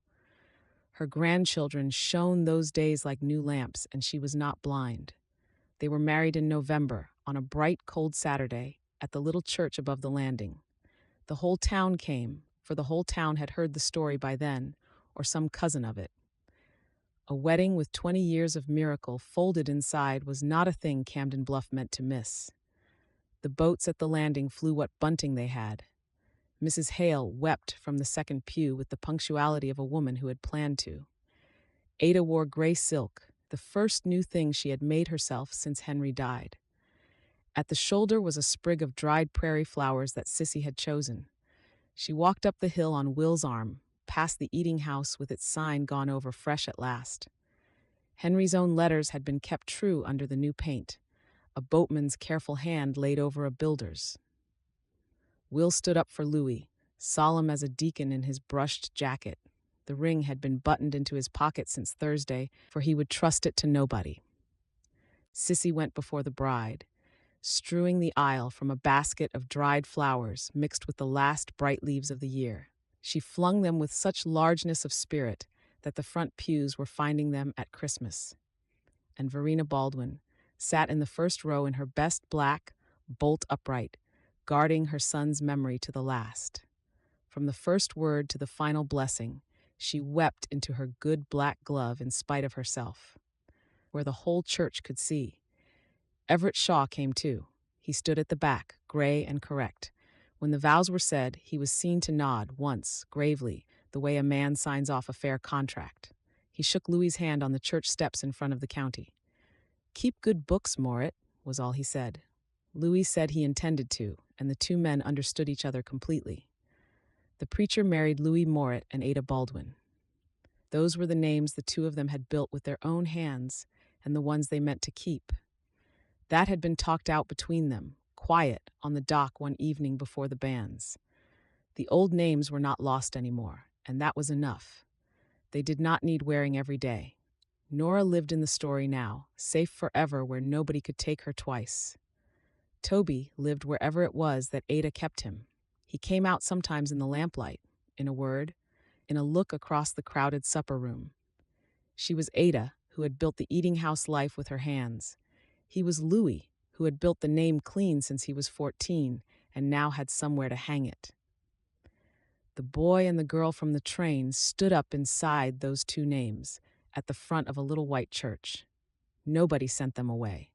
[SPEAKER 1] Her grandchildren shone those days like new lamps, and she was not blind. They were married in November, on a bright, cold Saturday, at the little church above the landing. The whole town came, for the whole town had heard the story by then, or some cousin of it. A wedding with 20 years of miracle folded inside was not a thing Camden Bluff meant to miss. The boats at the landing flew what bunting they had. Mrs. Hale wept from the second pew with the punctuality of a woman who had planned to. Ada wore gray silk, the first new thing she had made herself since Henry died. At the shoulder was a sprig of dried prairie flowers that Sissy had chosen. She walked up the hill on Will's arm, past the eating house with its sign gone over fresh at last. Henry's own letters had been kept true under the new paint, a boatman's careful hand laid over a builder's. Will stood up for Louis, solemn as a deacon in his brushed jacket. The ring had been buttoned into his pocket since Thursday, for he would trust it to nobody. Sissy went before the bride, strewing the aisle from a basket of dried flowers mixed with the last bright leaves of the year. She flung them with such largeness of spirit that the front pews were finding them at Christmas. And Ada Baldwin sat in the first row in her best black, bolt upright, guarding her son's memory to the last. From the first word to the final blessing, she wept into her good black glove in spite of herself, where the whole church could see. Everett Shaw came too. He stood at the back, gray and correct. When the vows were said, he was seen to nod once, gravely, the way a man signs off a fair contract. He shook Louis's hand on the church steps in front of the county. "Keep good books, Morit," was all he said. Louis said he intended to, and the two men understood each other completely. The preacher married Louis Morit and Ada Baldwin. Those were the names the two of them had built with their own hands, and the ones they meant to keep. That had been talked out between them, quiet, on the dock one evening before the banns. The old names were not lost anymore, and that was enough. They did not need wearing every day. Nora lived in the story now, safe forever where nobody could take her twice. Toby lived wherever it was that Ada kept him. He came out sometimes in the lamplight, in a word, in a look across the crowded supper room. She was Ada, who had built the eating house life with her hands. He was Louis, who had built the name clean since he was 14 and now had somewhere to hang it. The boy and the girl from the train stood up inside those two names, at the front of a little white church. Nobody sent them away.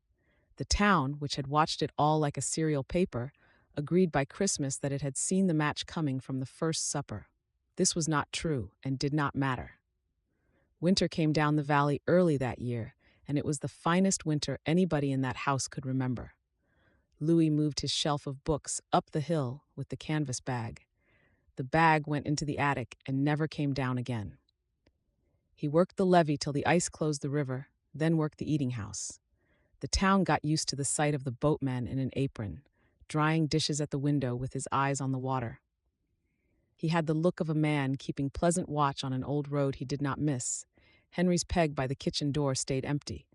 [SPEAKER 1] The town, which had watched it all like a serial paper, agreed by Christmas that it had seen the match coming from the first supper. This was not true and did not matter. Winter came down the valley early that year, and it was the finest winter anybody in that house could remember. Louis moved his shelf of books up the hill with the canvas bag. The bag went into the attic and never came down again. He worked the levee till the ice closed the river, then worked the eating house. The town got used to the sight of the boatman in an apron, drying dishes at the window with his eyes on the water. He had the look of a man keeping pleasant watch on an old road he did not miss. Henry's peg by the kitchen door stayed empty.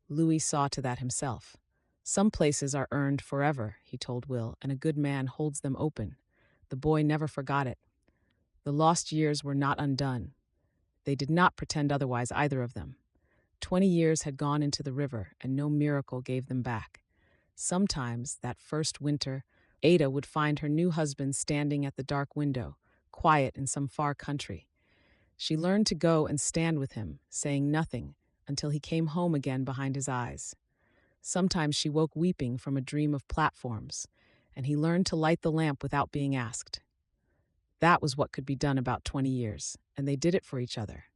[SPEAKER 1] Louis saw to that himself. "Some places are earned forever," he told Will, "and a good man holds them open." The boy never forgot it. The lost years were not undone. They did not pretend otherwise, either of them. 20 years had gone into the river, and no miracle gave them back. Sometimes, that first winter, Ada would find her new husband standing at the dark window, quiet in some far country. She learned to go and stand with him, saying nothing, until he came home again behind his eyes. Sometimes she woke weeping from a dream of platforms, and he learned to light the lamp without being asked. That was what could be done about 20 years, and they did it for each other.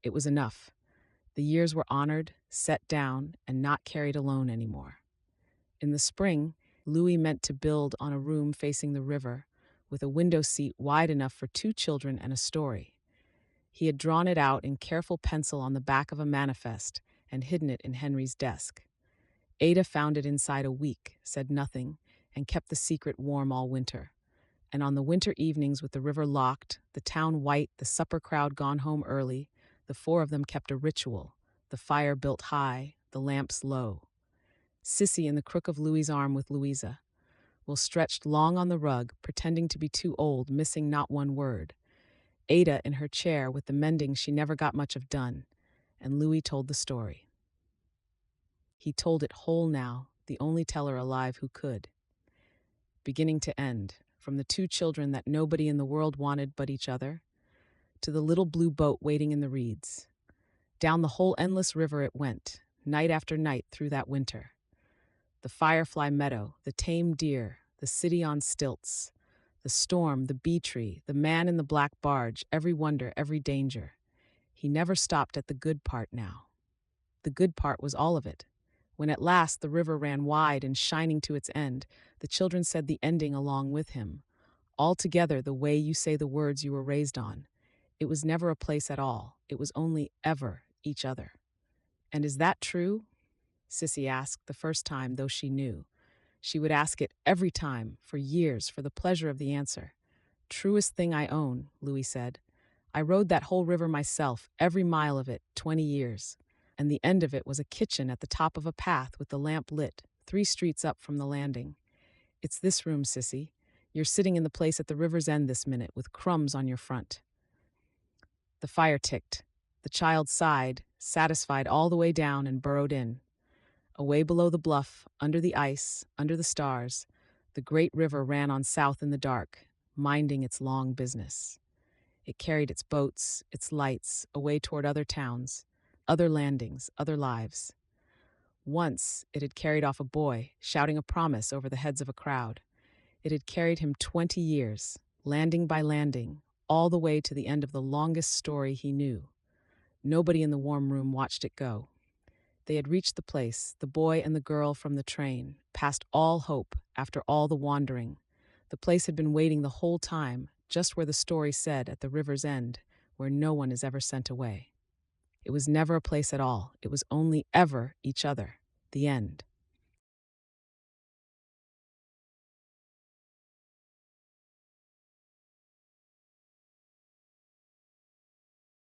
[SPEAKER 1] It was enough. The years were honored, set down, and not carried alone anymore. In the spring, Louis meant to build on a room facing the river, with a window seat wide enough for 2 children and a story. He had drawn it out in careful pencil on the back of a manifest and hidden it in Henry's desk. Ada found it inside a week, said nothing, and kept the secret warm all winter. And on the winter evenings with the river locked, the town white, the supper crowd gone home early, the 4 of them kept a ritual, the fire built high, the lamps low. Sissy in the crook of Louis's arm with Louisa. Will stretched long on the rug, pretending to be too old, missing not one word. Ada in her chair with the mending she never got much of done, and Louis told the story. He told it whole now, the only teller alive who could. Beginning to end, from the 2 children that nobody in the world wanted but each other, to the little blue boat waiting in the reeds, Down the whole endless river it went, night after night through that winter. The firefly meadow, the tame deer, the city on stilts, the storm, the bee tree, the man in the black barge, every wonder, every danger. He never stopped at the good part now. The good part was all of it. When at last the river ran wide and shining to its end, the children said the ending along with him. All together the way you say the words you were raised on. It was never a place at all. It was only ever each other. And is that true? Sissy asked the first time, though she knew. She would ask it every time, for years, for the pleasure of the answer. Truest thing I own, Louis said. I rode that whole river myself, every mile of it, 20 years. And the end of it was a kitchen at the top of a path with the lamp lit, 3 streets up from the landing. It's this room, Sissy. You're sitting in the place at the river's end this minute with crumbs on your front. The fire ticked. The child sighed, satisfied all the way down, and burrowed in. Away below the bluff, under the ice, under the stars, the great river ran on south in the dark, minding its long business. It carried its boats, its lights, away toward other towns, other landings, other lives. Once it had carried off a boy, shouting a promise over the heads of a crowd. It had carried him 20 years, landing by landing, all the way to the end of the longest story he knew. Nobody in the warm room watched it go. They had reached the place, the boy and the girl from the train, past all hope, after all the wandering. The place had been waiting the whole time, just where the story said, at the river's end, where no one is ever sent away. It was never a place at all. It was only ever each other. The end.